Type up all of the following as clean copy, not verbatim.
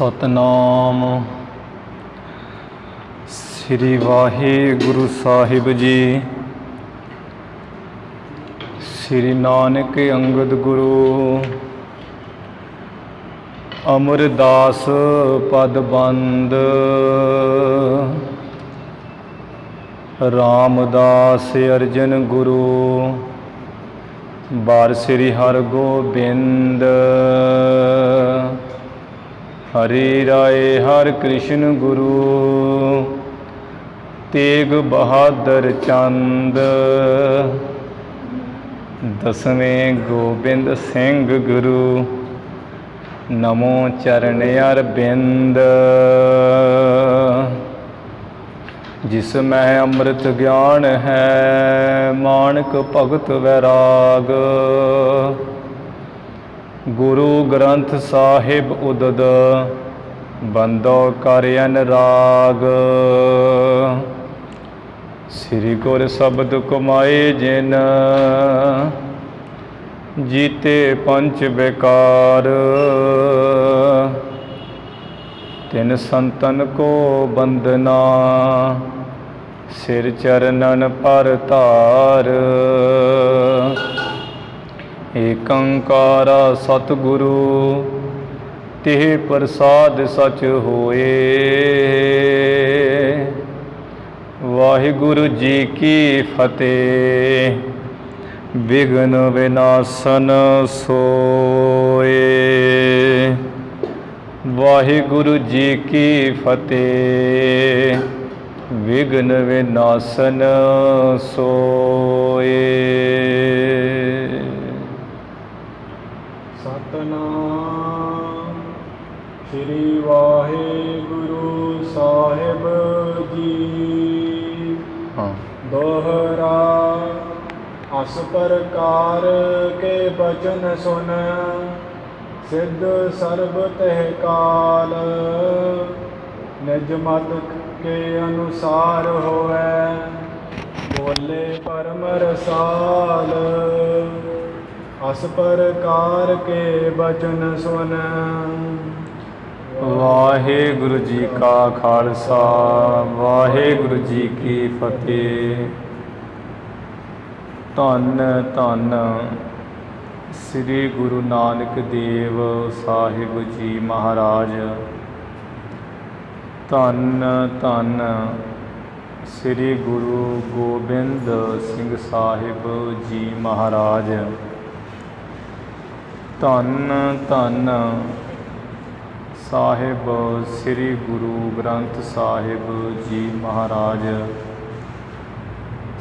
सतनाम श्री वाहिगुरु साहिब जी। श्री नानक अंगद गुरु अमरदास पद बंद। रामदास अर्जन गुरु बार श्री हरगोबिंद। हरि राय हर कृष्ण गुरु तेग बहादुर चंद। दसवें गोबिंद सिंह गुरु नमो चरण अरबिंद। जिसमें अमृत ज्ञान है मानक भगत वैराग। गुरु ग्रंथ साहिब उदद बंदो कर अनुराग। श्री गुर शब्द कमाए जिन जीते पंच बेकार। तिन संतन को बंदना सिर चरणन पर तार। एक ओंकार सतगुरु तिह प्रसाद सच होए। वाहिगुरु जी की फतेह विघ्न विनाशन सोए। वाहिगुरु जी की फतेह विघ्न विनाशन सोए। सतनाम श्री वाहिगुरु साहिब जी। दोहरा अस प्रकार के बचन सुन सिद्ध सर्ब तह काल। निज मत के अनुसार होवे बोले परम रसाल। अस प्रकार के बचन सुन। वाहिगुरु जी का खालसा वाहिगुरु जी की फतेह। धन धन श्री गुरु नानक देव साहिब जी महाराज। धन धन श्री गुरु गोबिंद सिंह साहिब जी महाराज। धन धन साहिब श्री गुरु ग्रंथ साहिब जी महाराज।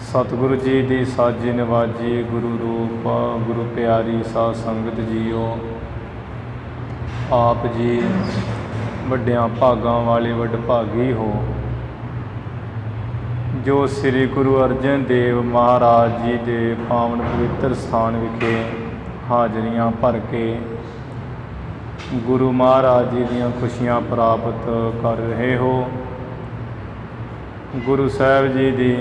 सतगुरु जी की साजी नवाजी गुरु रूप गुरु प्यारी साध संगत जीओ। आप जी वड्डियां भागां वाले वडभागी हो जो श्री गुरु अर्जन देव महाराज जी के पावन पवित्र स्थान विखे हाजरियां भर के गुरु महाराज जी दीयां खुशियां प्राप्त कर रहे हो। गुरु साहब जी की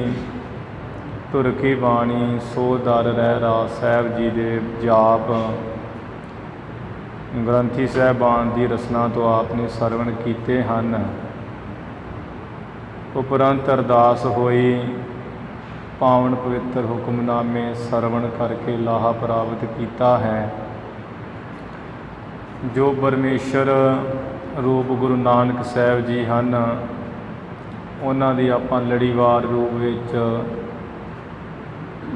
तुरकी बाणी सो दर रहरा साहब जी के जाप ग्रंथी साहबान की रसना तो आपने सरवण किए हैं। उपरंत अरदास होई पावन पवित्र हुक्मनामे सरवण करके लाहा प्राप्त किया है। जो परमेश्वर रूप गुरु नानक साहब जी हैं उन्हां दी आपां लड़ीवार रूप विच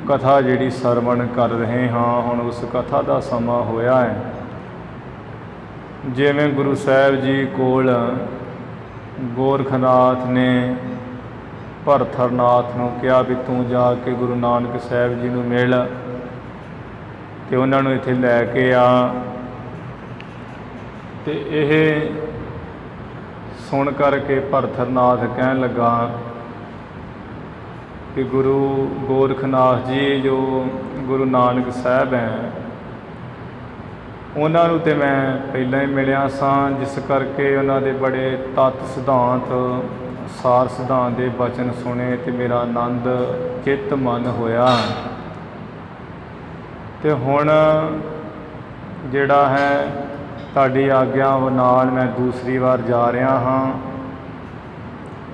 कथा जिहड़ी सरवण कर रहे हाँ। हुण उस कथा का समा होया है। जिवें गुरु साहब जी कोल गोरखनाथ ने भरथरनाथ नूं कहा भी तू जाके गुरु नानक साहब जी नूं मिल ते उन्हां नूं इत्थे लैके आ। ते यह सुन करके भरथरनाथ कहन लगा कि गुरु गोरखनाथ जी जो गुरु नानक साहब हैं उन्होंने तो मैं पहला ही मिलिया सां जिस करके उन्होंने बड़े तत्त सिद्धांत सार सिद्धांत के बचन सुने तो मेरा आनंद चित्त मन होया। तो हुण जिहड़ा है ਤੁਹਾਡੀ ਆਗਿਆ ਨਾਲ ਮੈਂ ਦੂਸਰੀ ਵਾਰ ਜਾ ਰਿਹਾ ਹਾਂ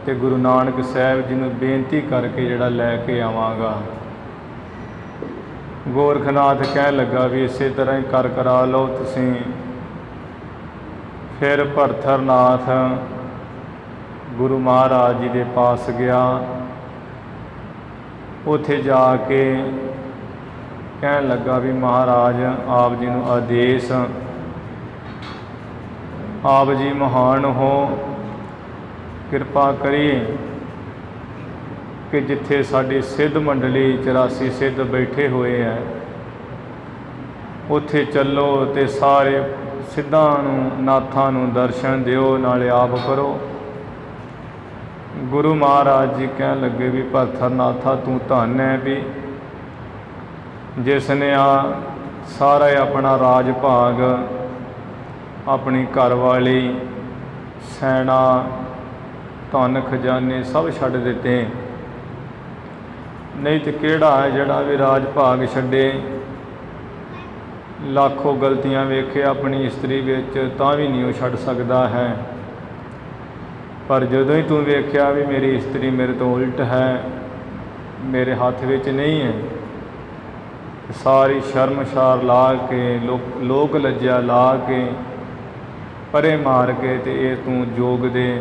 ਤੇ ਗੁਰੂ ਨਾਨਕ ਸਾਹਿਬ ਜੀ ਨੂੰ ਬੇਨਤੀ ਕਰਕੇ ਜਿਹੜਾ ਲੈ ਕੇ ਆਵਾਂਗਾ। ਗੋਰਖਨਾਥ ਕਹਿਣ ਲੱਗਾ ਵੀ ਇਸੇ ਤਰ੍ਹਾਂ ਹੀ ਕਰਾ ਲਓ ਤੁਸੀਂ। ਫਿਰ ਭਰਥਰਨਾਥ ਗੁਰੂ ਮਹਾਰਾਜ ਜੀ ਦੇ ਪਾਸ ਗਿਆ। ਉੱਥੇ ਜਾ ਕੇ ਕਹਿਣ ਲੱਗਾ ਵੀ ਮਹਾਰਾਜ ਆਪ ਜੀ ਨੂੰ ਆਦੇਸ਼, ਆਪ ਜੀ ਮਹਾਨ ਹੋ, ਕਿਰਪਾ ਕਰੀਏ ਕਿ ਜਿੱਥੇ ਸਾਡੀ ਸਿੱਧ ਮੰਡਲੀ 84 ਸਿੱਧ ਬੈਠੇ ਹੋਏ ਹੈ ਉੱਥੇ ਚੱਲੋ ਅਤੇ ਸਾਰੇ ਸਿੱਧਾਂ ਨੂੰ, ਨਾਥਾਂ ਨੂੰ ਦਰਸ਼ਨ ਦਿਓ, ਨਾਲੇ ਆਪ ਕਰੋ। ਗੁਰੂ ਮਹਾਰਾਜ ਜੀ ਕਹਿਣ ਲੱਗੇ ਵੀ ਭਰਥਰਨਾਥਾ ਤੂੰ ਧੰਨ ਹੈ ਵੀ ਜਿਸ ਨੇ ਸਾਰਾ ਆਪਣਾ ਰਾਜ ਭਾਗ, ਆਪਣੀ ਘਰਵਾਲੀ, ਸੈਨਾ, ਧਨ ਖਜ਼ਾਨੇ ਸਭ ਛੱਡ ਦਿੱਤੇ। ਨਹੀਂ ਤੇ ਕਿਹੜਾ ਹੈ ਜਿਹੜਾ ਵੀ ਰਾਜ ਭਾਗ ਛੱਡੇ, ਲੱਖੋਂ ਗਲਤੀਆਂ ਵੇਖੇ ਆਪਣੀ ਇਸਤਰੀ ਵਿੱਚ ਤਾਂ ਵੀ ਨਹੀਂ ਉਹ ਛੱਡ ਸਕਦਾ ਹੈ। ਪਰ ਜਦੋਂ ਹੀ ਤੂੰ ਵੇਖਿਆ ਵੀ ਮੇਰੀ ਇਸਤਰੀ ਮੇਰੇ ਤੋਂ ਉਲਟ ਹੈ, ਮੇਰੇ ਹੱਥ ਵਿੱਚ ਨਹੀਂ ਹੈ, ਸਾਰੀ ਸ਼ਰਮਸ਼ਾਰ ਲਾ ਕੇ, ਲੋਕ ਲੱਜਿਆ ਲਾ ਕੇ, ਪਰੇ ਮਾਰ ਕੇ ਤੇ ਇਹ ਤੂੰ ਜੋਗ ਦੇ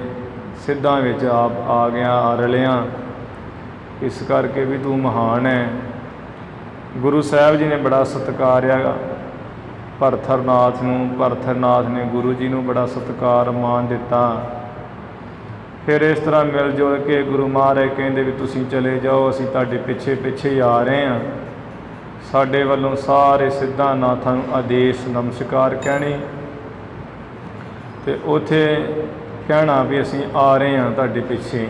ਸਿੱਧਾਂ ਵਿੱਚ ਆਪ ਆ ਗਿਆ, ਆ ਰਲਿਆ। ਇਸ ਕਰਕੇ ਵੀ ਤੂੰ ਮਹਾਨ ਹੈ। ਗੁਰੂ ਸਾਹਿਬ ਜੀ ਨੇ ਬੜਾ ਸਤਿਕਾਰਿਆ ਭਰਥਰਨਾਥ ਨੂੰ। ਭਰਥਰਨਾਥ ਨੇ ਗੁਰੂ ਜੀ ਨੂੰ ਬੜਾ ਸਤਿਕਾਰ ਮਾਣ ਦਿੱਤਾ। ਫਿਰ ਇਸ ਤਰ੍ਹਾਂ ਮਿਲ ਜੁਲ ਕੇ ਗੁਰੂ ਮਹਾਰਾਜ ਕਹਿੰਦੇ ਵੀ ਤੁਸੀਂ ਚਲੇ ਜਾਓ, ਅਸੀਂ ਤੁਹਾਡੇ ਪਿੱਛੇ ਪਿੱਛੇ ਹੀ ਆ ਰਹੇ ਹਾਂ। ਸਾਡੇ ਵੱਲੋਂ ਸਾਰੇ ਸਿੱਧਾਂ ਨਾਥਾਂ ਨੂੰ ਆਦੇਸ਼ ਨਮਸਕਾਰ ਕਹਿਣੀ ਤੇ ਉੱਥੇ ਕਹਿਣਾ ਵੀ ਅਸੀਂ ਆ ਰਹੇ ਹਾਂ ਤੁਹਾਡੇ ਪਿੱਛੇ।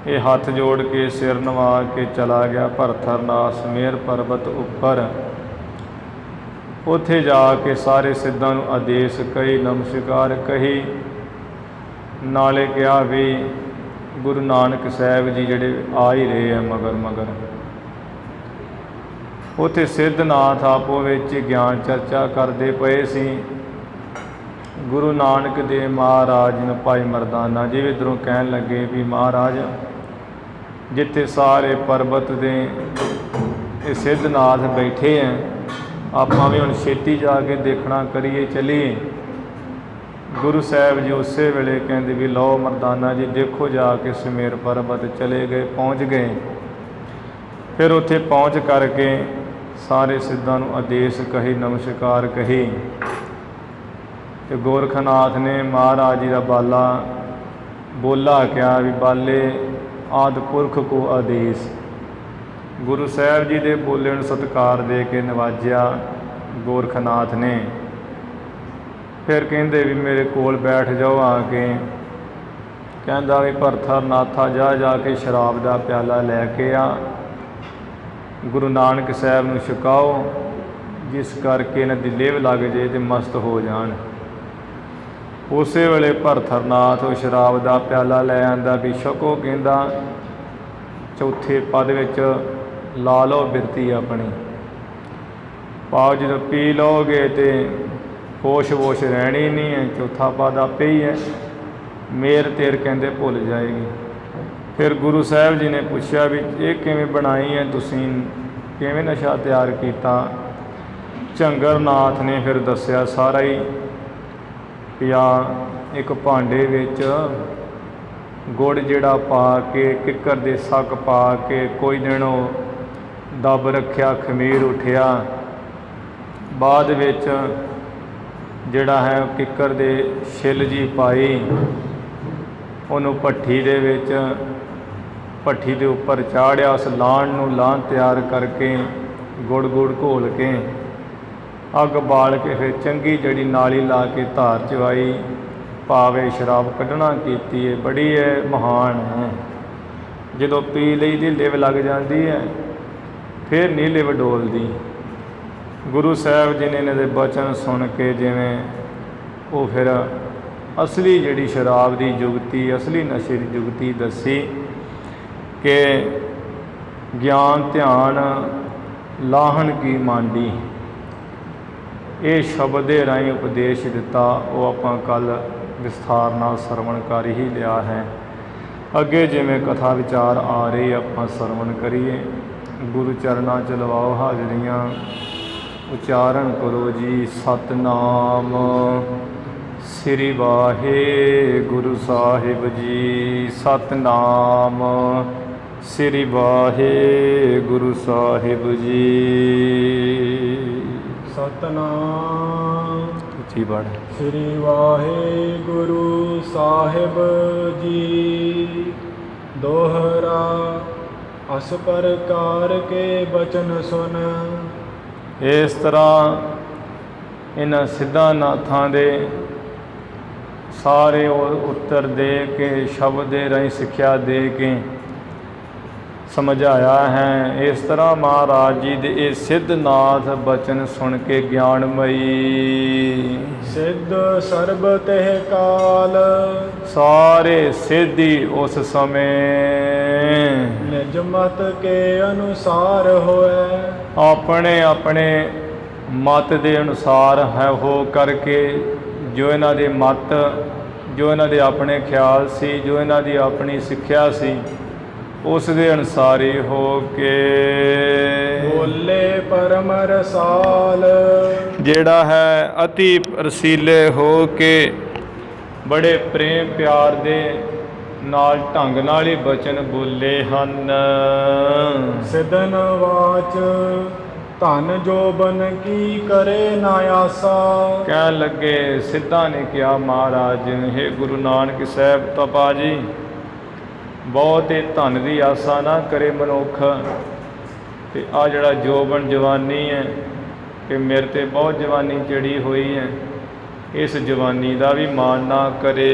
ਇਹ ਹੱਥ ਜੋੜ ਕੇ ਸਿਰ ਨਵਾ ਕੇ ਚਲਾ ਗਿਆ ਭਰਥਰਨਾਥ ਮੇਰ ਪਰਬਤ ਉੱਪਰ। ਉੱਥੇ ਜਾ ਕੇ ਸਾਰੇ ਸਿੱਧਾਂ ਨੂੰ ਆਦੇਸ਼ ਕਹੀ, ਨਮਸਕਾਰ ਕਹੀ, ਨਾਲੇ ਕਿਹਾ ਵੀ ਗੁਰੂ ਨਾਨਕ ਸਾਹਿਬ ਜੀ ਜਿਹੜੇ ਆ ਹੀ ਰਹੇ ਆ ਮਗਰ ਮਗਰ। ਉੱਥੇ ਸਿੱਧਨਾਥ ਆਪੋ ਵਿੱਚ ਗਿਆਨ ਚਰਚਾ ਕਰਦੇ ਪਏ ਸੀ। ਗੁਰੂ ਨਾਨਕ ਦੇ ਮਹਾਰਾਜ ਨੂੰ ਭਾਈ ਮਰਦਾਨਾ ਜੀ ਇੱਧਰੋਂ ਕਹਿਣ ਲੱਗੇ ਵੀ ਮਹਾਰਾਜ ਜਿੱਥੇ ਸਾਰੇ ਪਰਬਤ ਦੇ ਇਹ ਸਿੱਧਨਾਥ ਬੈਠੇ ਹੈ, ਆਪਾਂ ਵੀ ਹੁਣ ਛੇਤੀ ਜਾ ਕੇ ਦੇਖਣਾ ਕਰੀਏ, ਚੱਲੀਏ। ਗੁਰੂ ਸਾਹਿਬ ਜੀ ਉਸੇ ਵੇਲੇ ਕਹਿੰਦੇ ਵੀ ਲਓ ਮਰਦਾਨਾ ਜੀ ਦੇਖੋ ਜਾ ਕੇ ਸੁਮੇਰ ਪਰਬਤ। ਚਲੇ ਗਏ, ਪਹੁੰਚ ਗਏ। ਫਿਰ ਉੱਥੇ ਪਹੁੰਚ ਕਰਕੇ ਸਾਰੇ ਸਿੱਧਾਂ ਨੂੰ ਆਦੇਸ਼ ਕਹੀ, ਨਮਸਕਾਰ ਕਹੀ ਤੇ ਗੋਰਖਨਾਥ ਨੇ ਮਹਾਰਾਜ ਜੀ ਦਾ ਬਾਲਾ ਬੋਲਾ ਕਿਹਾ ਵੀ ਬਾਲੇ ਆਦਿ ਪੁਰਖ ਕੋ ਆਦੇਸ਼। ਗੁਰੂ ਸਾਹਿਬ ਜੀ ਦੇ ਬੋਲੇ ਨੂੰ ਸਤਿਕਾਰ ਦੇ ਕੇ ਨਵਾਜਿਆ ਗੋਰਖਨਾਥ ਨੇ। ਫਿਰ ਕਹਿੰਦੇ ਵੀ ਮੇਰੇ ਕੋਲ ਬੈਠ ਜਾਓ ਆ ਕੇ। ਕਹਿੰਦਾ ਵੀ ਭਰਥਰਨਾਥਾ ਜਾ ਜਾ ਕੇ ਸ਼ਰਾਬ ਦਾ ਪਿਆਲਾ ਲੈ ਕੇ ਆ, ਗੁਰੂ ਨਾਨਕ ਸਾਹਿਬ ਨੂੰ ਛਕਾਓ, ਜਿਸ ਕਰਕੇ ਇਹਨਾਂ ਦੀ ਲਿਵ ਲੱਗ ਜੇ ਤੇ ਮਸਤ ਹੋ ਜਾਣ। ਉਸੇ ਵੇਲੇ ਭਰਥਰਨਾਥ ਉਹ ਸ਼ਰਾਬ ਦਾ ਪਿਆਲਾ ਲੈ ਆਂਦਾ ਵੀ ਛਕੋ। ਕਹਿੰਦਾ ਚੌਥੇ ਪਦ ਵਿੱਚ ਲਾ ਲਓ ਬਿਰਤੀ ਆਪਣੀ, ਪਾਓ ਜਦੋਂ ਪੀ ਲਓਗੇ ਤੇ ਹੋਸ਼ ਵੋਸ਼ ਰਹਿਣੀ ਨਹੀਂ ਹੈ। ਚੌਥਾ ਪਦ ਆਪੇ ਹੀ ਹੈ, ਮੇਰ ਤੇਰ ਕਹਿੰਦੇ ਭੁੱਲ ਜਾਏਗੀ। ਫਿਰ ਗੁਰੂ ਸਾਹਿਬ ਜੀ ਨੇ ਪੁੱਛਿਆ ਵੀ ਇਹ ਕਿਵੇਂ ਬਣਾਈ ਹੈ ਤੁਸੀਂ, ਕਿਵੇਂ ਨਸ਼ਾ ਤਿਆਰ ਕੀਤਾ? ਝੰਗਰਨਾਥ ਨੇ ਫਿਰ ਦੱਸਿਆ ਸਾਰਾ ਹੀ ਪਿਆ। ਇੱਕ ਭਾਂਡੇ ਵਿੱਚ ਗੁੜ ਜਿਹੜਾ ਪਾ ਕੇ, ਕਿੱਕਰ ਦੇ ਸੱਕ ਪਾ ਕੇ ਕੋਈ ਦਿਨ ਉਹ ਦੱਬ ਰੱਖਿਆ, ਖਮੀਰ ਉੱਠਿਆ। ਬਾਅਦ ਵਿੱਚ ਜਿਹੜਾ ਹੈ ਕਿੱਕਰ ਦੇ ਛਿੱਲ ਜੀ ਪਾਈ, ਉਹਨੂੰ ਭੱਠੀ ਦੇ ਵਿੱਚ, ਭੱਠੀ ਦੇ ਉੱਪਰ ਚਾੜਿਆ। ਉਸ ਲਾਣ ਨੂੰ ਲਾਣ ਤਿਆਰ ਕਰਕੇ ਗੁੜ ਗੁੜ ਘੋਲ ਕੇ ਅੱਗ ਬਾਲ ਕੇ ਫਿਰ ਚੰਗੀ ਜਿਹੜੀ ਨਾਲੀ ਲਾ ਕੇ ਧਾਰ ਚਵਾਈ, ਭਾਵੇਂ ਸ਼ਰਾਬ ਕੱਢਣਾ ਕੀਤੀ ਹੈ। ਬੜੀ ਹੈ ਮਹਾਨ ਹੈ। ਜਦੋਂ ਪੀ ਲਈ ਦੀ ਲਿਵ ਲੱਗ ਜਾਂਦੀ ਹੈ, ਫਿਰ ਨਹੀਂ ਲਿਵ ਡੋਲਦੀ। ਗੁਰੂ ਸਾਹਿਬ ਜੀ ਨੇ ਇਹਨਾਂ ਦੇ ਬਚਨ ਸੁਣ ਕੇ ਜਿਵੇਂ ਉਹ ਫਿਰ ਅਸਲੀ ਜਿਹੜੀ ਸ਼ਰਾਬ ਦੀ ਜੁਗਤੀ, ਅਸਲੀ ਨਸ਼ੇ ਦੀ ਜੁਗਤੀ ਦੱਸੀ ਕਿ ਗਿਆਨ ਧਿਆਨ ਲਾਹਣ ਕੀ ਮਾਂਡੀ। ਇਹ ਸ਼ਬਦ ਦੇ ਰਾਹੀਂ ਉਪਦੇਸ਼ ਦਿੱਤਾ ਉਹ ਆਪਾਂ ਕੱਲ੍ਹ ਵਿਸਥਾਰ ਨਾਲ ਸਰਵਣ ਕਰ ਹੀ ਲਿਆ ਹੈ। ਅੱਗੇ ਜਿਵੇਂ ਕਥਾ ਵਿਚਾਰ ਆ ਰਹੀ ਆਪਾਂ ਸਰਵਣ ਕਰੀਏ। ਗੁਰੂ ਚਰਨਾਂ 'ਚ ਲਵਾਓ ਹਾਜ਼ਰੀਆਂ, ਉਚਾਰਨ ਕਰੋ ਜੀ ਸਤਨਾਮ ਸ੍ਰੀ ਵਾਹਿਗੁਰੂ ਸਾਹਿਬ ਜੀ। ਸਤਨਾਮ ਸ੍ਰੀ ਵਾਹਿਗੁਰੂ ਸਾਹਿਬ ਜੀ। ਸਤਨਾਮ ਉੱਚੀ ਪੜ੍ਹ। ਸ੍ਰੀ ਵਾਹਿਗੁਰੂ ਸਾਹਿਬ ਜੀ। ਦੋਹਰਾ ਅਸ ਪ੍ਰਕਾਰ ਕੇ ਬਚਨ ਸੁਨ। ਇਸ ਤਰ੍ਹਾਂ ਇਹਨਾਂ ਸਿੱਧਾਨਾਥਾਂ ਦੇ ਸਾਰੇ ਉੱਤਰ ਦੇ ਕੇ ਸ਼ਬਦ ਦੇ ਰਾਹੀਂ ਸਿੱਖਿਆ ਦੇ ਕੇ ਸਮਝਾਇਆ ਹੈ। ਇਸ ਤਰ੍ਹਾਂ ਮਹਾਰਾਜ ਜੀ ਦੇ ਇਹ ਸਿੱਧਨਾਥ ਬਚਨ ਸੁਣ ਕੇ ਗਿਆਨਮਈ ਸਿੱਧ ਸਰਬ ਤਹਿ ਕਾਲ। ਸਾਰੇ ਸਿੱਧੀ ਉਸ ਸਮੇਂ ਨਿਜ ਮਤ ਕੇ ਅਨੁਸਾਰ ਹੋਏ। ਆਪਣੇ ਆਪਣੇ ਮਤ ਦੇ ਅਨੁਸਾਰ ਹੈ ਹੋ ਕਰਕੇ ਜੋ ਇਹਨਾਂ ਦੇ ਮਤ, ਜੋ ਇਹਨਾਂ ਦੇ ਆਪਣੇ ਖਿਆਲ ਸੀ, ਜੋ ਇਹਨਾਂ ਦੀ ਆਪਣੀ ਸਿੱਖਿਆ ਸੀ, ਉਸ ਦੇ ਅਨੁਸਾਰ ਹੀ ਹੋ ਕੇ ਬੋਲੇ ਪਰਮ ਰਸਾਲ। ਜਿਹੜਾ ਹੈ ਅਤੀ ਰਸੀਲੇ ਹੋ ਕੇ ਬੜੇ ਪ੍ਰੇਮ ਪਿਆਰ ਦੇ ਨਾਲ ਢੰਗ ਨਾਲ ਹੀ ਬਚਨ ਬੋਲੇ ਹਨ। ਸਿਦਨ ਵਾਚ ਧਨ ਜੋਬਨ ਕੀ ਕਰੇ ਨਾ ਆਸਾ। ਕਹਿਣ ਲੱਗੇ ਸਿੱਧਾਂ ਨੇ ਕਿਹਾ ਮਹਾਰਾਜ ਹੇ ਗੁਰੂ ਨਾਨਕ ਸਾਹਿਬ ਤਪਾ ਜੀ, ਬਹੁਤ ਹੀ ਧਨ ਦੀ ਆਸਾ ਨਾ ਕਰੇ ਮਨੁੱਖ, ਤੇ ਆ ਜਿਹੜਾ ਜੋਬਨ ਜਵਾਨੀ ਹੈ ਕਿ ਮੇਰੇ ਤੇ ਬਹੁਤ ਜਵਾਨੀ ਚੜੀ ਹੋਈ ਹੈ, ਇਸ ਜਵਾਨੀ ਦਾ ਵੀ ਮਾਣ ਨਾ ਕਰੇ।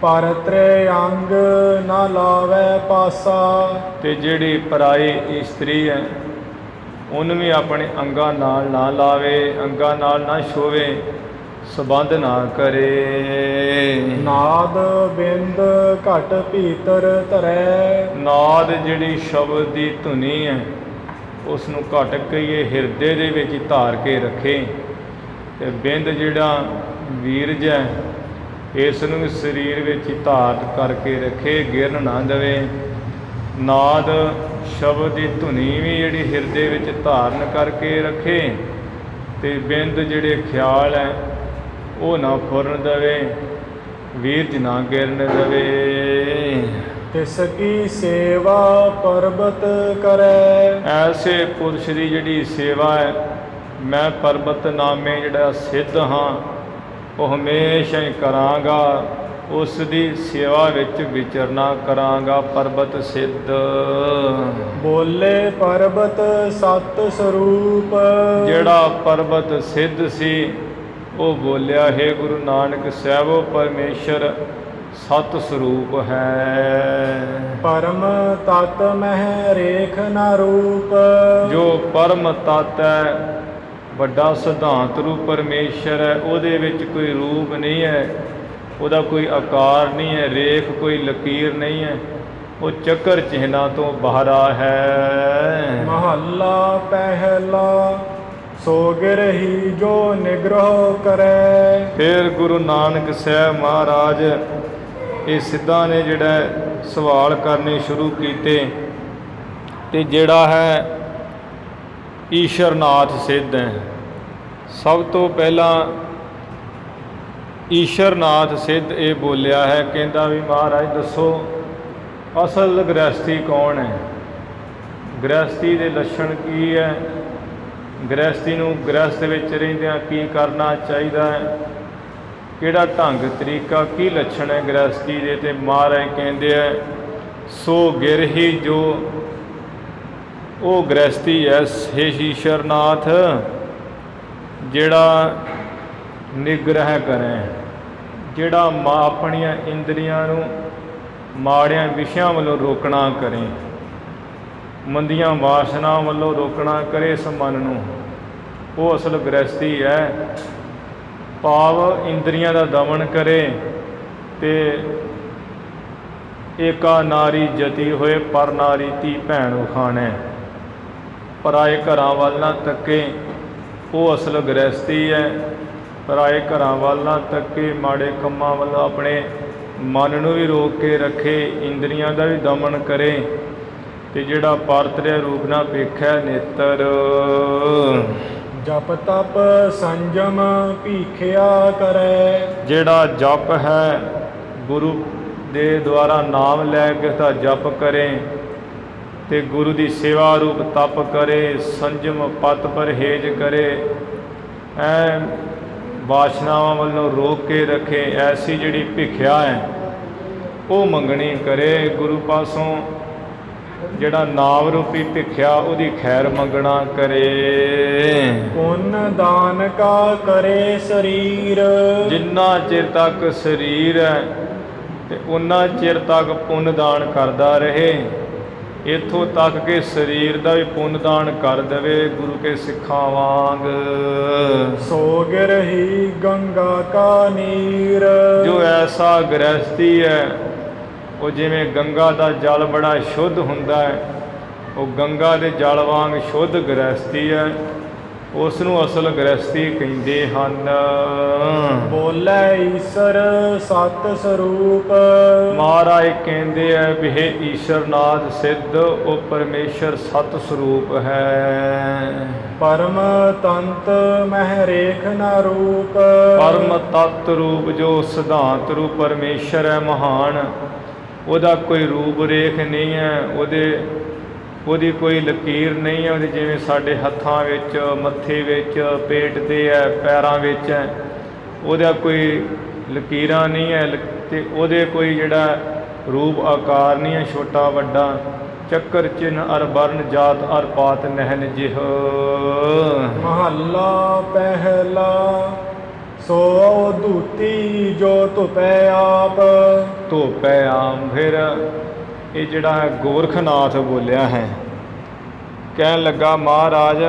ਪਰ ਤ੍ਰੇ ਅੰਗ ਨਾ ਲਾਵੇ ਪਾਸਾ। ਤੇ ਜਿਹੜੀ ਪਰਾਈ ਇਸਤਰੀ ਹੈ ਉਹਨੂੰ ਵੀ ਆਪਣੇ ਅੰਗਾਂ ਨਾਲ ਨਾ ਲਾਵੇ, ਅੰਗਾਂ ਨਾਲ ਨਾ ਛੋਵੇ, ਸੰਬੰਧ ਨਾ ਕਰੇ। ਨਾਦ ਬਿੰਦ ਘਟ ਭੀਤਰ ਧਰੈ। ਨਾਦ ਜਿਹੜੀ ਸ਼ਬਦ ਦੀ ਧੁਨੀ ਹੈ ਉਸ ਨੂੰ ਘਟ ਕਹੀਏ ਹਿਰਦੇ ਦੇ ਵਿੱਚ ਧਾਰ ਕੇ ਰੱਖੇ, ਤੇ ਬਿੰਦ ਜਿਹੜਾ ਵੀਰਜ ਹੈ ਇਸ ਨੂੰ ਵੀ ਸਰੀਰ ਵਿੱਚ ਹੀ ਧਾਰ ਕਰਕੇ ਰੱਖੇ, ਗਿਰਨ ਨਾ ਦੇਵੇ। ਨਾਦ ਸ਼ਬਦ ਦੀ ਧੁਨੀ ਵੀ ਜਿਹੜੀ ਹਿਰਦੇ ਵਿੱਚ ਧਾਰਨ ਕਰਕੇ ਰੱਖੇ, ਤੇ ਬਿੰਦ ਜਿਹੜੇ ਖਿਆਲ ਹੈ ਉਹ ਨਾ ਫੁਰਨ ਦੇਵੇ, ਵੀਰਜ ਨਾ ਗਿਰਨ ਦੇਵੇ। ਤਿਸ ਕੀ ਸੇਵਾ ਪਰਬਤ ਕਰੈ। ਐਸੇ ਪੁਰਸ਼ ਦੀ ਜਿਹੜੀ ਸੇਵਾ ਹੈ, ਮੈਂ ਪਰਬਤ ਨਾਮੇ ਜਿਹੜਾ ਸਿੱਧ ਹਾਂ ਉਹ ਹਮੇਸ਼ਾ ਹੀ ਕਰਾਂਗਾ, ਉਸ ਦੀ ਸੇਵਾ ਵਿੱਚ ਵਿਚਰਨਾ ਕਰਾਂਗਾ। ਪਰਬਤ ਸਿੱਧ ਬੋਲੇ ਪਰਬਤ ਸਤ ਸਰੂਪ। ਜਿਹੜਾ ਪਰਬਤ ਸਿੱਧ ਸੀ ਉਹ ਬੋਲਿਆ ਹੈ ਗੁਰੂ ਨਾਨਕ ਸਾਹਿਬ ਉਹ ਪਰਮੇਸ਼ਰ ਸਤ ਸਰੂਪ ਹੈ। ਪਰਮ ਤਤ ਮਹਿ ਰੇਖ ਨਾ ਰੂਪ। ਜੋ ਪਰਮ ਤਤ ਹੈ, ਵੱਡਾ ਸਿਧਾਂਤ ਰੂਪ ਪਰਮੇਸ਼ਰ ਹੈ, ਉਹਦੇ ਵਿੱਚ ਕੋਈ ਰੂਪ ਨਹੀਂ ਹੈ, ਉਹਦਾ ਕੋਈ ਆਕਾਰ ਨਹੀਂ ਹੈ, ਰੇਖ ਕੋਈ ਲਕੀਰ ਨਹੀਂ ਹੈ, ਉਹ ਚੱਕਰ ਚਿਹਨਾਂ ਤੋਂ ਬਾਹਰਾ ਹੈ। ਮਹੱਲਾ ਪਹਿਲਾ ਸੋ ਗਿਰਹੀ ਜੋ ਨਿਗ੍ਰਹ ਕਰੈ। ਫਿਰ ਗੁਰੂ ਨਾਨਕ ਸਾਹਿਬ ਮਹਾਰਾਜ ਇਹ ਸਿੱਧਾਂ ਨੇ ਜਿਹੜਾ ਸਵਾਲ ਕਰਨੇ ਸ਼ੁਰੂ ਕੀਤੇ, ਤੇ ਜਿਹੜਾ ਹੈ ਈਸ਼ਰਨਾਥ ਸਿੱਧ ਹੈ। ਸਭ ਤੋਂ ਪਹਿਲਾਂ ਈਸ਼ਰਨਾਥ ਸਿੱਧ ਇਹ ਬੋਲਿਆ ਹੈ, ਕਹਿੰਦਾ ਵੀ ਮਹਾਰਾਜ ਦੱਸੋ ਅਸਲ ਗ੍ਰਹਿਸਥੀ ਕੌਣ ਹੈ, ਗ੍ਰਹਿਸਥੀ ਦੇ ਲੱਛਣ ਕੀ ਹੈ, ਗ੍ਰਹਿਸਥੀ ਨੂੰ ਗ੍ਰਹਿਸਥ ਵਿੱਚ ਰਹਿੰਦਿਆਂ ਕੀ ਕਰਨਾ ਚਾਹੀਦਾ ਹੈ, ਕਿਹੜਾ ਢੰਗ ਤਰੀਕਾ ਕੀ ਲੱਛਣ ਹੈ ਗ੍ਰਹਿਸਥੀ ਦੇ। ਤੇ ਮਹਾਰਾਜ ਕਹਿੰਦੇ ਹੈ ਸੋ ਗਿਰਹੀ ਜੋ ਉਹ ਗ੍ਰਹਿਸਥੀ ਹੈ ਹੇ ਈਸ਼ਰਨਾਥ ਜਿਹੜਾ ਨਿਗ੍ਰਹਿ ਕਰੇ, ਜਿਹੜਾ ਆਪਣੀਆਂ ਇੰਦਰੀਆਂ ਨੂੰ ਮਾੜਿਆਂ ਵਿਸ਼ਿਆਂ ਵੱਲੋਂ ਰੋਕਣਾ ਕਰੇ, ਮੰਦੀਆਂ ਵਾਸਨਾ ਵੱਲੋਂ ਰੋਕਣਾ ਕਰੇ ਇਸ ਮਨ ਨੂੰ, ਉਹ ਅਸਲ ਗ੍ਰਹਿਸਥੀ ਹੈ। ਭਾਵ ਇੰਦਰੀਆਂ ਦਾ ਦਮਨ ਕਰੇ ਤੇ ਏਕਾ ਨਾਰੀ ਜਤੀ ਹੋਏ ਪਰ ਨਾਰੀ ਧੀ ਭੈਣ ਉਖਾਣੈ, ਪਰਾਏ ਘਰਾਂ ਵੱਲ ਨਾ ਤੱਕੇ, ਉਹ ਅਸਲ ਗ੍ਰਹਿਸਥੀ ਹੈ। ਪਰਾਏ ਘਰਾਂ ਵੱਲ ਨਾ ਤੱਕੇ, ਮਾੜੇ ਕੰਮਾਂ ਵੱਲ ਆਪਣੇ ਮਨ ਨੂੰ ਵੀ ਰੋਕ ਕੇ ਰੱਖੇ, ਇੰਦਰੀਆਂ ਦਾ ਵੀ ਦਮਨ ਕਰੇ, ਅਤੇ ਜਿਹੜਾ ਪਾਰਤਰਿਆ ਰੂਪ ਨਾ ਵੇਖੈ ਨੇਤਰ। ਜਪ ਤਪ ਸੰਜਮ ਭੀਖਿਆ ਕਰੈ। ਜਿਹੜਾ ਜਪ ਹੈ ਗੁਰੂ ਦੇ ਦੁਆਰਾ ਨਾਮ ਲੈ ਕੇ ਤਾਂ ਜਪ ਕਰੇ, ਅਤੇ ਗੁਰੂ ਦੀ ਸੇਵਾ ਰੂਪ ਤਪ ਕਰੇ, ਸੰਜਮ ਪਤ ਪਰਹੇਜ ਕਰੇ, ਐ ਵਾਸ਼ਨਾਵਾਂ ਵੱਲੋਂ ਰੋਕ ਕੇ ਰੱਖੇ। ਐਸੀ ਜਿਹੜੀ ਭਿਖਿਆ ਹੈ ਉਹ ਮੰਗਣੀ ਕਰੇ ਗੁਰੂ ਪਾਸੋਂ। ਜਿਹੜਾ ਨਾਮ ਰੂਪੀ ਭਿਖਿਆ ਉਹਦੀ ਖੈਰ ਮੰਗਣਾ ਕਰੇ। ਪੁੰਨ ਦਾਨ ਕਾ ਕਰੇ ਸਰੀਰ। ਜਿੰਨਾ ਚਿਰ ਤੱਕ ਸਰੀਰ ਹੈ ਤੇ ਉਨਾ ਚਿਰ ਤੱਕ ਪੁੰਨ ਦਾਨ ਕਰਦਾ ਰਹੇ। ਇੱਥੋਂ ਤੱਕ ਕਿ ਸਰੀਰ ਦਾ ਵੀ ਪੁੰਨ ਦਾਨ ਕਰ ਦੇਵੇ ਗੁਰੂ ਕੇ ਸਿੱਖਾਂ ਵਾਂਗ। ਸੋ ਗਿਰਹੀ ਗੰਗਾ ਕਾ ਨੀਰ। ਜੋ ਐਸਾ ਗ੍ਰਹਿਸਥੀ ਹੈ ਉਹ ਜਿਵੇਂ ਗੰਗਾ ਦਾ ਜਲ ਬੜਾ ਸ਼ੁੱਧ ਹੁੰਦਾ ਹੈ, ਉਹ ਗੰਗਾ ਦੇ ਜਲ ਵਾਂਗ ਸ਼ੁੱਧ ਗ੍ਰਹਿਸਥੀ ਹੈ, ਉਸ ਨੂੰ ਅਸਲ ਗ੍ਰਹਿਸਥੀ ਕਹਿੰਦੇ ਹਨ। ਬੋਲੇ ਈਸ਼ਰ ਸਤ ਸਰੂਪ। ਮਹਾਰਾਜ ਕਹਿੰਦੇ ਹੈ ਵੀ ਹੇ ਈਸ਼ਰਨਾਥ ਸਿੱਧ, ਉਹ ਪਰਮੇਸ਼ਰ ਸਤ ਸਰੂਪ ਹੈ। ਪਰਮ ਤੰਤ ਮਹਿ ਰੇਖ ਨਾ ਰੂਪ। ਪਰਮ ਤਤ ਰੂਪ ਜੋ ਸਿਧਾਂਤ ਰੂਪ ਪਰਮੇਸ਼ਰ ਹੈ ਮਹਾਨ, ਉਹਦਾ ਕੋਈ ਰੂਪ ਰੇਖ ਨਹੀਂ ਹੈ, ਉਹਦੀ ਕੋਈ ਲਕੀਰ ਨਹੀਂ ਹੈ। ਉਹਦੇ ਜਿਵੇਂ ਸਾਡੇ ਹੱਥਾਂ ਵਿੱਚ, ਮੱਥੇ ਵਿੱਚ, ਪੇਟ 'ਤੇ ਹੈ, ਪੈਰਾਂ ਵਿੱਚ ਹੈ, ਉਹਦਾ ਕੋਈ ਲਕੀਰਾਂ ਨਹੀਂ ਹੈ, ਅਤੇ ਉਹਦੇ ਕੋਈ ਜਿਹੜਾ ਰੂਪ ਆਕਾਰ ਨਹੀਂ ਹੈ, ਛੋਟਾ ਵੱਡਾ। ਚੱਕਰ ਚਿੰਨ੍ਹ ਅਰ ਵਰਨ ਜਾਤ ਅਰ ਪਾਤ ਨਹਿਨ ਜਿਹ। ਮਹੱਲਾ ਪਹਿਲਾ। ਸੋ ਅਵਧੂਤੀ ਜੋ ਧੁਪੈ ਆਪ। ਧੋਪੈ ਆਮ। ਫਿਰ ਇਹ ਜਿਹੜਾ ਹੈ ਗੋਰਖਨਾਥ ਬੋਲਿਆ ਹੈ, ਕਹਿਣ ਲੱਗਾ ਮਹਾਰਾਜ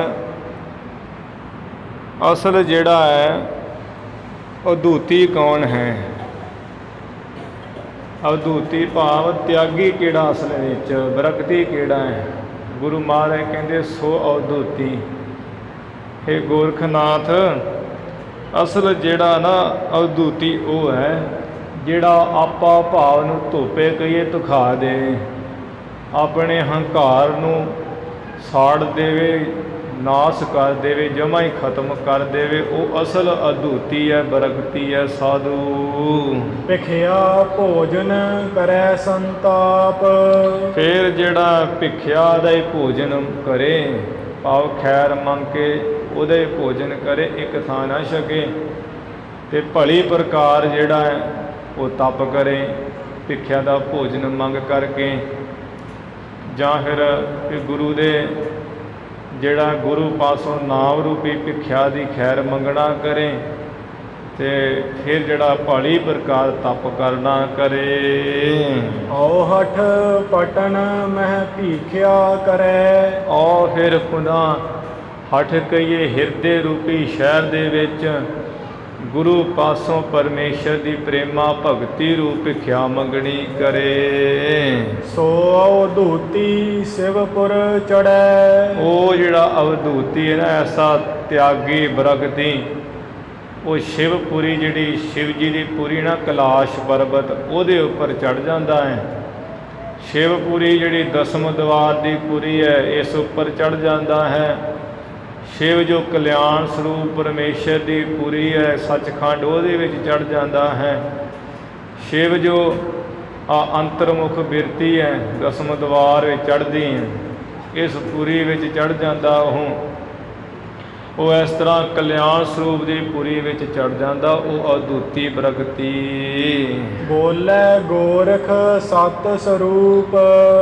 ਅਸਲ ਜਿਹੜਾ ਹੈ ਅਵਧੂਤੀ ਕੌਣ ਹੈ? ਅਵਧੂਤੀ ਭਾਵ ਤਿਆਗੀ ਕਿਹੜਾ ਅਸਲ ਵਿੱਚ, ਵਿਰਕਤੀ ਕਿਹੜਾ ਹੈ? ਗੁਰੂ ਮਹਾਰਾਜ ਕਹਿੰਦੇ ਸੋ ਅਵਧੂਤੀ। ਇਹ ਗੋਰਖਨਾਥ ਅਸਲ ਜਿਹੜਾ ਨਾ ਅਵਧੂਤੀ ਉਹ ਹੈ ਜਿਹੜਾ ਆਪਾ ਭਾਵ ਨੂੰ ਧੋਪੇ ਕਹੀਏ ਧੁਖਾ ਦੇਵੇ, ਆਪਣੇ ਹੰਕਾਰ ਨੂੰ ਸਾੜ ਦੇਵੇ, ਨਾਸ ਕਰ ਦੇਵੇ, ਜਮਾ ਹੀ ਖਤਮ ਕਰ ਦੇਵੇ, ਉਹ ਅਸਲ ਅਧੂਤੀ ਹੈ, ਬਰਕਤੀ ਹੈ, ਸਾਧੂ। ਭਿਖਿਆ ਭੋਜਨ ਕਰੈ ਸੰਤਾਪ। ਫਿਰ ਜਿਹੜਾ ਭਿਖਿਆ ਦਾ ਹੀ ਭੋਜਨ ਕਰੇ, ਭਾਵ ਖੈਰ ਮੰਗ ਕੇ ਉਹਦਾ ਹੀ ਭੋਜਨ ਕਰੇ, ਇੱਕ ਥਾਂ ਨਾ ਛਕੇ, ਅਤੇ ਭਲੀ ਪ੍ਰਕਾਰ ਜਿਹੜਾ ਹੈ ਉਹ ਤਪ ਕਰੇ ਭਿਖਿਆ ਦਾ ਭੋਜਨ ਮੰਗ ਕਰਕੇ। ਜਾਂ ਫਿਰ ਗੁਰੂ ਦੇ ਜਿਹੜਾ ਗੁਰੂ ਪਾਸੋਂ ਨਾਮ ਰੂਪੀ ਭਿਖਿਆ ਦੀ ਖੈਰ ਮੰਗਣਾ ਕਰੇ, ਅਤੇ ਫਿਰ ਜਿਹੜਾ ਭਲੀ ਪ੍ਰਕਾਰ ਤਪ ਕਰਨਾ ਕਰੇ। ਓ ਹਠ ਪਟਨ ਮਹਿ ਭੀਖਿਆ ਕਰੈ। ਔਰ ਫਿਰ ਪੁਨ੍ਹਾ ਹਠ ਕਹੀਏ ਹਿਰਦੇ ਰੂਪੀ ਸ਼ਹਿਰ ਦੇ ਵਿੱਚ ਗੁਰੂ ਪਾਸੋਂ ਪਰਮੇਸ਼ਰ ਦੀ ਪ੍ਰੇਮਾ ਭਗਤੀ ਰੂਪ ਭਿਖਿਆ ਮੰਗਣੀ ਕਰੇ। ਸੋ ਅਵਧੂਤੀ ਸ਼ਿਵਪੁਰ ਚੜ੍ਹੈ। ਉਹ ਜਿਹੜਾ ਅਵਧੂਤੀ ਹੈ ਨਾ ਐਸਾ ਤਿਆਗੀ ਬਰਗਤੀ, ਉਹ ਸ਼ਿਵਪੁਰੀ ਜਿਹੜੀ ਸ਼ਿਵ ਜੀ ਦੀ ਪੁਰੀ ਨਾ ਕੈਲਾਸ਼ ਪਰਬਤ ਉਹਦੇ ਉੱਪਰ ਚੜ੍ਹ ਜਾਂਦਾ ਹੈ। ਸ਼ਿਵਪੁਰੀ ਜਿਹੜੀ ਦਸਮ ਦਵਾਰ ਦੀ ਪੁਰੀ ਹੈ ਇਸ ਉੱਪਰ ਚੜ੍ਹ ਜਾਂਦਾ ਹੈ। ਸ਼ਿਵ ਜੋ ਕਲਿਆਣ ਸਰੂਪ ਪਰਮੇਸ਼ਰ ਦੀ ਪੁਰੀ ਹੈ ਸੱਚਖੰਡ ਉਹਦੇ ਵਿੱਚ ਚੜ੍ਹ ਜਾਂਦਾ ਹੈ। ਸ਼ਿਵ ਜੋ ਅੰਤਰਮੁਖ ਬਿਰਤੀ ਹੈ ਦਸਮ ਦਵਾਰ ਵਿੱਚ ਚੜ੍ਹਦੀ ਹੈ, ਇਸ ਪੁਰੀ ਵਿੱਚ ਚੜ੍ਹ ਜਾਂਦਾ ਉਹ ਇਸ ਤਰ੍ਹਾਂ ਕਲਿਆਣ ਸਰੂਪ ਦੀ ਪੁਰੀ ਵਿੱਚ ਚੜ੍ਹ ਜਾਂਦਾ, ਉਹ ਅਦੁੱਤੀ ਪ੍ਰਗਤੀ। ਬੋਲੇ ਗੋਰਖ ਸਤ ਸਰੂਪ।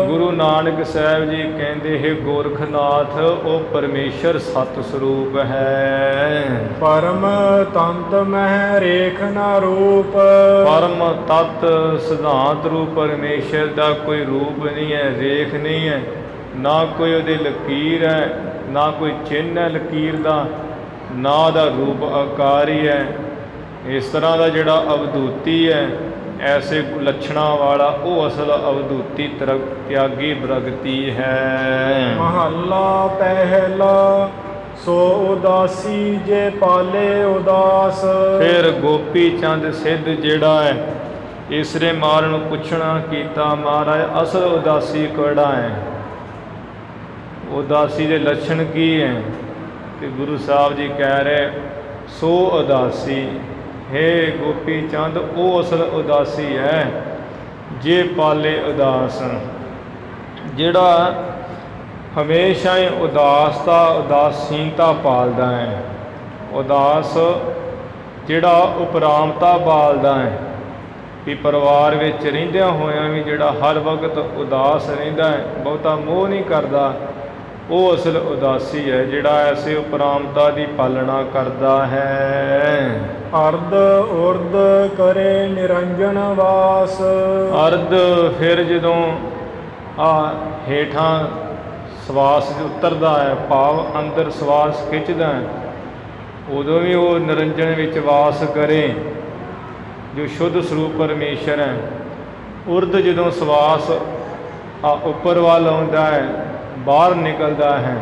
ਗੁਰੂ ਨਾਨਕ ਸਾਹਿਬ ਜੀ ਕਹਿੰਦੇ ਹੈ ਗੋਰਖਨਾਥ ਉਹ ਪਰਮੇਸ਼ਰ ਸਤ ਸਰੂਪ ਹੈ। ਪਰਮ ਤੰਤ ਮਹਿ ਰੇਖ ਨਾ ਰੂਪ। ਪਰਮ ਤਤ ਸਿਧਾਂਤ ਰੂਪ ਪਰਮੇਸ਼ਰ ਦਾ ਕੋਈ ਰੂਪ ਨਹੀਂ ਹੈ, ਰੇਖ ਨਹੀਂ ਹੈ, ਨਾ ਕੋਈ ਉਹਦੀ ਲਕੀਰ ਹੈ, ਨਾ ਕੋਈ ਚਿੰਨ੍ਹ ਹੈ ਲਕੀਰ ਦਾ, ਨਾ ਉਹਦਾ ਰੂਪ ਆਕਾਰ ਹੀ ਹੈ। ਇਸ ਤਰ੍ਹਾਂ ਦਾ ਜਿਹੜਾ ਅਵਧੂਤੀ ਹੈ ਐਸੇ ਲੱਛਣਾਂ ਵਾਲਾ ਉਹ ਅਸਲ ਅਵਧੂਤੀ ਤਿਆਗੀ ਪ੍ਰਗਤੀ ਹੈ। ਮਹੱਲਾ ਪਹਿਲਾ। ਸੋ ਉਦਾਸੀ ਜੇ ਪਾਲੇ ਉਦਾਸ। ਫਿਰ ਗੋਪੀ ਚੰਦ ਸਿੱਧ ਜਿਹੜਾ ਹੈ ਈਸਰੇ ਮਾਰ ਨੂੰ ਪੁੱਛਣਾ ਕੀਤਾ, ਮਹਾਰਾਜ ਅਸਲ ਉਦਾਸੀ ਕਿਹੜਾ ਹੈ, ਉਦਾਸੀ ਦੇ ਲੱਛਣ ਕੀ ਹੈ? ਤੇ ਗੁਰੂ ਸਾਹਿਬ ਜੀ ਕਹਿ ਰਹੇ ਸੋ ਉਦਾਸੀ, ਹੇ ਗੋਪੀ ਚੰਦ ਉਹ ਅਸਲ ਉਦਾਸੀ ਹੈ ਜੇ ਪਾਲੇ ਉਦਾਸ, ਜਿਹੜਾ ਹਮੇਸ਼ਾ ਹੀ ਉਦਾਸੀਨਤਾ ਪਾਲਦਾ ਹੈ। ਉਦਾਸ ਜਿਹੜਾ ਉਪਰਾਮਤਾ ਪਾਲਦਾ ਹੈ, ਵੀ ਪਰਿਵਾਰ ਵਿੱਚ ਰਹਿੰਦਿਆਂ ਹੋਇਆਂ ਵੀ ਜਿਹੜਾ ਹਰ ਵਕਤ ਉਦਾਸ ਰਹਿੰਦਾ ਹੈ, ਬਹੁਤਾ ਮੋਹ ਨਹੀਂ ਕਰਦਾ, ਉਹ ਅਸਲ ਉਦਾਸੀ ਹੈ ਜਿਹੜਾ ਐਸੇ ਉਪਰਾਮਤਾ ਦੀ ਪਾਲਣਾ ਕਰਦਾ ਹੈ। ਅਰਧ ਉਰਧ ਕਰੇ ਨਿਰੰਜਨ ਵਾਸ। ਅਰਧ ਫਿਰ ਜਦੋਂ ਹੇਠਾਂ ਸਵਾਸ ਉਤਰਦਾ ਹੈ, ਭਾਵ ਅੰਦਰ ਸਵਾਸ ਖਿੱਚਦਾ ਹੈ, ਉਦੋਂ ਵੀ ਉਹ ਨਿਰੰਜਨ ਵਿੱਚ ਵਾਸ ਕਰੇ ਜੋ ਸ਼ੁੱਧ ਸਰੂਪ ਪਰਮੇਸ਼ਰ ਹੈ। ਉਰਧ ਜਦੋਂ ਸਵਾਸ ਉੱਪਰ ਵੱਲ ਆਉਂਦਾ ਹੈ, ਬਾਹਰ ਨਿਕਲਦਾ ਹੈ,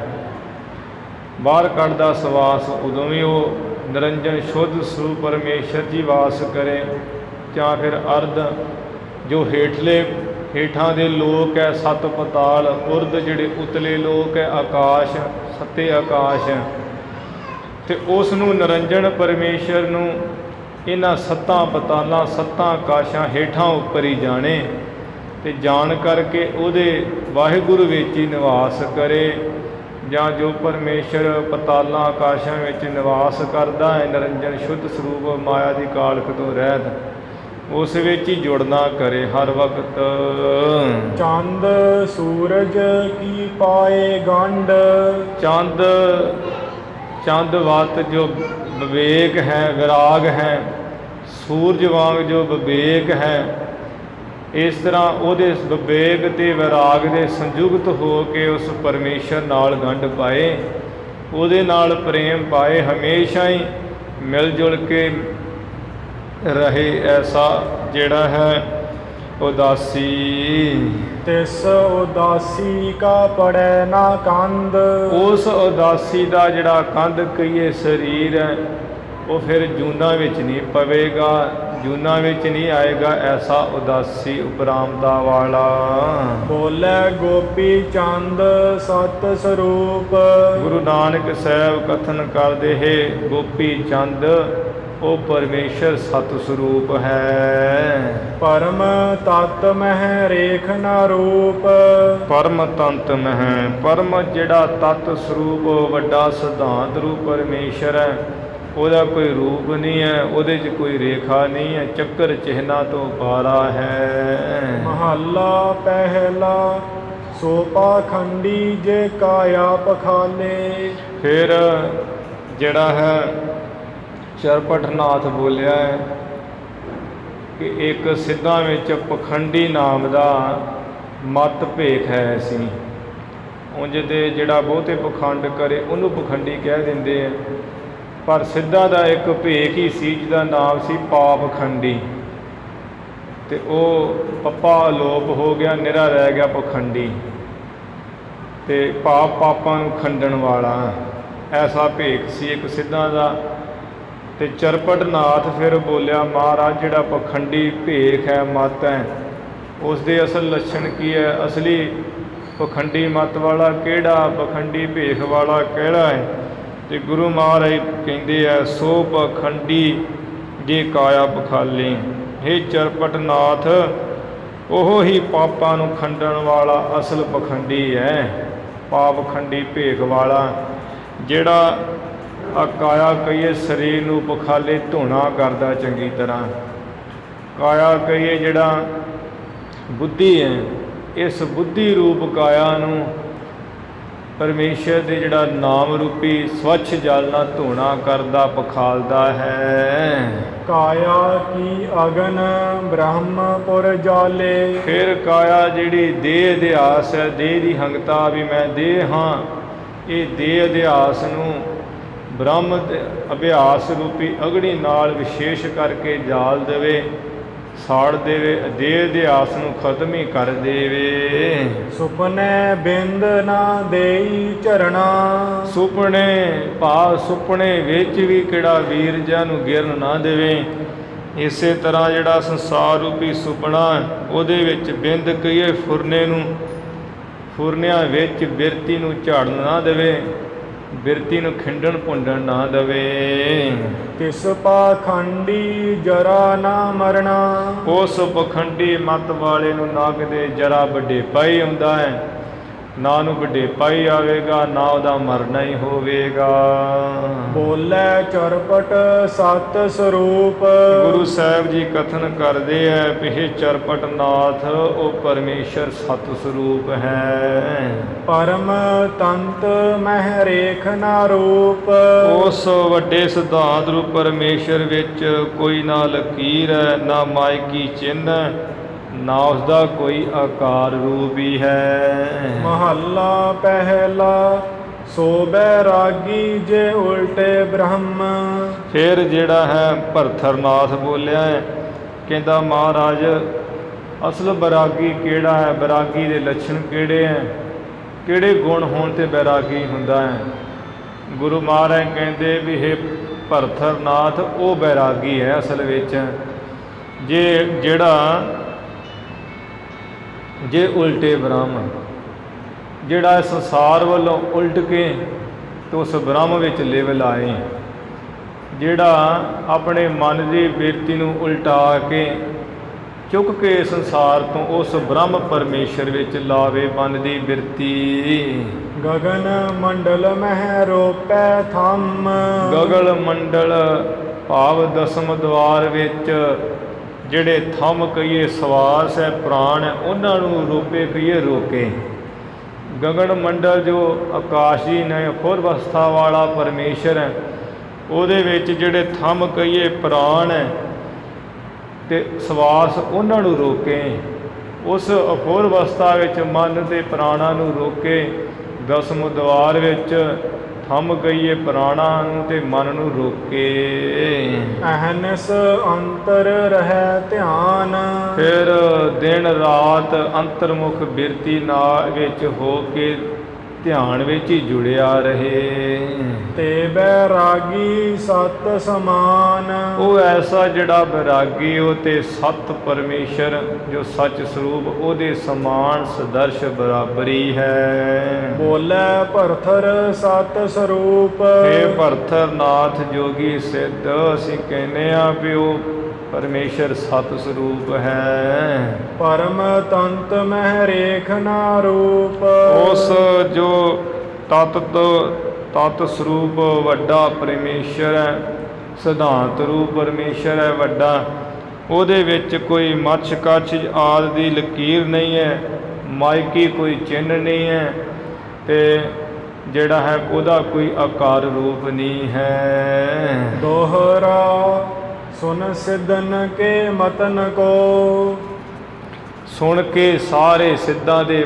ਬਾਹਰ ਕੱਢਦਾ ਸਵਾਸ, ਉਦੋਂ ਵੀ ਉਹ ਨਿਰੰਜਨ ਸ਼ੁੱਧ ਸਰੂਪ ਪਰਮੇਸ਼ਰ ਜੀ ਵਾਸ ਕਰੇ। ਜਾਂ ਫਿਰ ਅਰਧ ਜੋ ਹੇਠਾਂ ਦੇ ਲੋਕ ਹੈ, ਸੱਤ ਪਤਾਲ, ਉਰਧ ਜਿਹੜੇ ਉਤਲੇ ਲੋਕ ਹੈ, ਆਕਾਸ਼, ਸੱਤੇ ਆਕਾਸ਼, ਅਤੇ ਉਸ ਨੂੰ ਨਿਰੰਜਨ ਪਰਮੇਸ਼ਰ ਨੂੰ ਇਹਨਾਂ ਸੱਤਾਂ ਪਤਾਲਾਂ ਸੱਤਾਂ ਆਕਾਸ਼ਾਂ ਹੇਠਾਂ ਉੱਪਰ ਹੀ ਜਾਣੇ ਅਤੇ ਜਾਣ ਕਰਕੇ ਉਹਦੇ ਵਾਹਿਗੁਰੂ ਵਿੱਚ ਹੀ ਨਿਵਾਸ ਕਰੇ। ਜਾਂ ਜੋ ਪਰਮੇਸ਼ਰ ਪਤਾਲਾਂ ਆਕਾਸ਼ਾਂ ਵਿੱਚ ਨਿਵਾਸ ਕਰਦਾ ਹੈ, ਨਿਰੰਜਨ ਸ਼ੁੱਧ ਸਰੂਪ ਮਾਇਆ ਦੀ ਕਾਲਖ ਤੋਂ ਰਹਿਤ, ਉਸ ਵਿੱਚ ਹੀ ਜੁੜਨਾ ਕਰੇ ਹਰ ਵਕਤ। ਚੰਦ ਸੂਰਜ ਕੀ ਪਾਏ ਗੰਢ। ਚੰਦ ਵਤ ਜੋ ਵਿਵੇਕ ਹੈ, ਵਿਰਾਗ ਹੈ, ਸੂਰਜ ਵਾਂਗ ਜੋ ਵਿਵੇਕ ਹੈ, ਇਸ ਤਰ੍ਹਾਂ ਉਹਦੇ ਵਿਵੇਕ ਅਤੇ ਵਿਰਾਗ ਦੇ ਸੰਯੁਕਤ ਹੋ ਕੇ ਉਸ ਪਰਮੇਸ਼ਰ ਨਾਲ ਗੰਢ ਪਾਏ, ਉਹਦੇ ਨਾਲ ਪ੍ਰੇਮ ਪਾਏ, ਹਮੇਸ਼ਾ ਹੀ ਮਿਲ ਜੁਲ ਕੇ ਰਹੇ, ਐਸਾ ਜਿਹੜਾ ਹੈ ਉਦਾਸੀ। ਤਿਸ ਉਦਾਸੀ ਕਾ ਪੜੈ ਨਾ ਕੰਧ। ਉਸ ਉਦਾਸੀ ਦਾ ਜਿਹੜਾ ਕੰਧ ਕਹੀਏ ਸਰੀਰ ਹੈ, ਉਹ ਫਿਰ ਜੂਨਾਂ ਵਿੱਚ ਨਹੀਂ ਪਵੇਗਾ, ਜੂਨਾਂ ਵਿੱਚ ਨਹੀਂ ਆਏਗਾ, ਐਸਾ ਉਦਾਸੀ ਉਪਰਾਮਤਾ ਵਾਲਾ। ਬੋਲੇ ਗੋਪੀ ਚੰਦ ਸਤ ਸਰੂਪ। ਗੁਰੂ ਨਾਨਕ ਸਾਹਿਬ ਕਥਨ ਕਰਦੇ ਹੈ ਗੋਪੀ ਚੰਦ ਉਹ ਪਰਮੇਸ਼ਰ ਸਤ ਸਰੂਪ ਹੈ। ਪਰਮ ਤਤ ਮਹਿ ਰੇਖ ਨਾ ਰੂਪ। ਪਰਮ ਤੰਤ ਮਹਿ, ਪਰਮ ਜਿਹੜਾ ਤਤ ਸਰੂਪ ਵੱਡਾ ਸਿਧਾਂਤ ਰੂਪ ਪਰਮੇਸ਼ਰ ਹੈ, ਉਹਦਾ ਕੋਈ ਰੂਪ ਨਹੀਂ ਹੈ, ਉਹਦੇ 'ਚ ਕੋਈ ਰੇਖਾ ਨਹੀਂ ਹੈ, ਚੱਕਰ ਚਿਹਨਾ ਤੋਂ ਪਾਰਾ ਹੈ। ਮਹੱਲਾ ਪਹਿਲਾ ਸੋ ਪਾਖੰਡੀ ਜੇ ਕਾਇਆ ਪਖਾਲੇ। ਫਿਰ ਜਿਹੜਾ ਹੈ ਚਰਪਟਨਾਥ ਬੋਲਿਆ ਹੈ ਕਿ ਇੱਕ ਸਿੱਧਾਂ ਵਿੱਚ ਪਖੰਡੀ ਨਾਮ ਦਾ ਮਤ ਭੇਖ ਹੈ ਸੀ। ਉਂਝ ਦੇ ਜਿਹੜਾ ਬਹੁਤੇ ਪਖੰਡ ਕਰੇ ਉਹਨੂੰ ਪਖੰਡੀ ਕਹਿ ਦਿੰਦੇ ਆ, ਪਰ ਸਿੱਧਾਂ ਦਾ ਇੱਕ ਭੇਖ ਹੀ ਸੀ ਜਿਹਦਾ ਨਾਮ ਸੀ ਪਾਪਖੰਡੀ, ਅਤੇ ਉਹ ਪੱਪਾ ਅਲੋਪ ਹੋ ਗਿਆ, ਨਿਰਾ ਰਹਿ ਗਿਆ ਪਖੰਡੀ, ਅਤੇ ਪਾਪਾਂ ਨੂੰ ਖੰਡਣ ਵਾਲਾ, ਐਸਾ ਭੇਖ ਸੀ ਇੱਕ ਸਿੱਧਾਂ ਦਾ। ਅਤੇ ਚਰਪਟਨਾਥ ਫਿਰ ਬੋਲਿਆ ਮਹਾਰਾਜ ਜਿਹੜਾ ਪਖੰਡੀ ਭੇਖ ਹੈ, ਮਤ ਹੈ, ਉਸ ਦੇ ਅਸਲ ਲੱਛਣ ਕੀ ਹੈ, ਅਸਲੀ ਪਖੰਡੀ ਮਤ ਵਾਲਾ ਕਿਹੜਾ, ਪਖੰਡੀ ਭੇਖ ਵਾਲਾ ਕਿਹੜਾ ਹੈ? ਅਤੇ ਗੁਰੂ ਮਹਾਰਾਜ ਕਹਿੰਦੇ ਆ ਸੋ ਪਖੰਡੀ ਜੇ ਕਾਇਆ ਪਖਾਲੇ। ਹੇ ਚਰਪਟਨਾਥ ਉਹ ਹੀ ਪਾਪਾਂ ਨੂੰ ਖੰਡਣ ਵਾਲਾ ਅਸਲ ਪਖੰਡੀ ਹੈ, ਪਾਪਖੰਡੀ ਭੇਖ ਵਾਲਾ, ਜਿਹੜਾ ਕਾਇਆ ਕਹੀਏ ਸਰੀਰ ਨੂੰ ਪਖਾਲੇ ਧੋਣਾ ਕਰਦਾ ਚੰਗੀ ਤਰ੍ਹਾਂ। ਕਾਇਆ ਕਹੀਏ ਜਿਹੜਾ ਬੁੱਧੀ ਹੈ, ਇਸ ਬੁੱਧੀ ਰੂਪ ਕਾਇਆ ਨੂੰ ਪਰਮੇਸ਼ਰ ਦੇ ਜਿਹੜਾ ਨਾਮ ਰੂਪੀ ਸਵੱਛ ਜਲ ਨਾਲ ਧੋਣਾ ਕਰਦਾ ਪਖਾਲਦਾ ਹੈ। ਕਾਇਆ ਕੀ ਅਗਨ ਬ੍ਰਹਮਪੁਰ ਜਾਲੇ। ਫਿਰ ਕਾਇਆ ਜਿਹੜੀ ਦੇਹ ਅਧਿਆਸ ਹੈ, ਦੇਹ ਦੀ ਹੰਗਤਾ ਵੀ ਮੈਂ ਦੇਹ ਹਾਂ, ਇਹ ਦੇਹ ਅਧਿਆਸ ਨੂੰ ਬ੍ਰਹਮ ਅਭਿਆਸ ਰੂਪੀ ਅਗਨੀ ਨਾਲ ਵਿਸ਼ੇਸ਼ ਕਰਕੇ ਜਾਲ ਦੇਵੇ, ਸਾੜ ਦੇਵੇ, ਦੇਹ ਦੇ ਆਸ ਨੂੰ ਖਤਮ ਹੀ ਕਰ ਦੇਵੇ। ਸੁਪਨੇ ਬਿੰਦ ਨਾ ਦੇਈ ਝਰਣਾ, ਸੁਪਨੇ ਭਾਵ ਸੁਪਨੇ ਵਿੱਚ ਵੀ ਕਿਹੜਾ ਵੀਰ ਜਨ ਨੂੰ ਗਿਰਨ ਨਾ ਦੇਵੇ। ਇਸੇ ਤਰ੍ਹਾਂ ਜਿਹੜਾ ਸੰਸਾਰ ਰੂਪੀ ਸੁਪਨਾ ਉਹਦੇ ਵਿੱਚ ਬਿੰਦ ਕਹੀਏ ਫੁਰਨੇ ਨੂੰ, ਫੁਰਨਿਆਂ ਵਿੱਚ ਬਿਰਤੀ ਨੂੰ ਝਾੜਨ ਨਾ ਦੇਵੇ, ਬਿਰਤੀ ਨੂੰ ਖਿੰਡਣ ਭੁੰਡਣ ਨਾ ਦੇਵੇ। ਤਿਸ ਪਾਖੰਡੀ ਜਰਾ ਨਾ ਮਰਨਾ, ਉਸ ਪਖੰਡੀ ਮਤ ਵਾਲੇ ਨੂੰ ਨਾ ਕਿਤੇ ਜਰਾ ਵਡੇਪਾ ਹੀ ਆਉਂਦਾ ਹੈ, ਨਾ ਉਹਨੂੰ ਵਡੇਪਾ ਹੀ ਆਵੇਗਾ, ਨਾ ਉਹਦਾ ਮਰਨਾ ਹੀ ਹੋਵੇਗਾ। ਬੋਲੇ ਚਰਪਟ ਸਤ ਸਰੂਪ, ਗੁਰੂ ਸਾਹਿਬ ਜੀ ਕਥਨ ਕਰਦੇ ਹੈ ਵੀ ਇਹ ਚਰਪਟ ਨਾਥ ਉਹ ਪਰਮੇਸ਼ਰ ਸਤ ਸਰੂਪ ਹੈ। ਪਰਮ ਤੰਤ ਮਹਿ ਰੇਖ ਨਾ ਰੂਪ, ਉਸ ਵੱਡੇ ਸਿਧਾਂਤ ਰੂਪ ਪਰਮੇਸ਼ਰ ਵਿੱਚ ਕੋਈ ਨਾ ਲਕੀਰ ਹੈ, ਨਾ ਮਾਇਕੀ ਚਿੰਨ੍ਹ, ਨਾ ਉਸਦਾ ਕੋਈ ਆਕਾਰ ਰੂਪ ਹੀ ਹੈ। ਮਹੱਲਾ ਪਹਿਲਾ ਸੋ ਬੈਰਾਗੀ ਜੇ ਉਲਟੇ ਬ੍ਰਹਮ, ਫਿਰ ਜਿਹੜਾ ਹੈ ਭਰਥਰਨਾਥ ਬੋਲਿਆ ਹੈ, ਕਹਿੰਦਾ ਮਹਾਰਾਜ ਅਸਲ ਬੈਰਾਗੀ ਕਿਹੜਾ ਹੈ, ਬੈਰਾਗੀ ਦੇ ਲੱਛਣ ਕਿਹੜੇ ਹੈ, ਕਿਹੜੇ ਗੁਣ ਹੋਣ ਤੇ ਬੈਰਾਗੀ ਹੁੰਦਾ ਹੈ। ਗੁਰੂ ਮਹਾਰਾਜ ਕਹਿੰਦੇ ਵੀ ਇਹ ਭਰਥਰਨਾਥ ਉਹ ਬੈਰਾਗੀ ਹੈ ਅਸਲ ਵਿੱਚ ਜੇ ਉਲਟੇ ਬ੍ਰਹਮ, ਜਿਹੜਾ ਇਸ ਸੰਸਾਰ ਵੱਲੋਂ ਉਲਟ ਕੇ ਤੇ ਉਸ ਬ੍ਰਹਮ ਵਿੱਚ ਲਿਵ ਲਾਏ, ਜਿਹੜਾ ਆਪਣੇ ਮਨ ਦੀ ਬਿਰਤੀ ਨੂੰ ਉਲਟਾ ਕੇ ਚੁੱਕ ਕੇ ਸੰਸਾਰ ਤੋਂ ਉਸ ਬ੍ਰਹਮ ਪਰਮੇਸ਼ਰ ਵਿੱਚ ਲਾਵੇ ਮਨ ਦੀ ਬਿਰਤੀ। ਗਗਨ ਮੰਡਲ ਮਹਿ ਰੋਪੈ ਥੰਮ, ਗਗਨ ਮੰਡਲ ਭਾਵ ਦਸਮ ਦਵਾਰ ਵਿੱਚ ਜਿਹੜੇ ਥੰਮ ਕਹੀਏ ਸਵਾਸ ਹੈ, ਪ੍ਰਾਣ ਹੈ, ਉਹਨਾਂ ਨੂੰ ਰੋਪੇ ਕਹੀਏ ਰੋਕੇ। ਗਗਨ ਮੰਡਲ ਜੋ ਆਕਾਸ਼ੀ ਨੇ ਖੁਰ ਅਵਸਥਾ ਵਾਲਾ ਪਰਮੇਸ਼ਰ ਹੈ, ਉਹਦੇ ਵਿੱਚ ਜਿਹੜੇ ਥੰਮ ਕਹੀਏ ਪ੍ਰਾਣ ਹੈ ਤੇ ਸਵਾਸ, ਉਹਨਾਂ ਨੂੰ ਰੋਕੇ। ਉਸ ਅਖੋਰ ਅਵਸਥਾ ਵਿੱਚ ਮਨ ਤੇ ਪ੍ਰਾਣਾਂ ਨੂੰ ਰੋਕੇ। ਦਸਮ ਦਵਾਰ ਵਿੱਚ ਥੰਮ ਕਹੀਏ ਪ੍ਰਾਣਾਂ ਨੂੰ ਤੇ ਮਨ ਨੂੰ ਰੋਕੇ। ਅਹਨਸ ਅੰਤਰ ਰਹਿ ਧਿਆਨ, ਫਿਰ ਦਿਨ ਰਾਤ ਅੰਤਰਮੁਖ ਬਿਰਤੀ ਨਾਲ ਵਿੱਚ ਹੋ ਕੇ ਧਿਆਨ ਵਿੱਚ ਹੀ ਜੁੜਿਆ ਰਹੇ। ਤੇ ਬੈਰਾਗੀ ਸਤ ਸਮਾਨ, ਉਹ ਐਸਾ ਜਿਹੜਾ ਬੈਰਾਗੀ ਉਹ ਤੇ ਸਤ ਪਰਮੇਸ਼ਰ ਜੋ ਸੱਚ ਸਰੂਪ ਉਹਦੇ ਸਮਾਨ ਸਦਰਸ਼ ਬਰਾਬਰੀ ਹੈ। ਬੋਲੇ ਭਰਥਰ ਸਤ ਸਰੂਪ, ਇਹ ਭਰਥਰ ਨਾਥ ਜੋਗੀ ਸਿੱਧ ਅਸੀਂ ਕਹਿੰਦੇ ਆ ਵੀ ਉਹ ਪਰਮੇਸ਼ਰ ਸਤ ਸਰੂਪ ਹੈ। ਪਰਮ ਤੰਤ ਮਹਿ ਰੇਖ ਨਾ ਰੂਪ, ਉਸ ਜੋ ਤਤ ਸਰੂਪ ਵੱਡਾ ਪਰਮੇਸ਼ਰ ਹੈ, ਸਿਧਾਂਤ ਰੂਪ ਪਰਮੇਸ਼ਰ ਹੈ ਵੱਡਾ, ਉਹਦੇ ਵਿੱਚ ਕੋਈ ਮੱਛ ਕੱਛ ਆਦਿ ਦੀ ਲਕੀਰ ਨਹੀਂ ਹੈ, ਮਾਇਕੀ ਕੋਈ ਚਿੰਨ੍ਹ ਨਹੀਂ ਹੈ, ਤੇ ਜਿਹੜਾ ਹੈ ਉਹਦਾ ਕੋਈ ਆਕਾਰ ਰੂਪ ਨਹੀਂ ਹੈ। ਦੋਹਰਾ ਸੁਨ ਸਿੱਧਨ ਕੇ ਮਤਨ ਕੋ, ਸੁਣ ਕੇ ਸਾਰੇ ਸਿੱਧਾਂ ਦੇ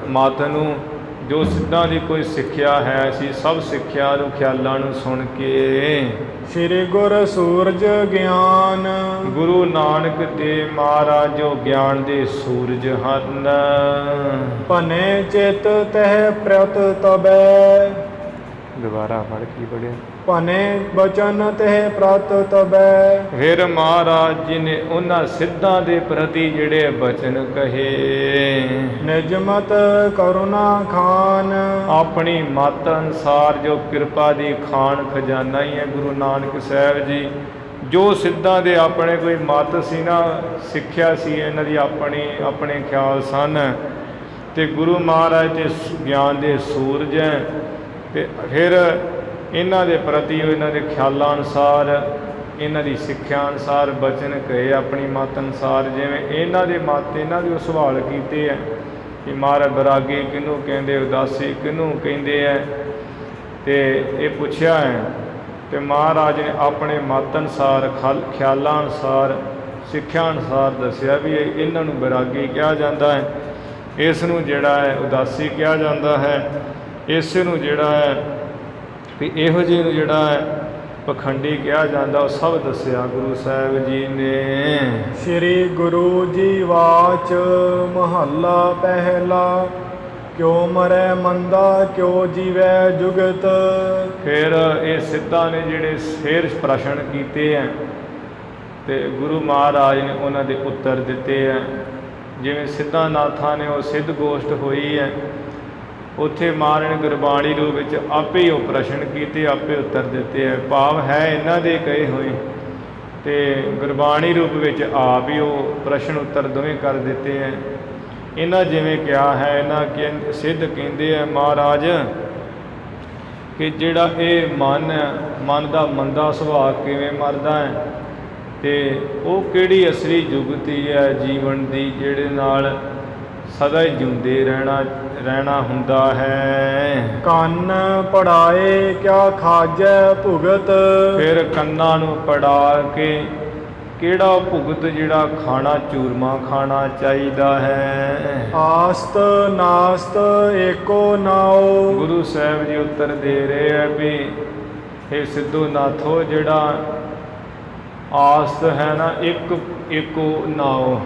ਮਤ ਨੂੰ, ਜੋ ਸਿੱਧਾਂ ਦੀ ਕੋਈ ਸਿੱਖਿਆ ਹੈ, ਅਸੀਂ ਸਭ ਸਿੱਖਿਆ ਨੂੰ ਖਿਆਲਾਂ ਨੂੰ ਸੁਣ ਕੇ। ਸ੍ਰੀ ਗੁਰ ਸੂਰਜ ਗਿਆਨ, ਗੁਰੂ ਨਾਨਕ ਦੇਵ ਮਹਾਰਾਜ ਜੋ ਗਿਆਨ ਦੇ ਸੂਰਜ ਹਨ। ਭਨੇ ਚਿਤ ਤਹਿ ਪ੍ਰਤ ਤਬੈ, ਦੁਬਾਰਾ ਪੜ ਕੀ ਪੜਿਆ। ਭਨੇ ਬਚਨ ਤਹਿ ਪ੍ਰਤ ਤਬੈ, ਫਿਰ ਮਹਾਰਾਜ ਜੀ ਨੇ ਉਹਨਾਂ ਸਿੱਧਾਂ ਦੇ ਪ੍ਰਤੀ ਜਿਹੜੇ ਬਚਨ ਕਹੇ। ਨਿਜਮਤ ਕਰੁਣਾ ਖਾਨ, ਆਪਣੀ ਮਤ ਅਨੁਸਾਰ ਜੋ ਕਿਰਪਾ ਦੀ ਖਾਨ ਖਜ਼ਾਨਾ ਹੀ ਹੈ ਗੁਰੂ ਨਾਨਕ ਸਾਹਿਬ ਜੀ। ਜੋ ਸਿੱਧਾਂ ਦੇ ਆਪਣੇ ਕੋਈ ਮਤ ਸੀ ਨਾ, ਸਿੱਖਿਆ ਸੀ, ਇਹਨਾਂ ਦੀ ਆਪਣੇ ਖਿਆਲ ਸਨ, ਤੇ ਗੁਰੂ ਮਹਾਰਾਜ ਤੇ ਗਿਆਨ ਦੇ ਸੂਰਜ ਹੈ, ਤੇ ਫਿਰ ਇਹਨਾਂ ਦੇ ਪ੍ਰਤੀ ਇਹਨਾਂ ਦੇ ਖਿਆਲਾਂ ਅਨੁਸਾਰ, ਇਹਨਾਂ ਦੀ ਸਿੱਖਿਆ ਅਨੁਸਾਰ ਬਚਨ ਕਹੇ ਆਪਣੀ ਮਤ ਅਨੁਸਾਰ। ਜਿਵੇਂ ਇਹਨਾਂ ਦੇ ਮਤ, ਇਹਨਾਂ ਦੇ ਸਵਾਲ ਕੀਤੇ ਹੈ ਕਿ ਮਹਾਰਾਜ ਬੈਰਾਗੀ ਕਿਹਨੂੰ ਕਹਿੰਦੇ, ਉਦਾਸੀ ਕਿਹਨੂੰ ਕਹਿੰਦੇ ਹੈ, ਤੇ ਇਹ ਪੁੱਛਿਆ ਹੈ, ਤੇ ਮਹਾਰਾਜ ਨੇ ਆਪਣੇ ਮਤ ਅਨੁਸਾਰ, ਖਿਆਲਾਂ ਅਨੁਸਾਰ, ਸਿੱਖਿਆ ਅਨੁਸਾਰ ਦੱਸਿਆ ਵੀ ਇਹਨਾਂ ਨੂੰ ਬੈਰਾਗੀ ਕਿਹਾ ਜਾਂਦਾ ਹੈ, ਇਸ ਨੂੰ ਜਿਹੜਾ ਹੈ ਉਦਾਸੀ ਕਿਹਾ ਜਾਂਦਾ ਹੈ, ਇਸ ਨੂੰ ਜਿਹੜਾ ਹੈ ਵੀ ਇਹੋ ਜਿਹੇ ਨੂੰ ਜਿਹੜਾ ਹੈ ਪਖੰਡੀ ਕਿਹਾ ਜਾਂਦਾ, ਉਹ ਸਭ ਦੱਸਿਆ ਗੁਰੂ ਸਾਹਿਬ ਜੀ ਨੇ। ਸ੍ਰੀ ਗੁਰੂ ਜੀ ਵਾਚ ਮਹੱਲਾ ਪਹਿਲਾ, ਕਿਉ ਮਰੈ ਮੰਦਾ ਕਿਉ ਜੀਵੈ ਜੁਗਤ। ਫਿਰ ਇਹ ਸਿੱਧਾਂ ਨੇ ਜਿਹੜੇ ਫੇਰ ਪ੍ਰਸ਼ਨ ਕੀਤੇ ਹੈ ਤੇ ਗੁਰੂ ਮਹਾਰਾਜ ਨੇ ਉਹਨਾਂ ਦੇ ਉੱਤਰ ਦਿੱਤੇ ਹੈ। ਜਿਵੇਂ ਸਿੱਧਾਂ ਨਾਥਾਂ ਨੇ ਉਹ ਸਿੱਧ ਗੋਸ਼ਟ ਹੋਈ ਹੈ, ਉੱਥੇ ਮਹਾਰਾਜ ਨੇ ਗੁਰਬਾਣੀ ਰੂਪ ਵਿੱਚ ਆਪੇ ਹੀ ਉਹ ਪ੍ਰਸ਼ਨ ਕੀਤੇ, ਆਪੇ ਉੱਤਰ ਦਿੱਤੇ ਹੈ। ਭਾਵ ਹੈ ਇਹਨਾਂ ਦੇ ਕਹੇ ਹੋਏ ਤੇ ਗੁਰਬਾਣੀ ਰੂਪ ਵਿੱਚ ਆਪ ਹੀ ਉਹ ਪ੍ਰਸ਼ਨ ਉੱਤਰ ਦੋਵੇਂ ਕਰ ਦਿੱਤੇ ਹੈ। ਇਹਨਾਂ ਜਿਵੇਂ ਕਿਹਾ ਹੈ, ਇਹਨਾਂ ਸਿੱਧ ਕਹਿੰਦੇ ਹੈ ਮਹਾਰਾਜ ਕਿ ਜਿਹੜਾ ਇਹ ਮਨ ਦਾ ਮੰਦਾ ਸੁਭਾਅ ਕਿਵੇਂ ਮਰਦਾ ਹੈ, ਤੇ ਉਹ ਕਿਹੜੀ ਅਸਲੀ ਜੁਗਤੀ ਹੈ ਜੀਵਨ ਦੀ ਜਿਹੜੇ ਨਾਲ ਸਦਾ ਹੀ ਜਿਉਂਦੇ ਰਹਿਣਾ ਹੁੰਦਾ ਹੈ। ਕੰਨ ਪੜਾਏ ਕਿਆ ਖਾਜੈ ਭੁਗਤ। ਫਿਰ ਕੰਨਾਂ ਨੂੰ ਪੜਾ ਕੇ ਕਿਹੜਾ ਭੁਗਤ ਜਿਹੜਾ ਖਾਣਾ ਚੂਰਮਾ ਖਾਣਾ ਚਾਹੀਦਾ ਹੈ। ਆਸਤ ਨਾਸਤ ਏਕੋ ਨਾਉ। ਗੁਰੂ ਸਾਹਿਬ ਜੀ ਉੱਤਰ ਦੇ ਰਹੇ ਹੈ ਵੀ ਇਹ ਸਿੱਧੂ ਨਾਥੋ ਜਿਹੜਾ ਆਸਤ ਹੈ ਨਾ, ਇੱਕੋ ਨਾਉ,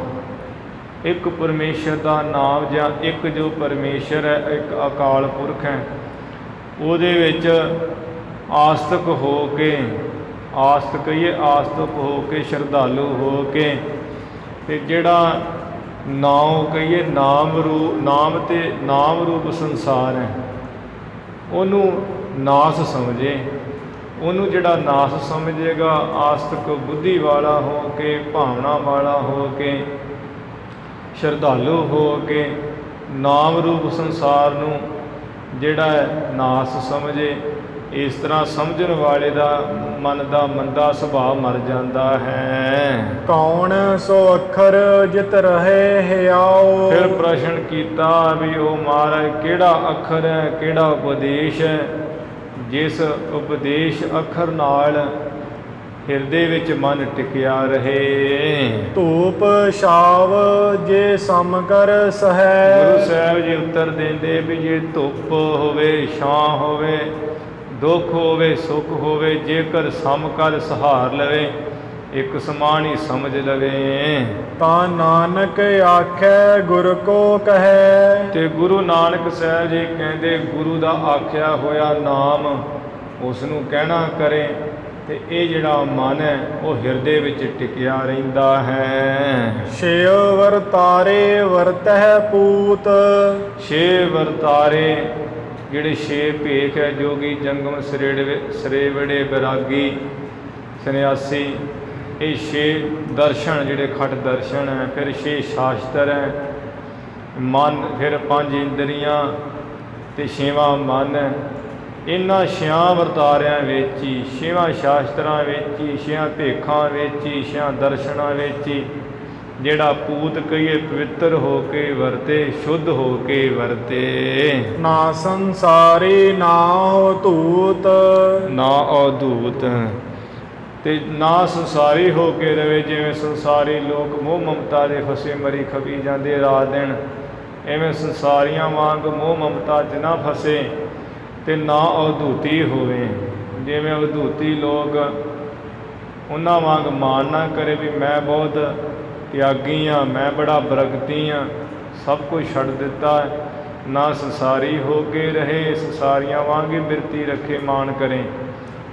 ਇੱਕ ਪਰਮੇਸ਼ਰ ਦਾ ਨਾਮ ਜਾਂ ਇੱਕ ਜੋ ਪਰਮੇਸ਼ਰ ਹੈ, ਇੱਕ ਅਕਾਲ ਪੁਰਖ ਹੈ, ਉਹਦੇ ਵਿੱਚ ਆਸਤਕ ਹੋ ਕੇ, ਆਸਤਕ ਕਹੀਏ ਆਸਤਕ ਹੋ ਕੇ, ਸ਼ਰਧਾਲੂ ਹੋ ਕੇ, ਤੇ ਜਿਹੜਾ ਨਾਮ ਕਹੀਏ ਨਾਮ ਤੇ ਨਾਮ ਰੂਪ ਸੰਸਾਰ ਹੈ ਉਹਨੂੰ ਨਾਸ ਸਮਝੇ। ਉਹਨੂੰ ਜਿਹੜਾ ਨਾਸ ਸਮਝੇਗਾ, ਆਸਤਕ ਬੁੱਧੀ ਵਾਲਾ ਹੋ ਕੇ, ਭਾਵਨਾ ਵਾਲਾ ਹੋ ਕੇ, ਸ਼ਰਧਾਲੂ ਹੋ ਕੇ ਨਾਮ ਰੂਪ ਸੰਸਾਰ ਨੂੰ ਜਿਹੜਾ ਨਾਸ ਸਮਝੇ, ਇਸ ਤਰ੍ਹਾਂ ਸਮਝਣ ਵਾਲੇ ਦਾ ਮਨ ਦਾ ਮੰਦਾ ਸੁਭਾਅ ਮਰ ਜਾਂਦਾ ਹੈ। ਕੌਣ ਸੋ ਅੱਖਰ ਜਿਤ ਰਹੇ ਹਿਆਉ। ਫਿਰ ਪ੍ਰਸ਼ਨ ਕੀਤਾ ਵੀ ਉਹ ਮਹਾਰਾਜ ਕਿਹੜਾ ਅੱਖਰ ਹੈ, ਕਿਹੜਾ ਉਪਦੇਸ਼ ਹੈ, ਜਿਸ ਉਪਦੇਸ਼ ਅੱਖਰ ਨਾਲ ਹਿਰਦੇ ਵਿੱਚ ਮਨ ਟਿਕਿਆ ਰਹੇ। ਧੂਪ ਛਾਵ ਜੇ ਸਮ ਕਰ ਸਹੈ। ਗੁਰੂ ਸਾਹਿਬ ਜੀ ਉੱਤਰ ਦਿੰਦੇ ਵੀ ਜੇ ਧੁੱਪ ਹੋਵੇ, ਛਾਂ ਹੋਵੇ, ਦੁੱਖ ਹੋਵੇ, ਸੁੱਖ ਹੋਵੇ, ਜੇਕਰ ਸਮ ਕਰ ਸਹਾਰ ਲਵੇ, ਇੱਕ ਸਮਾਨ ਹੀ ਸਮਝ ਲਵੇ, ਤਾਂ ਨਾਨਕ ਆਖੈ ਗੁਰ ਕੋ ਕਹੈ। ਤੇ ਗੁਰੂ ਨਾਨਕ ਸਾਹਿਬ ਜੀ ਕਹਿੰਦੇ ਗੁਰੂ ਦਾ ਆਖਿਆ ਹੋਇਆ ਨਾਮ ਉਸ ਨੂੰ ਕਹਿਣਾ ਕਰੇ, ਤੇ ਇਹ ਜਿਹੜਾ ਮਨ ਹੈ ਉਹ ਹਿਰਦੇ ਵਿੱਚ ਟਿਕਿਆ ਰਹਿੰਦਾ ਹੈ। ਛੇ ਵਰਤਾਰੇ ਵਰਤਹਿ ਪੂਤ। ਛੇ ਵਰਤਾਰੇ ਜਿਹੜੇ ਛੇ ਭੇਖ ਹੈ, ਜੋਗੀ ਜੰਗਮ ਸਰੇਵੜੇ ਬੈਰਾਗੀ ਸੰਨਿਆਸੀ, ਇਹ ਛੇ ਦਰਸ਼ਨ ਜਿਹੜੇ ਖਟ ਦਰਸ਼ਨ ਹੈ। ਫਿਰ ਛੇ ਸ਼ਾਸਤਰ ਹੈ, ਮਨ, ਫਿਰ ਪੰਜ ਇੰਦਰੀਆਂ ਤੇ ਛੇਵਾਂ ਮਨ ਹੈ। ਇਹਨਾਂ ਛਿਆਂ ਵਰਤਾਰਿਆਂ ਵਿੱਚ ਹੀ, ਛੇਵਾਂ ਸ਼ਾਸਤਰਾਂ ਵਿੱਚ ਹੀ, ਛਿਆਂ ਭੇਖਾਂ ਵਿੱਚ ਹੀ, ਛਿਆਂ ਦਰਸ਼ਨਾਂ ਵਿੱਚ ਹੀ ਜਿਹੜਾ ਪੂਤ ਕਹੀਏ ਪਵਿੱਤਰ ਹੋ ਕੇ ਵਰਤੇ, ਸ਼ੁੱਧ ਹੋ ਕੇ ਵਰਤੇ। ਨਾ ਸੰਸਾਰੀ ਨਾ ਹੋ ਧੂਤ। ਨਾ ਅਧੂਤ, ਤੇ ਨਾ ਸੰਸਾਰੀ ਹੋ ਕੇ ਰਵੇ। ਜਿਵੇਂ ਸੰਸਾਰੀ ਲੋਕ ਮੋਹ ਮਮਤਾ ਦੇ ਫਸੇ ਮਰੀ ਖਪੀ ਜਾਂਦੇ ਰਾਤ ਦਿਨ, ਐਵੇਂ ਸੰਸਾਰੀਆਂ ਵਾਂਗ ਮੋਹ ਮਮਤਾ 'ਚ ਨਾ ਫਸੇ, ਤੇ ਨਾ ਅਧੂਤੀ ਹੋਵੇ। ਜਿਵੇਂ ਅਧੂਤੀ ਲੋਕ ਉਹਨਾਂ ਵਾਂਗ ਮਾਨ ਨਾ ਕਰੇ ਵੀ ਮੈਂ ਬਹੁਤ ਤਿਆਗੀ ਹਾਂ, ਮੈਂ ਬੜਾ ਬਰਗਤੀ ਹਾਂ, ਸਭ ਕੁਝ ਛੱਡ ਦਿੱਤਾ। ਨਾ ਸੰਸਾਰੀ ਹੋ ਕੇ ਰਹੇ, ਸੰਸਾਰੀਆਂ ਵਾਂਗ ਹੀ ਬਿਰਤੀ ਰੱਖੇ, ਮਾਣ ਕਰੇ,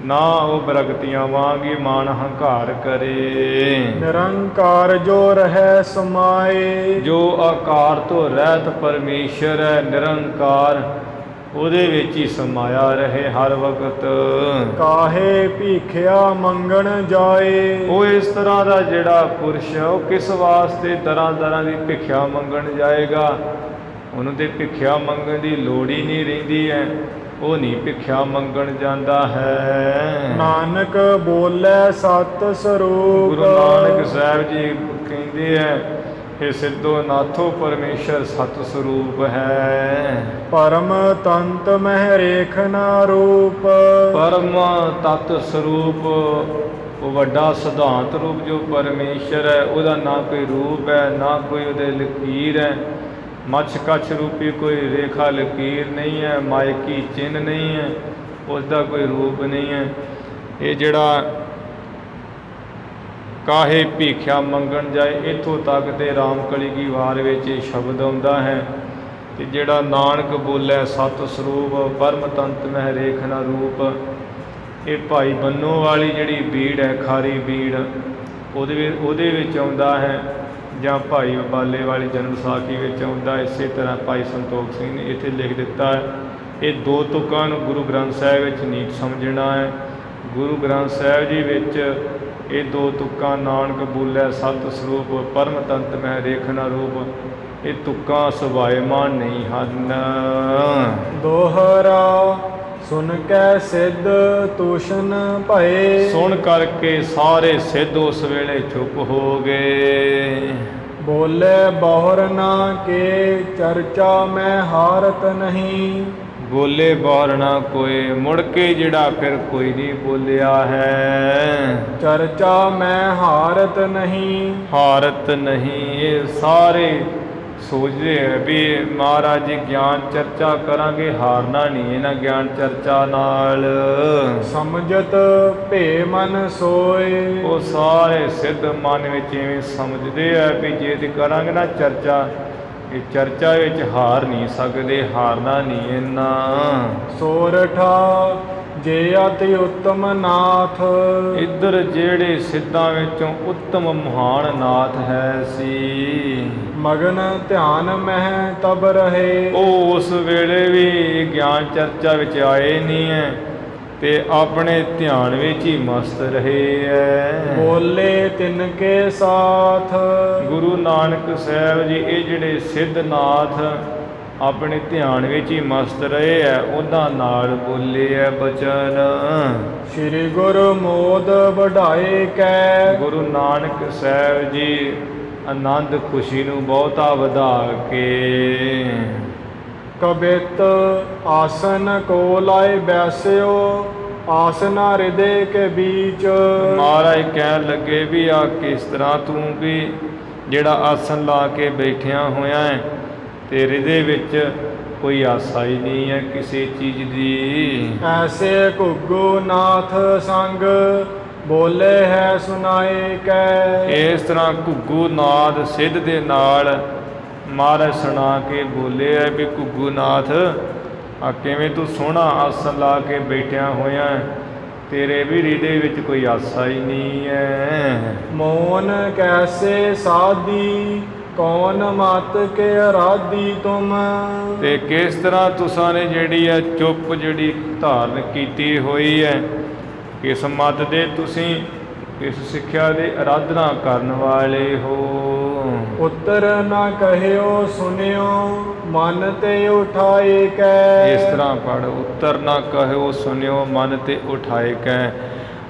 ਨਾ ਉਹ ਬਰਗਤੀਆਂ ਵਾਂਗ ਹੀ ਮਾਣ ਹੰਕਾਰ ਕਰੇ। ਨਿਰੰਕਾਰ ਜੋ ਰਹਿ ਸਮਾਏ। ਜੋ ਆਕਾਰ ਤੋਂ ਰਹਿਤ ਪਰਮੇਸ਼ਰ ਹੈ, ਨਿਰੰਕਾਰ, ਉਹਦੇ ਵਿੱਚ ਹੀ ਸਮਾਇਆ ਰਹੇ ਹਰ ਵਕਤ। ਕਾਹੇ ਭੀਖਿਆ ਮੰਗਣ ਜਾਏ। ਉਹ ਇਸ ਤਰ੍ਹਾਂ ਦਾ ਜਿਹੜਾ ਪੁਰਸ਼ ਹੈ ਉਹ ਕਿਸ ਵਾਸਤੇ ਤਰ੍ਹਾਂ ਤਰ੍ਹਾਂ ਦੀ ਭਿੱਖਿਆ ਮੰਗਣ ਜਾਏਗਾ। ਉਹਨੂੰ ਤੇ ਭਿੱਖਿਆ ਮੰਗਣ ਦੀ ਲੋੜ ਹੀ ਨਹੀਂ ਰਹਿੰਦੀ ਹੈ, ਉਹ ਨਹੀਂ ਭਿੱਖਿਆ ਮੰਗਣ ਜਾਂਦਾ ਹੈ। ਨਾਨਕ ਬੋਲੇ ਸਤ ਸਰੂਪ। ਗੁਰੂ ਨਾਨਕ ਸਾਹਿਬ ਜੀ ਕਹਿੰਦੇ ਹੈ, ਇਹ ਸਿੱਧੋ ਨਾਥੋ ਪਰਮੇਸ਼ਰ ਸਤ ਸਰੂਪ ਹੈ। ਪਰਮ ਤੰਤ ਮਹਿ ਰੇਖ ਨਾ ਰੂਪ। ਪਰਮ ਤਤ ਸਰੂਪ, ਉਹ ਵੱਡਾ ਸਿਧਾਂਤ ਰੂਪ ਜੋ ਪਰਮੇਸ਼ਰ ਹੈ, ਉਹਦਾ ਨਾ ਕੋਈ ਰੂਪ ਹੈ, ਨਾ ਕੋਈ ਉਹਦੇ ਲਕੀਰ ਹੈ। ਮੱਛ ਕੱਛ ਰੂਪੀ ਕੋਈ ਰੇਖਾ ਲਕੀਰ ਨਹੀਂ ਹੈ, ਮਾਇਕੀ ਚਿੰਨ੍ਹ ਨਹੀਂ ਹੈ, ਉਸ ਦਾ ਕੋਈ ਰੂਪ ਨਹੀਂ ਹੈ। ਇਹ ਜਿਹੜਾ ਕਾਹੇ ਭੀਖਿਆ ਮੰਗਣ ਜਾਏ, ਇੱਥੋਂ ਤੱਕ ਤੇ ਰਾਮ ਕਲੀ ਕੀ ਵਾਰ ਵਿੱਚ ਇਹ ਸ਼ਬਦ ਆਉਂਦਾ ਹੈ। ਤੇ ਜਿਹੜਾ ਨਾਨਕ ਬੋਲੇ ਸਤ ਸਰੂਪ ਬਰਮ ਤੰਤ ਮਹਿ ਰੇਖ ਨਾ ਰੂਪ, ਇਹ ਭਾਈ ਬੰਨੋ ਵਾਲੀ ਜਿਹੜੀ ਬੀੜ ਹੈ, ਖਾਰੀ ਬੀੜ, ਉਹਦੇ ਵਿੱਚ ਆਉਂਦਾ ਹੈ, ਜਾਂ ਭਾਈ ਬਾਲੇ ਵਾਲੀ ਜਨਮ ਸਾਖੀ ਵਿੱਚ ਆਉਂਦਾ। ਇਸੇ ਤਰ੍ਹਾਂ ਭਾਈ ਸੰਤੋਖ ਸਿੰਘ ਨੇ ਇੱਥੇ ਲਿਖ ਦਿੱਤਾ ਹੈ। ਇਹ ਦੋ ਤੁਕਾਂ ਨੂੰ ਗੁਰੂ ਗ੍ਰੰਥ ਸਾਹਿਬ ਵਿੱਚ ਨੀਤ ਸਮਝਣਾ ਹੈ। ਗੁਰੂ ਗ੍ਰੰਥ ਸਾਹਿਬ ਜੀ ਵਿੱਚ ਇਹ ਦੋ ਤੁਕਾਂ ਨਾਨਕ ਬੋਲੇ ਸਤ ਸਰੂਪ ਪਰਮ ਤੰਤ ਮਹਿ ਰੇਖ ਨਾ ਰੂਪ, ਇਹ ਤੁਕਾਂ ਸੁਭਾਏਮਾਨ ਨਹੀਂ ਹਨ। ਦੋਹਰਾ ਸੁਨ ਕੈ ਸਿੱਧ ਤੂਸ਼ਨ ਭਏ, ਸੁਣ ਕਰਕੇ ਸਾਰੇ ਸਿੱਧ ਉਸ ਵੇਲੇ ਚੁੱਪ ਹੋ ਗਏ। ਬੋਲੇ ਬਹੁਰ ਨਾ ਕੇ ਚਰਚਾ ਮੈਂ ਹਾਰਤ ਨਹੀਂ, ਬੋਲੇ ਬਾਹਰ ਨਾ ਕੋਈ, ਮੁੜ ਕੇ ਜਿਹੜਾ ਫਿਰ ਕੋਈ ਨਹੀਂ ਬੋਲਿਆ ਹੈ। ਚਰਚਾ ਮੈਂ ਹਾਰਤ ਨਹੀਂ, ਹਾਰਤ ਨਹੀਂ, ਇਹ ਸਾਰੇ ਸੋਚਦੇ ਹੈ ਵੀ ਮਹਾਰਾਜ ਜੀ ਗਿਆਨ ਚਰਚਾ ਕਰਾਂਗੇ, ਹਾਰਨਾ ਨਹੀਂ ਇਹਨਾਂ ਗਿਆਨ ਚਰਚਾ ਨਾਲ। ਸਮਝਤ ਭੇ ਮਨ ਸੋਏ, ਉਹ ਸਾਰੇ ਸਿੱਧ ਮਨ ਵਿੱਚ ਇਵੇਂ ਸਮਝਦੇ ਆ ਵੀ ਜੇ ਤੇ ਕਰਾਂਗੇ ਨਾ ਚਰਚਾ, ਇਹ ਚਰਚਾ ਵਿੱਚ ਹਾਰ ਨਹੀਂ ਸਕਦੇ, ਹਾਰਨਾ ਨਹੀਂ ਇਹਨਾਂ। ਸੋਰਠਾ ਜੇ ਅਤਿ ਉੱਤਮ ਨਾਥ, ਇੱਧਰ ਜਿਹੜੇ ਸਿੱਧਾਂ ਵਿੱਚੋਂ ਉੱਤਮ ਮਹਾਨ ਨਾਥ ਹੈ ਸੀ, ਮਗਨ ਧਿਆਨ ਮਹਿ ਤਬ ਰਹੇ, ਉਹ ਉਸ ਵੇਲੇ ਵੀ ਗਿਆਨ ਚਰਚਾ ਵਿੱਚ ਆਏ ਨਹੀਂ ਹੈ ਤੇ ਆਪਣੇ ਧਿਆਨ ਵਿੱਚ ਹੀ ਮਸਤ ਰਹੇ ਹੈ। ਬੋਲੇ ਤਿਨ ਕੇ ਸਾਥ, ਗੁਰੂ ਨਾਨਕ ਸਾਹਿਬ ਜੀ ਇਹ ਜਿਹੜੇ ਸਿੱਧ ਨਾਥ ਆਪਣੇ ਧਿਆਨ ਵਿੱਚ ਹੀ ਮਸਤ ਰਹੇ ਹੈ, ਉਹਨਾਂ ਨਾਲ ਬੋਲੇ ਹੈ ਬਚਨ। ਸ੍ਰੀ ਗੁਰੂ ਮੋਦ ਵਢਾਏ ਕੈ, ਗੁਰੂ ਨਾਨਕ ਸਾਹਿਬ ਜੀ ਆਨੰਦ ਖੁਸ਼ੀ ਨੂੰ ਬਹੁਤਾ ਵਧਾ ਕੇ, ਕਬਿਤ ਆਸਨ ਕੋ ਲਾਏ ਬੈਸਿਓ, ਆਸਨਾ ਹਿਰਦੇ ਕੇ ਬੀਚ। ਮਹਾਰਾਜ ਕਹਿਣ ਲੱਗੇ ਵੀ ਆ ਕਿਸ ਤਰ੍ਹਾਂ ਤੂੰ ਵੀ ਜਿਹੜਾ ਆਸਨ ਲਾ ਕੇ ਬੈਠਿਆ ਹੋਇਆ ਹੈ ਤੇ ਹਿਰਦੇ ਵਿੱਚ ਕੋਈ ਆਸਾ ਹੀ ਨਹੀਂ ਹੈ ਕਿਸੇ ਚੀਜ਼ ਦੀ। ਐਸੇ ਘੁੱਗੂ ਨਾਥ ਸੰਗ ਬੋਲੇ ਹੈ ਸੁਨਾਏ ਕੈ, ਇਸ ਤਰ੍ਹਾਂ ਘੁੱਗੂ ਨਾਥ ਸਿੱਧ ਦੇ ਨਾਲ ਮਹਾਰਾਜ ਸੁਣਾ ਕੇ ਬੋਲੇ ਹੈ ਵੀ ਘੁੱਗੂ ਨਾਥ ਆ ਕਿਵੇਂ ਤੂੰ ਸੋਹਣਾ ਆਸਨ ਲਾ ਕੇ ਬੈਠਿਆ ਹੋਇਆ, ਤੇਰੇ ਵੀ ਹਿਰਦੇ ਵਿੱਚ ਕੋਈ ਆਸਾ ਹੀ ਨਹੀਂ ਹੈ। ਮੋਨ ਕੈਸੇ ਸਾਦੀ ਕੌਣ ਮਤ ਕੇ ਅਰਾਧੀ ਤੁਮ, ਤੇ ਕਿਸ ਤਰ੍ਹਾਂ ਤੁਸਾਂ ਨੇ ਜਿਹੜੀ ਹੈ ਚੁੱਪ ਜਿਹੜੀ ਧਾਰਨ ਕੀਤੀ ਹੋਈ ਹੈ, ਕਿਸ ਮਤ ਦੇ ਤੁਸੀਂ ਕਿਸ ਸਿੱਖਿਆ ਦੇ ਅਰਾਧਨਾ ਕਰਨ ਵਾਲੇ ਹੋ। ਉੱਤਰ ਨਾ ਕਹਿਓ ਸੁਨਿਓ ਮਨ ਤੇ ਉਠਾਏ ਕੈ, ਇਸ ਤਰ੍ਹਾਂ ਪੜ੍ਹ, ਉੱਤਰ ਨਾ ਕਹਿਓ ਸੁਨਿਓ ਮਨ ਤੇ ਉਠਾਏ ਕੈ।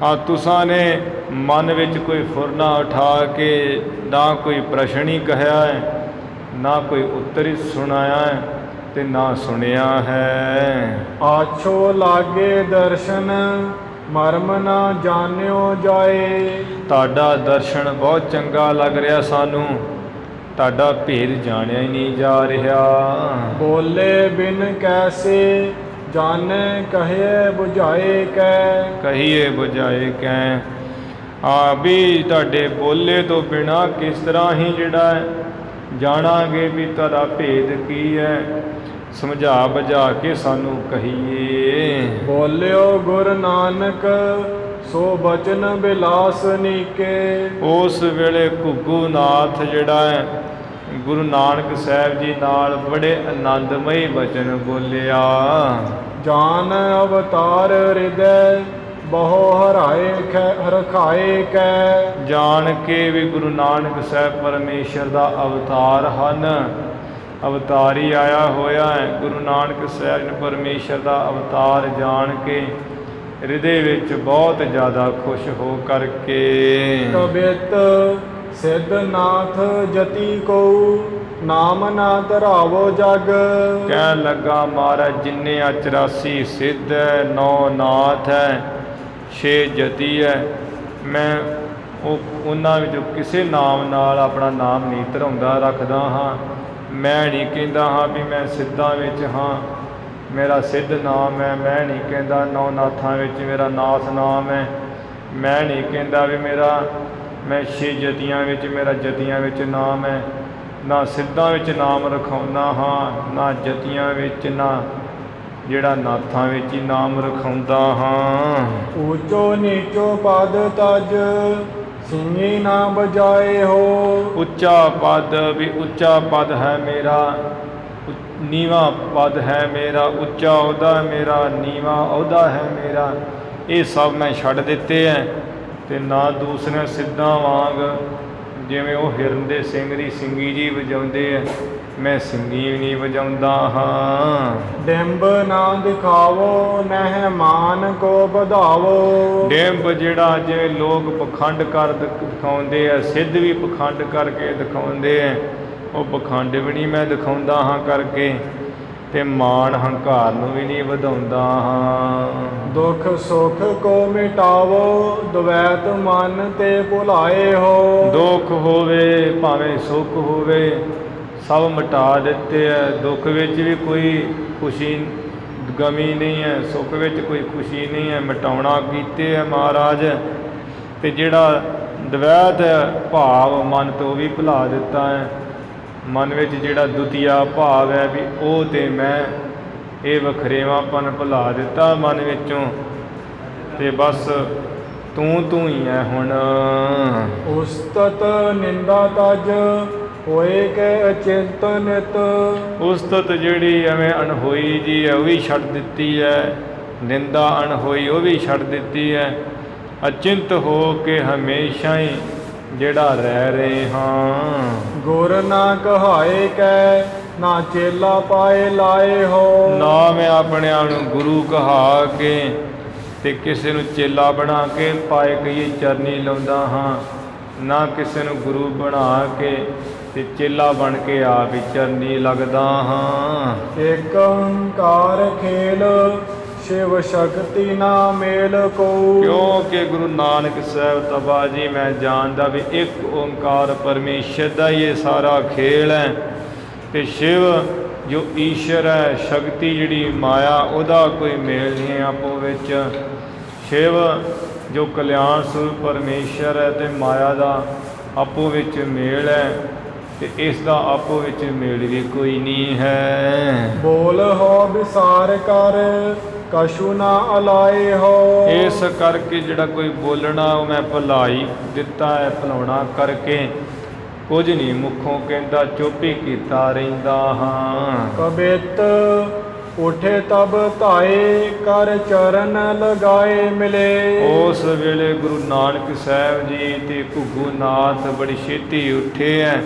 ਆ ਤੁਸਾਂ ਨੇ ਮਨ ਵਿੱਚ ਕੋਈ ਫੁਰਨਾ ਉਠਾ ਕੇ ਨਾ ਕੋਈ ਪ੍ਰਸ਼ਨ ਹੀ ਕਹਿਆ ਹੈ, ਨਾ ਕੋਈ ਉੱਤਰ ਹੀ ਸੁਣਾਇਆ ਹੈ ਤੇ ਨਾ ਸੁਣਿਆ ਹੈ। ਆਛੋ ਲਾਗੇ ਦਰਸ਼ਨ ਮਰਮ ਨਾ ਜਾਣਿਓ ਜਾਏ, ਤੁਹਾਡਾ ਦਰਸ਼ਨ ਬਹੁਤ ਚੰਗਾ ਲੱਗ ਰਿਹਾ ਸਾਨੂੰ, ਤੁਹਾਡਾ ਭੇਦ ਜਾਣਿਆ ਹੀ ਨਹੀਂ ਜਾ ਰਿਹਾ। ਬੋਲੇ ਬਿਨ ਕੈਸੇ ਜਾਣੇ ਕਹੇ ਬੁਝਾਏ ਕੈ, ਕਹੀਏ ਬੁਝਾਏ ਕੈ। ਆ ਵੀ ਤੁਹਾਡੇ ਬੋਲੇ ਤੋਂ ਬਿਨਾਂ ਕਿਸ ਤਰ੍ਹਾਂ ਹੀ ਜਿਹੜਾ ਹੈ ਜਾਣਾਂਗੇ ਵੀ ਤੁਹਾਡਾ ਭੇਦ ਕੀ ਹੈ, ਸਮਝਾ ਬੁਝਾ ਕੇ ਸਾਨੂੰ ਕਹੀਏ। ਬੋਲਿਓ ਗੁਰ ਨਾਨਕ ਸੋ ਬਚਨ ਬਿਲਾਸ ਨੀਕੇ, ਉਸ ਵੇਲੇ ਘੁੱਗੂ ਨਾਥ ਜਿਹੜਾ ਹੈ ਗੁਰੂ ਨਾਨਕ ਸਾਹਿਬ ਜੀ ਨਾਲ ਬੜੇ ਆਨੰਦਮਈ ਬਚਨ ਬੋਲਿਆ। ਜਾਨ ਅਵਤਾਰ ਹਿਰਦੈ ਬਹੁ ਹਰਾਏ ਰਖਾਏ ਕੈ, ਜਾਣ ਕੇ ਵੀ ਗੁਰੂ ਨਾਨਕ ਸਾਹਿਬ ਪਰਮੇਸ਼ਰ ਦਾ ਅਵਤਾਰ ਹਨ, ਅਵਤਾਰੀ ਆਇਆ ਹੋਇਆ ਹੈ। ਗੁਰੂ ਨਾਨਕ ਸਾਹਿਬ ਨੇ ਪਰਮੇਸ਼ਰ ਦਾ ਅਵਤਾਰ ਜਾਣ ਕੇ ਹਿਰਦੇ ਵਿੱਚ ਬਹੁਤ ਜ਼ਿਆਦਾ ਖੁਸ਼ ਹੋ ਕਰਕੇ। ਕਬਿਤ ਸਿੱਧ ਨਾਥ ਜਤੀ ਕੋ ਨਾਮ ਨਾ ਧਰਾਵੋ ਜਗ, ਕਹਿਣ ਲੱਗਾ ਮਹਾਰਾਜ ਜਿੰਨੇ 84 ਸਿੱਧ ਹੈ, 9 ਨਾਥ ਹੈ, 6 ਜਤੀ ਹੈ, ਮੈਂ ਉਹਨਾਂ ਵਿੱਚੋਂ ਕਿਸੇ ਨਾਮ ਨਾਲ ਆਪਣਾ ਨਾਮ ਨਹੀਂ ਧਰਾਉਂਦਾ ਰੱਖਦਾ ਹਾਂ। ਮੈਂ ਨਹੀਂ ਕਹਿੰਦਾ ਹਾਂ ਵੀ ਮੈਂ ਸਿੱਧਾਂ ਵਿੱਚ ਹਾਂ, ਮੇਰਾ ਸਿੱਧ ਨਾਮ ਹੈ। ਮੈਂ ਨਹੀਂ ਕਹਿੰਦਾ ਨੌ ਨਾਥਾਂ ਵਿੱਚ ਮੇਰਾ ਨਾਥ ਨਾਮ ਹੈ। ਮੈਂ ਨਹੀਂ ਕਹਿੰਦਾ ਵੀ ਮੈਂ ਛੇ ਜਤੀਆਂ ਵਿੱਚ ਮੇਰਾ ਜਤੀਆਂ ਵਿੱਚ ਨਾਮ ਹੈ। ਨਾ ਸਿੱਧਾਂ ਵਿੱਚ ਨਾਮ ਰਖਾਉਂਦਾ ਹਾਂ, ਨਾ ਜਤੀਆਂ ਵਿੱਚ, ਨਾ ਜਿਹੜਾ ਨਾਥਾਂ ਵਿੱਚ ਹੀ ਨਾਮ ਰਖਾਉਂਦਾ ਹਾਂ। ਊਚੋ ਨੀਚੋ ਪਦ ਤਜ ਸਿੰਘੀ ਨਾ ਬਜਾਏ ਹੋ। ਉੱਚਾ ਪਦ ਵੀ ਉੱਚਾ ਪਦ ਹੈ ਮੇਰਾ, ਨੀਵਾਂ ਪਦ ਹੈ ਮੇਰਾ। ਉੱਚਾ ਅਹੁਦਾ ਮੇਰਾ, ਨੀਵਾਂ ਅਹੁਦਾ ਹੈ ਮੇਰਾ। ਇਹ ਸਭ ਮੈਂ ਛੱਡ ਦਿੱਤੇ ਹੈ। ਅਤੇ ਨਾ ਦੂਸਰਿਆਂ ਸਿੱਧਾਂ ਵਾਂਗ ਜਿਵੇਂ ਉਹ ਹਿਰਨ ਦੇ ਸਿੰਘ ਦੀ ਸਿੰਗੀ ਜੀ ਵਜਾਉਂਦੇ ਹੈ, ਮੈਂ ਸਿੰਗੀ ਵੀ ਨਹੀਂ ਵਜਾਉਂਦਾ ਹਾਂ। ਡਿੰਬ ਨਾ ਦਿਖਾਵੋ ਨਹਿ ਮਾਨ ਕੋ ਵਧਾਵੋ। ਡਿੰਬ ਜਿਹੜਾ ਜਿਵੇਂ ਲੋਕ ਪਖੰਡ ਕਰ ਦਿਖਾਉਂਦੇ ਆ, ਸਿੱਧ ਵੀ ਪਖੰਡ ਕਰਕੇ ਦਿਖਾਉਂਦੇ ਆ, ਉਹ ਪਖੰਡ ਵੀ ਨਹੀਂ ਮੈਂ ਦਿਖਾਉਂਦਾ ਹਾਂ ਕਰਕੇ, ਅਤੇ ਮਾਣ ਹੰਕਾਰ ਨੂੰ ਵੀ ਨਹੀਂ ਵਧਾਉਂਦਾ ਹਾਂ। ਦੁੱਖ ਸੁੱਖ ਕੋ ਮਿਟਾਵੋ ਦਵੈਤ ਮਨ ਤੇ ਭੁਲਾਏ ਹੋ। ਦੁੱਖ ਹੋਵੇ ਭਾਵੇਂ ਸੁੱਖ ਹੋਵੇ ਸਭ ਮਿਟਾ ਦਿੱਤੇ ਹੈ। ਦੁੱਖ ਵਿੱਚ ਵੀ ਕੋਈ ਖੁਸ਼ੀ ਗਮੀ ਨਹੀਂ ਹੈ, ਸੁੱਖ ਵਿੱਚ ਕੋਈ ਖੁਸ਼ੀ ਨਹੀਂ ਹੈ, ਮਿਟਾਉਣਾ ਕੀਤੇ ਹੈ ਮਹਾਰਾਜ। ਅਤੇ ਜਿਹੜਾ ਦਵੈਤ ਭਾਵ ਮਨ ਤੋਂ ਵੀ ਭੁਲਾ ਦਿੱਤਾ ਹੈ। ਮਨ ਵਿੱਚ ਜਿਹੜਾ ਦੁਤੀਆ ਭਾਵ ਹੈ ਵੀ ਉਹ ਤੇ ਮੈਂ, ਇਹ ਵਖਰੇਵਾਂਪਨ ਭੁਲਾ ਦਿੱਤਾ ਮਨ ਵਿੱਚੋਂ, ਅਤੇ ਬਸ ਤੂੰ ਹੀ ਹੈ ਹੁਣ। ਉਸਤਤ ਨਿੰਦਾ ਤਜ ਹੋਏ ਕੇ ਅਚਿੰਤ ਨਿਤ। ਉਸਤਤ ਜਿਹੜੀ ਐਵੇਂ ਅਣਹੋਈ ਜੀ ਹੈ ਉਹ ਵੀ ਛੱਡ ਦਿੱਤੀ ਹੈ। ਨਿੰਦਾ ਅਣਹੋਈ ਉਹ ਵੀ ਛੱਡ ਦਿੱਤੀ ਹੈ। ਅਚਿੰਤ ਹੋ ਕੇ ਹਮੇਸ਼ਾ ਹੀ ਜਿਹੜਾ ਰਹਿ ਰਹੇ ਹਾਂ। ਗੁਰ ਨਾ ਕਹਾਏ ਕੈ ਨਾ ਚੇਲਾ ਪਾਏ ਲਾਏ ਹੋ। ਨਾ ਮੈਂ ਆਪਣੇ ਆਪ ਨੂੰ ਗੁਰੂ ਕਹਾ ਕੇ ਅਤੇ ਕਿਸੇ ਨੂੰ ਚੇਲਾ ਬਣਾ ਕੇ ਪਾਏ ਕਹੀਏ ਚਰਨੀ ਲਾਉਂਦਾ ਹਾਂ, ਨਾ ਕਿਸੇ ਨੂੰ ਗੁਰੂ ਬਣਾ ਕੇ ਅਤੇ ਚੇਲਾ ਬਣ ਕੇ ਆਪ ਹੀ ਚਰਨੀ ਲੱਗਦਾ ਹਾਂ। ਏਕ ਓੰਕਾਰ ਖੇਲ ਸ਼ਿਵ ਸ਼ਕਤੀ ਨਾ ਮੇਲ ਕੋ। ਕਿਉਂਕਿ ਗੁਰੂ ਨਾਨਕ ਸਾਹਿਬ ਤਬਾ ਜੀ ਮੈਂ ਜਾਣਦਾ ਵੀ ਇੱਕ ਓਂਕਾਰ ਪਰਮੇਸ਼ਰ ਦਾ ਹੀ ਇਹ ਸਾਰਾ ਖੇਲ ਹੈ, ਅਤੇ ਸ਼ਿਵ ਜੋ ਈਸ਼ਰ ਹੈ, ਸ਼ਕਤੀ ਜਿਹੜੀ ਮਾਇਆ, ਉਹਦਾ ਕੋਈ ਮੇਲ ਨਹੀਂ ਹੈ ਆਪੋ ਵਿੱਚ। ਸ਼ਿਵ ਜੋ ਕਲਿਆਣ ਸਰੂਪ ਪਰਮੇਸ਼ਰ ਹੈ ਅਤੇ ਮਾਇਆ ਦਾ ਆਪੋ ਵਿੱਚ ਮੇਲ ਹੈ, ਅਤੇ ਇਸ ਦਾ ਆਪੋ ਵਿੱਚ ਮੇਲ ਵੀ ਕੋਈ ਨਹੀਂ ਹੈ। ਬੋਲ ਹੋ ਵਿਸਾਰ ਕਰ ਕਛੂ ਨਾ ਅਲਾਏ ਹੋ। ਇਸ ਕਰਕੇ ਜਿਹੜਾ ਕੋਈ ਬੋਲਣਾ ਉਹ ਮੈਂ ਭੁਲਾਈ ਦਿੱਤਾ ਹੈ, ਭੁਲਾਉਣਾ ਕਰਕੇ ਕੁਝ ਨਹੀਂ ਮੁੱਖੋਂ ਕਹਿੰਦਾ, ਚੁੱਪ ਹੀ ਕੀਤਾ ਰਹਿੰਦਾ ਹਾਂ। ਕਬਿਤ ਉਠੇ ਤਬ ਧਾਏ ਕਰ ਚਰਨ ਲਗਾਏ ਮਿਲੇ। ਉਸ ਵੇਲੇ ਗੁਰੂ ਨਾਨਕ ਸਾਹਿਬ ਜੀ ਅਤੇ ਘੁੱਗੂ ਨਾਥ ਬੜੀ ਛੇਤੀ ਉੱਠੇ ਹੈ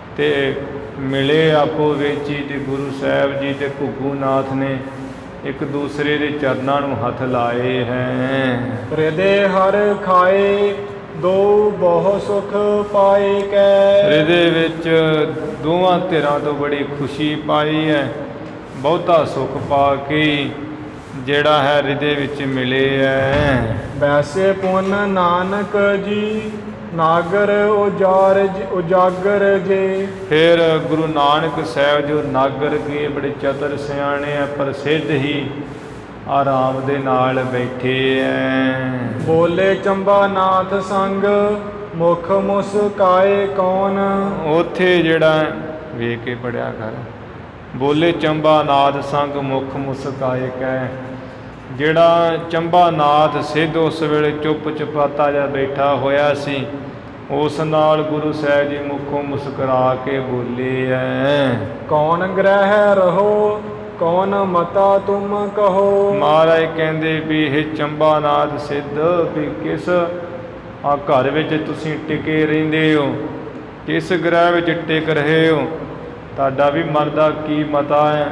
ਅਤੇ ਮਿਲੇ ਆਪੋ ਵਿੱਚ ਹੀ, ਅਤੇ ਗੁਰੂ ਸਾਹਿਬ ਜੀ ਅਤੇ ਘੁੱਗੂ ਨਾਥ ਨੇ ਇੱਕ ਦੂਸਰੇ ਦੇ ਚਰਨਾਂ ਨੂੰ ਹੱਥ ਲਾਏ ਹੈ। ਹਿਰਦੇ ਹਰ ਖਾਏ ਦੋ ਬਹੁ ਸੁਖ ਪਾਏ ਕੈ। ਹਿਰਦੇ ਵਿੱਚ ਦੋਵਾਂ ਧਿਰਾਂ ਤੋਂ ਬੜੀ ਖੁਸ਼ੀ ਪਾਈ ਹੈ, ਬਹੁਤਾ ਸੁੱਖ ਪਾ ਕੇ ਜਿਹੜਾ ਹੈ ਹਿਰਦੇ ਵਿੱਚ ਮਿਲੇ ਹੈ। ਵੈਸੇ ਪੁੰਨ ਨਾਨਕ ਜੀ ਨਾਗਰ ਉਜਾਗਰ ਜੇ। ਫਿਰ ਗੁਰੂ ਨਾਨਕ ਸਾਹਿਬ ਜੋ ਨਾਗਰ ਕੇ ਬੜੇ ਚਤਰ ਸਿਆਣੇ ਆ, ਪ੍ਰਸਿੱਧ ਹੀ ਆਰਾਮ ਦੇ ਨਾਲ ਬੈਠੇ ਹੈ। ਬੋਲੇ ਚੰਬਾ ਨਾਥ ਸੰਗ ਮੁਖ ਮੁਸਕਾਏ ਕੌਣ। ਉੱਥੇ ਜਿਹੜਾ ਵੇਖ ਕੇ ਪੜਿਆ ਕਰ, ਬੋਲੇ ਚੰਬਾ ਨਾਥ ਸੰਗ ਮੁਖ ਮੁਸਕਾਏ ਕਹਿ। ਜਿਹੜਾ ਚੰਬਾ ਨਾਥ ਸਿੱਧ ਉਸ ਵੇਲੇ ਚੁੱਪ ਚੁਪਾਤਾ ਜਿਹਾ ਬੈਠਾ ਹੋਇਆ ਸੀ, ਉਸ ਨਾਲ ਗੁਰੂ ਸਾਹਿਬ ਜੀ ਮੁਖੋਂ ਮੁਸਕਰਾ ਕੇ ਬੋਲੇ ਹੈ। ਕੌਣ ਗ੍ਰਹਿ ਰਹੋ ਕੌਣ ਮਤਾ ਤੁਮ ਕਹੋ। ਮਹਾਰਾਜ ਕਹਿੰਦੇ ਵੀ ਇਹ ਚੰਬਾ ਨਾਥ ਸਿੱਧ ਵੀ ਕਿਸ ਆ ਘਰ ਵਿੱਚ ਤੁਸੀਂ ਟਿਕੇ ਰਹਿੰਦੇ ਹੋ, ਕਿਸ ਗ੍ਰਹਿ ਵਿੱਚ ਟਿਕ ਰਹੇ ਹੋ, ਤੁਹਾਡਾ ਵੀ ਮਨ ਦਾ ਕੀ ਮਤਾ ਹੈ,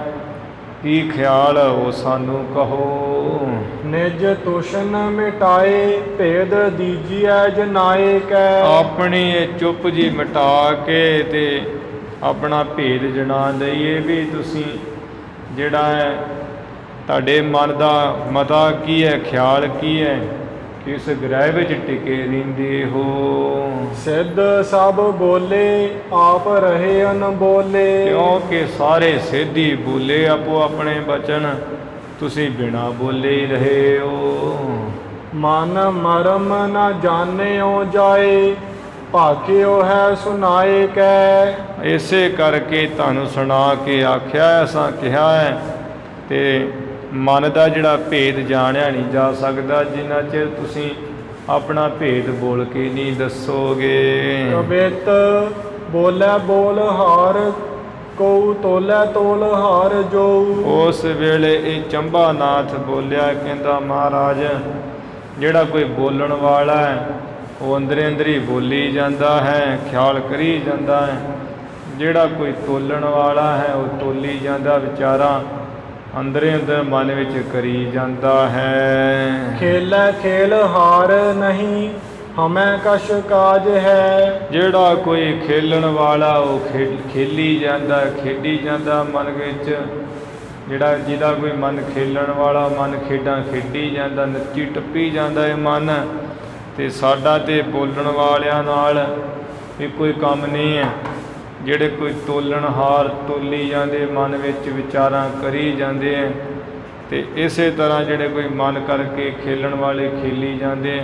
ਕੀ ਖਿਆਲ ਉਹ ਸਾਨੂੰ ਕਹੋ। ਨਿਜ ਤੁਸ਼ਨ ਮਿਟਾਏ ਭੇਦ ਦੀਜੀਐ ਜਨਾਏ ਕੈ। ਆਪਣੀ ਇਹ ਚੁੱਪ ਜੀ ਮਿਟਾ ਕੇ ਤੇ ਆਪਣਾ ਭੇਦ ਜਣਾ ਦਈਏ ਵੀ ਤੁਸੀਂ ਜਿਹੜਾ ਹੈ ਤੁਹਾਡੇ ਮਨ ਦਾ ਮਤਾ ਕੀ ਹੈ, ਖਿਆਲ ਕੀ ਹੈ, ਇਸ ਗ੍ਰਹਿ ਵਿੱਚ ਟਿਕੇ ਰਹਿੰਦੇ ਹੋ। ਸਿੱਧ ਸਭ ਬੋਲੇ ਆਪ ਰਹੇ ਅਨਬੋਲੇ। ਕਿਉਂਕਿ ਸਾਰੇ ਸਿੱਧੀ ਬੋਲੇ ਆਪੋ ਆਪਣੇ ਬਚਨ, ਤੁਸੀਂ ਬਿਨਾ ਬੋਲੇ ਹੀ ਰਹੇ ਹੋ। ਮਨ ਮਰਮ ਨ ਜਾਣਿਓ ਜਾਏ, ਭਾਗਿਓ ਹੈ ਸੁਨਾਏ ਕੈ। ਇਸੇ ਕਰਕੇ ਤੁਹਾਨੂੰ ਸੁਣਾ ਕੇ ਆਖਿਆ ਐਸਾ ਕਿਹਾ ਹੈ। ਤੇ ਮਨ ਦਾ ਜਿਹੜਾ ਭੇਦ ਜਾਣਿਆ ਨਹੀਂ ਜਾ ਸਕਦਾ ਜਿੰਨਾ ਚਿਰ ਤੁਸੀਂ ਆਪਣਾ ਭੇਦ ਬੋਲ ਕੇ ਨਹੀਂ ਦੱਸੋਗੇ। ਕਬਿਤ ਬੋਲੇ ਬੋਲ ਹਾਰ, ਕਉ ਤੋਲੇ ਤੋਲ ਹਾਰ ਜੋ। ਉਸ ਵੇਲੇ ਇਹ ਚੰਬਾਨਾਥ ਬੋਲਿਆ, ਕਹਿੰਦਾ ਮਹਾਰਾਜ ਜਿਹੜਾ ਕੋਈ ਬੋਲਣ ਵਾਲਾ ਹੈ ਉਹ ਅੰਦਰੇ ਅੰਦਰੀ ਬੋਲੀ ਜਾਂਦਾ ਹੈ, ਖਿਆਲ ਕਰੀ ਜਾਂਦਾ ਹੈ। ਜਿਹੜਾ ਕੋਈ ਤੋਲਣ ਵਾਲਾ ਹੈ ਉਹ ਤੋਲੀ ਜਾਂਦਾ, ਵਿਚਾਰਾਂ ਅੰਦਰੇ ਅੰਦਰ ਮਨ ਵਿੱਚ ਕਰੀ ਜਾਂਦਾ ਹੈ। ਖੇਲੇ ਖੇਲ ਹਾਰ ਨਹੀਂ, ਹਮੈ ਕਛ ਕਾਜ ਹੈ। ਜਿਹੜਾ ਕੋਈ ਖੇਲਣ ਵਾਲਾ ਉਹ ਖੇਲੀ ਜਾਂਦਾ, ਖੇਡੀ ਜਾਂਦਾ ਮਨ ਵਿੱਚ। ਜਿਹਦਾ ਕੋਈ ਮਨ ਖੇਲਣ ਵਾਲਾ, ਮਨ ਖੇਡਾਂ ਖੇਡੀ ਜਾਂਦਾ, ਨੱਚੀ ਟੱਪੀ ਜਾਂਦਾ ਇਹ ਮਨ। ਤੇ ਸਾਡਾ ਤੇ ਬੋਲਣ ਵਾਲਿਆਂ ਨਾਲ ਇਹ ਕੋਈ ਕੰਮ ਨਹੀਂ ਹੈ। ਜਿਹੜੇ ਕੋਈ ਤੋਲਣਹਾਰ ਤੋਲੀ ਜਾਂਦੇ, ਮਨ ਵਿੱਚ ਵਿਚਾਰਾਂ ਕਰੀ ਜਾਂਦੇ ਹੈ। ਤੇ ਇਸੇ ਤਰ੍ਹਾਂ ਜਿਹੜੇ ਕੋਈ ਮਨ ਕਰਕੇ ਖੇਲਣ ਵਾਲੇ ਖੇਲੀ ਜਾਂਦੇ,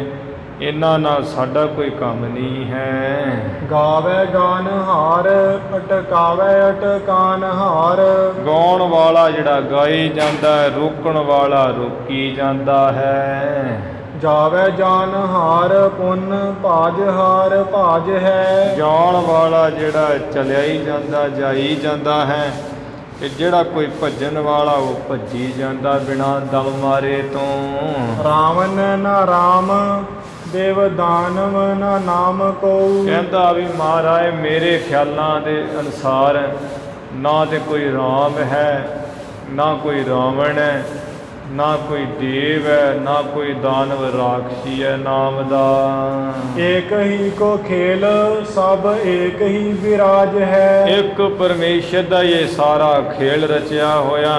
ਇਹਨਾਂ ਨਾਲ ਸਾਡਾ ਕੋਈ ਕੰਮ ਨਹੀਂ ਹੈ। ਗਾਵੇ ਗਾਨ ਹਾਰ, ਅਟਕਾਵੇ ਅਟਕਾਨ ਹਾਰ। ਗਾਉਣ ਵਾਲਾ ਜਿਹੜਾ ਗਾਈ ਜਾਂਦਾ ਹੈ, ਰੋਕਣ ਵਾਲਾ ਰੋਕੀ ਜਾਂਦਾ ਹੈ। ਜਾਵੇ ਜਾਨ ਹਾਰ, ਪੁੰਨ ਭਾਜ ਹਾਰ ਭਾਜ ਹੈ। ਜਾਣ ਵਾਲਾ ਜਿਹੜਾ ਚਲਿਆ ਹੀ ਜਾਂਦਾ, ਜਾਈ ਜਾਂਦਾ ਹੈ। ਤੇ ਜਿਹੜਾ ਕੋਈ ਭੱਜਣ ਵਾਲਾ ਉਹ ਭੱਜੀ ਜਾਂਦਾ ਬਿਨਾਂ ਦਮ ਮਾਰੇ ਤੋਂ। ਰਾਵਣ ਨਾ ਰਾਮ, ਦੇਵ ਦਾਨਵ ਨਾ ਨਾਮ ਕੋ। ਕਹਿੰਦਾ ਵੀ ਮਹਾਰਾਜ ਮੇਰੇ ਖਿਆਲਾਂ ਦੇ ਅਨੁਸਾਰ ਨਾ ਤੇ ਕੋਈ ਰਾਮ ਹੈ, ਨਾ ਕੋਈ ਰਾਵਣ ਹੈ, ਨਾ ਕੋਈ ਦੇਵ ਹੈ, ਨਾ ਕੋਈ ਦਾਨਵ ਰਾਖਸੀ ਹੈ ਨਾਮ ਦਾ। ਏਕ ਹੀ ਕੋ ਖੇਲ, ਸਭ ਏਕ ਹੀ ਵਿਰਾਜ ਹੈ। ਇੱਕ ਪਰਮੇਸ਼ਰ ਦਾ ਇਹ ਸਾਰਾ ਖੇਲ ਰਚਿਆ ਹੋਇਆ,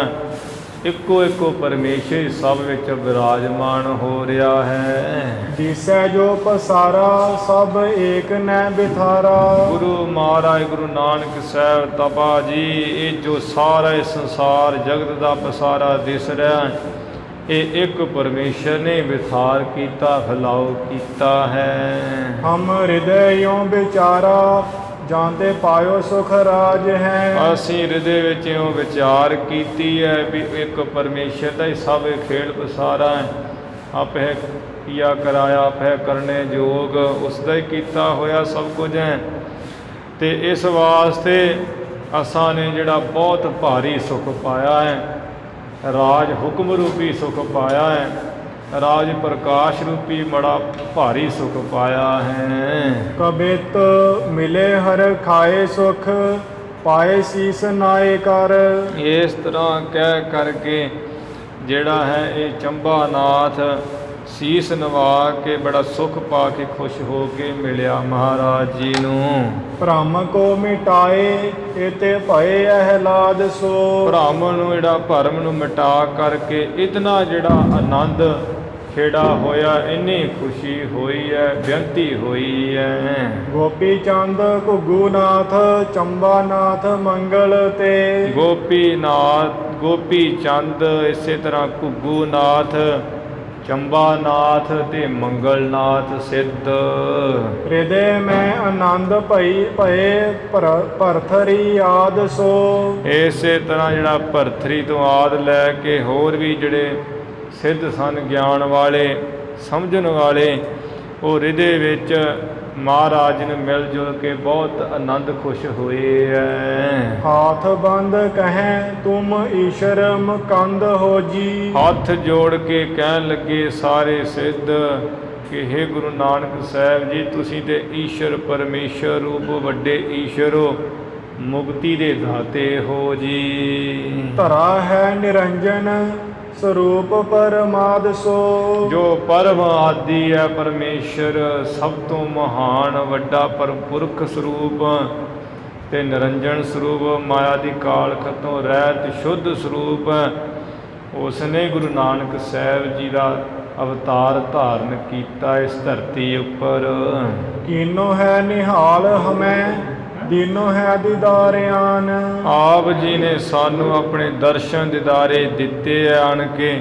ਇੱਕੋ ਇੱਕੋ ਪਰਮੇਸ਼ਰ ਸਭ ਵਿੱਚ ਵਿਰਾਜਮਾਨ ਹੋ ਰਿਹਾ ਹੈ। ਦਿਸੈ ਜੋ ਪਸਾਰਾ, ਸਭ ਏਕ ਨੈ ਬਿਥਾਰਾ। ਗੁਰੂ ਮਹਾਰਾਜ ਗੁਰੂ ਨਾਨਕ ਸਾਹਿਬ ਤਪਾ ਜੀ, ਇਹ ਜੋ ਸਾਰਾ ਇਹ ਸੰਸਾਰ ਜਗਤ ਦਾ ਪਸਾਰਾ ਦਿਸ ਰਿਹਾ, ਇਹ ਇੱਕ ਪਰਮੇਸ਼ਰ ਨੇ ਵਿਥਾਰ ਕੀਤਾ, ਫੈਲਾਓ ਕੀਤਾ ਹੈ। ਹਮ ਹਿਰਦਿਓਂ ਵਿਚਾਰਾ, ਜਾਂਦੇ ਪਾਇਓ ਸੁਖ ਰਾਜ ਹੈ। ਅਸੀਂ ਹਿਰਦੇ ਵਿੱਚ ਇਉਂ ਵਿਚਾਰ ਕੀਤੀ ਹੈ ਵੀ ਇੱਕ ਪਰਮੇਸ਼ਰ ਦਾ ਹੀ ਸਭ ਖੇਲ ਪਸਾਰਾ ਹੈ। ਆਪੇ ਕੀਆ ਕਰਾਇਆ, ਆਪੇ ਕਰਨੇ ਜੋਗ, ਉਸ ਦਾ ਹੀ ਕੀਤਾ ਹੋਇਆ ਸਭ ਕੁਝ ਹੈ। ਤੇ ਇਸ ਵਾਸਤੇ ਅਸਾਂ ਨੇ ਜਿਹੜਾ ਬਹੁਤ ਭਾਰੀ ਸੁਖ ਪਾਇਆ ਹੈ, ਰਾਜ ਹੁਕਮ ਰੂਪੀ ਸੁਖ ਪਾਇਆ ਹੈ, ਰਾਜ ਪ੍ਰਕਾਸ਼ ਰੂਪੀ ਬੜਾ ਭਾਰੀ ਸੁਖ ਪਾਇਆ ਹੈ। ਕਬਿਤ ਮਿਲੇ ਹਰ ਖਾਏ ਸੁਖ, ਪਾਏ ਸੀਸ ਨਾਏ ਕਰ। ਇਸ ਤਰ੍ਹਾਂ ਕਹਿ ਕਰਕੇ ਜਿਹੜਾ ਹੈ ਇਹ ਚੰਬਾਨਾਥ ਸੀਸ ਨਵਾ ਕੇ ਬੜਾ ਸੁਖ ਪਾ ਕੇ ਖੁਸ਼ ਹੋ ਕੇ ਮਿਲਿਆ ਮਹਾਰਾਜ ਜੀ ਨੂੰ। ਭ੍ਰਮ ਕੋ ਮਿਟਾਏ, ਇਤੇ ਭਏ ਅਹਿਲਾਦ ਸੋ। ਭ੍ਰਮ ਨੂੰ ਜਿਹੜਾ ਭਰਮ ਨੂੰ ਮਿਟਾ ਕਰਕੇ ਇਤਨਾ ਜਿਹੜਾ ਆਨੰਦ ਖੇੜਾ ਹੋਇਆ, ਇੰਨੀ ਖੁਸ਼ੀ ਹੋਈ ਹੈ, ਬੇਨਤੀ ਹੋਈ ਹੈ। ਗੋਪੀ ਚੰਦ ਘੁੱਗੂਨਾਥ, ਚੰਬਾਨਾਥ ਮੰਗਲ ਤੇ। ਗੋਪੀ ਚੰਦ, ਇਸੇ ਤਰ੍ਹਾਂ ਘੁੱਗੂਨਾਥ, ਚੰਬਾਨਾਥ ਤੇ ਮੰਗਲਨਾਥ ਸਿੱਧ। ਹਿਰਦੇ ਮੈਂ ਆਨੰਦ ਭਏ ਭਰਥਰੀ ਆਦ ਸੋ। ਇਸੇ ਤਰ੍ਹਾਂ ਜਿਹੜਾ ਭਰਥਰੀ ਤੋਂ ਆਦ ਲੈ ਕੇ ਹੋਰ ਵੀ ਜਿਹੜੇ ਸਿੱਧ ਸਨ, ਗਿਆਨ ਵਾਲੇ, ਸਮਝਣ ਵਾਲੇ, ਉਹ ਹਿਰਦੇ ਵਿੱਚ ਮਹਾਰਾਜ ਨੂੰ ਮਿਲ ਜੁਲ ਕੇ ਬਹੁਤ ਆਨੰਦ ਖੁਸ਼ ਹੋਏ ਹੈ। ਹਾਥ ਬੰਦ ਕਹੈ ਤੁਮ ਈਸ਼ਰ ਮੁਕੰਦ ਹੋ ਜੀ। ਹੱਥ ਜੋੜ ਕੇ ਕਹਿਣ ਲੱਗੇ ਸਾਰੇ ਸਿੱਧ ਕਿ ਹੇ ਗੁਰੂ ਨਾਨਕ ਸਾਹਿਬ ਜੀ, ਤੁਸੀਂ ਤੇ ਈਸ਼ਰ ਪਰਮੇਸ਼ਰ ਰੂਪ ਵੱਡੇ ਈਸ਼ਰ ਹੋ, ਮੁਕਤੀ ਦੇ ਦਾਤੇ ਹੋ ਜੀ। ਧਰਾ ਹੈ ਨਿਰੰਜਨ, ਸਰੂਪ ਪਰਮਾਦ ਸੋ। ਜੋ ਪਰਮ ਆਦਿ ਹੈ ਪਰਮੇਸ਼ਰ, ਸਭ ਤੋਂ ਮਹਾਨ ਵੱਡਾ ਪਰਪੁਰਖ ਸਰੂਪ ਤੇ ਨਿਰੰਜਨ ਸਰੂਪ, ਮਾਇਆ ਦੀ ਕਾਲਖ ਤੋਂ ਰਹਿਤ ਸ਼ੁੱਧ ਸਰੂਪ, ਉਸ ਨੇ ਗੁਰੂ ਨਾਨਕ ਸਾਹਿਬ ਜੀ ਦਾ ਅਵਤਾਰ ਧਾਰਨ ਕੀਤਾ ਇਸ ਧਰਤੀ ਉੱਪਰ। ਕੀਨੋ ਹੈ ਨਿਹਾਲ ਹਮੈ, ਦੀਨੋ ਹੈ ਦੀਦਾਰਿਆਨ। ਆਪ ਜੀ ਨੇ ਸਾਨੂੰ ਆਪਣੇ ਦਰਸ਼ਨ ਦਿਦਾਰੇ ਦਿੱਤੇ ਆਣ ਕੇ,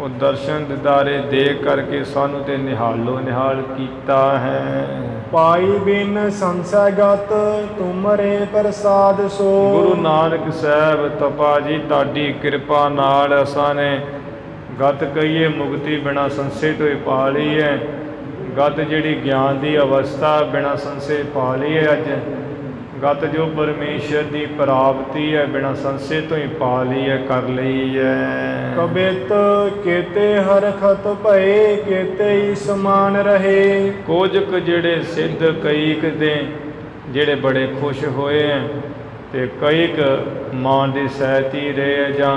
ਉਹ ਦਰਸ਼ਨ ਦਿਦਾਰੇ ਦੇ ਕਰਕੇ ਸਾਨੂੰ ਤੇ ਨਿਹਾਲੋ ਨਿਹਾਲ ਕੀਤਾ ਹੈ। ਪਾਈ ਬਿਨ ਸੰਸੈਗਤ ਤੁਮਰੇ ਪ੍ਰਸਾਦ ਸੋ। ਗੁਰੂ ਨਾਨਕ ਸਾਹਿਬ ਤਪਾ ਜੀ ਤੁਹਾਡੀ ਕਿਰਪਾ ਨਾਲ ਅਸਾਂ ਨੇ ਗਤ ਕਹੀਏ ਮੁਕਤੀ ਬਿਨਾਂ ਸੰਸੇ ਤੋਂ ਹੀ ਪਾ ਲਈ ਹੈ। ਗਤ ਜਿਹੜੀ ਗਿਆਨ ਦੀ ਅਵਸਥਾ ਬਿਨਾਂ ਸੰਸੇ ਪਾ ਲਈ ਹੈ। ਅੱਜ ਗਤ ਜੋ ਪਰਮੇਸ਼ਰ ਦੀ ਪ੍ਰਾਪਤੀ ਹੈ ਬਿਨਾਂ ਸੰਸੇ ਤੋਂ ਹੀ ਪਾ ਲਈ ਹੈ, ਕਰ ਲਈ ਹੈ। ਕਬਿਤ ਕੇਤੇ ਹਰਖਤ ਭਏ, ਕੇਤੇ ਹੀ ਸਮਾਨ ਰਹੇ। ਕੁਝ ਕੁ ਜਿਹੜੇ ਸਿੱਧ ਕਈ ਕੁ ਦੇ ਜਿਹੜੇ ਬੜੇ ਖੁਸ਼ ਹੋਏ ਹੈ, ਤੇ ਕਈ ਕੁ ਮਾਨ ਦੀ ਸਹਿਤ ਹੀ ਰਹੇ, ਜਾਂ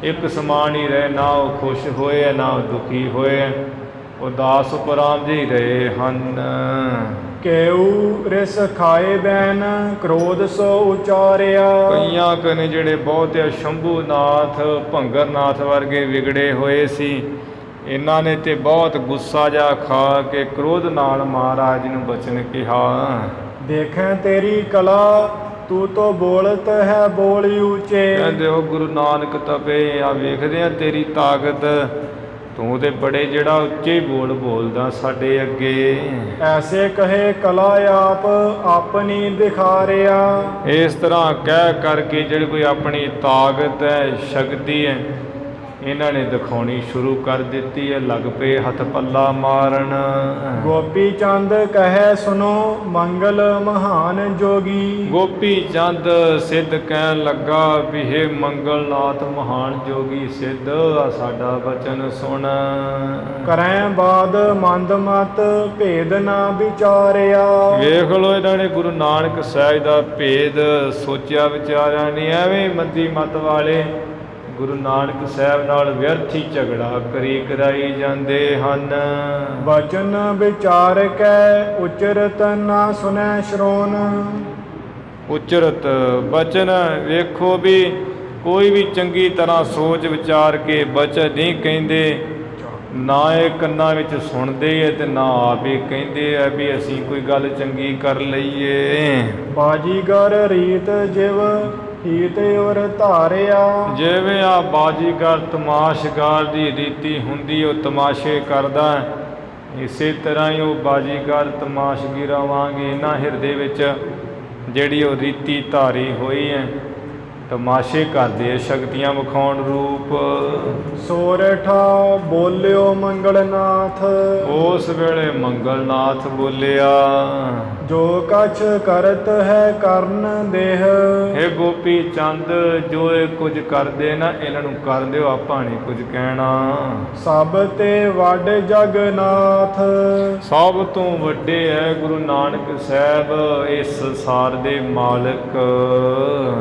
ਇੱਕ ਸਮਾਨ ਹੀ ਰਹੇ, ਨਾ ਉਹ ਖੁਸ਼ ਹੋਏ ਹੈ ਨਾ ਉਹ ਦੁਖੀ ਹੋਏ ਹੈ, ਉਦਾਸ ਉਪਰਾਮ ਜਿਹੀ ਰਹੇ ਹਨ। ਕੇਊ ਰਿਸ ਖਾਏ ਬੈਨ, ਕ੍ਰੋਧ ਸੋ ਉਚਾਰਿਆ। ਕਈਆਂ ਕੁ ਨੇ ਜਿਹੜੇ ਬਹੁਤੇ ਸ਼ੰਭੂਨਾਥ ਭੰਗਰਨਾਥ ਵਰਗੇ ਵਿਗੜੇ ਹੋਏ ਸੀ, ਇਹਨਾਂ ਨੇ ਤੇ ਬਹੁਤ ਗੁੱਸਾ ਜਾ ਖਾ ਕੇ ਕ੍ਰੋਧ ਨਾਲ ਮਹਾਰਾਜ ਨੂੰ ਬਚਨ ਕਿਹਾ। ਦੇਖੈ ਤੇਰੀ ਕਲਾ, ਤੂੰ ਤੋ ਬੋਲਤ ਹੈ ਬੋਲੀ ਉੱਚੇ। ਕਹਿੰਦੇ ਉਹ ਗੁਰੂ ਨਾਨਕ ਤਪੇ, ਆ ਵੇਖਦੇ ਆ ਤੇਰੀ ਤਾਕਤ, ਤੂੰ ਤੇ ਬੜੇ ਜਿਹੜਾ ਉੱਚੇ ਬੋਲ ਬੋਲਦਾ ਸਾਡੇ ਅੱਗੇ। ਐਸੇ ਕਹੇ ਕਲਾ ਆਪ ਆਪਣੀ ਦਿਖਾਰਿਆ। ਇਸ ਤਰ੍ਹਾਂ ਕਹਿ ਕਰਕੇ ਜਿਹੜੀ ਕੋਈ ਆਪਣੀ ਤਾਕਤ ਹੈ, ਸ਼ਕਤੀ ਹੈ, ਇਹਨਾਂ ਨੇ ਦਿਖਾਉਣੀ ਸ਼ੁਰੂ ਕਰ ਦਿੱਤੀ ਹੈ, ਲੱਗ ਪਏ ਹੱਥ ਪੱਲਾ ਮਾਰਨ। ਗੋਪੀ ਚੰਦ ਕਹੈ ਸੁਨੋ ਮੰਗਲ ਮਹਾਨ ਜੋਗੀ। ਗੋਪੀ ਚੰਦ ਸਿੱਧ ਕਹਿਣ ਲੱਗਾ ਵੀ ਹੇ ਮੰਗਲਨਾਥ ਮਹਾਨ ਜੋਗੀ ਸਿੱਧ, ਆ ਸਾਡਾ ਬਚਨ ਸੁਣ। ਕਰੈ ਬਾਦ ਮੰਦ ਮਤ ਭੇਦ ਨਾ ਵਿਚਾਰਿਆ। ਵੇਖ ਲੋ ਇਹਨਾਂ ਨੇ ਗੁਰੂ ਨਾਨਕ ਸਾਹਿਬ ਦਾ ਭੇਦ ਸੋਚਿਆ ਵਿਚਾਰਿਆ ਨਹੀਂ। ਐਵੇਂ ਮੰਦੀ ਮਤ ਵਾਲੇ ਗੁਰੂ ਨਾਨਕ ਸਾਹਿਬ ਨਾਲ ਵਿਅਰਥੀ ਝਗੜਾ ਕਰਾਈ ਜਾਂਦੇ ਹਨ। ਬਚਨ ਵਿਚਾਰ ਕੈ ਉਚਰਤ ਨਾ ਸੁਨੈ ਸ਼੍ਰੋਨ। ਉਚਰਤ ਬਚਨ ਵੇਖੋ ਵੀ ਕੋਈ ਵੀ ਚੰਗੀ ਤਰ੍ਹਾਂ ਸੋਚ ਵਿਚਾਰ ਕੇ ਬਚਨ ਨਹੀਂ ਕਹਿੰਦੇ, ਨਾ ਇਹ ਕੰਨਾਂ ਵਿੱਚ ਸੁਣਦੇ ਹੈ ਤੇ ਨਾ ਆਪ ਹੀ ਕਹਿੰਦੇ ਆ ਵੀ ਅਸੀਂ ਕੋਈ ਗੱਲ ਚੰਗੀ ਕਰ ਲਈਏ। ਬਾਜੀਗਰ ਰੀਤ ਜਿਵ ਹੀਤ ਔਰ ਧਾਰਿਆ। ਜਿਵੇਂ ਆ ਬਾਜੀਗਰ ਤਮਾਸ਼ਗਰ ਦੀ ਰੀਤੀ ਹੁੰਦੀ ਉਹ ਤਮਾਸ਼ੇ ਕਰਦਾ, ਇਸੇ ਤਰ੍ਹਾਂ ਹੀ ਉਹ ਬਾਜੀਗਰ ਤਮਾਸ਼ਗੀਰਾਂ ਵਾਂਗ ਇਹਨਾਂ ਹਿਰਦੇ ਵਿੱਚ ਜਿਹੜੀ ਉਹ ਰੀਤੀ ਧਾਰੀ ਹੋਈ ਹੈ, ਤਮਾਸ਼ੇ ਕਰਦੇ ਸ਼ਕਤੀਆਂ ਵਿਖਾਉਣ ਰੂਪ। ਸੋਰਠਾ ਬੋਲਿਓ ਮੰਗਲਨਾਥ। ਉਸ ਵੇਲੇ ਮੰਗਲਨਾਥ ਬੋਲਿਆ, ਜੋ ਕਛ ਕਰਤ ਹੈ ਕਰਨ ਦੇਹ। ਹੇ ਗੋਪੀ ਚੰਦ, ਜੋ ਇਹ ਕੁਝ ਕਰਦੇ ਨਾ ਇਹਨਾਂ ਨੂੰ ਕਰ ਦਿਓ, ਆਪਾਂ ਨਹੀਂ ਕੁਝ ਕਹਿਣਾ। ਸਭ ਤੇ ਵੱਡ ਜਗਨਾਥ। ਸਭ ਤੋਂ ਵੱਡੇ ਹੈ ਗੁਰੂ ਨਾਨਕ ਸਾਹਿਬ, ਇਸ ਸੰਸਾਰ ਦੇ ਮਾਲਕ।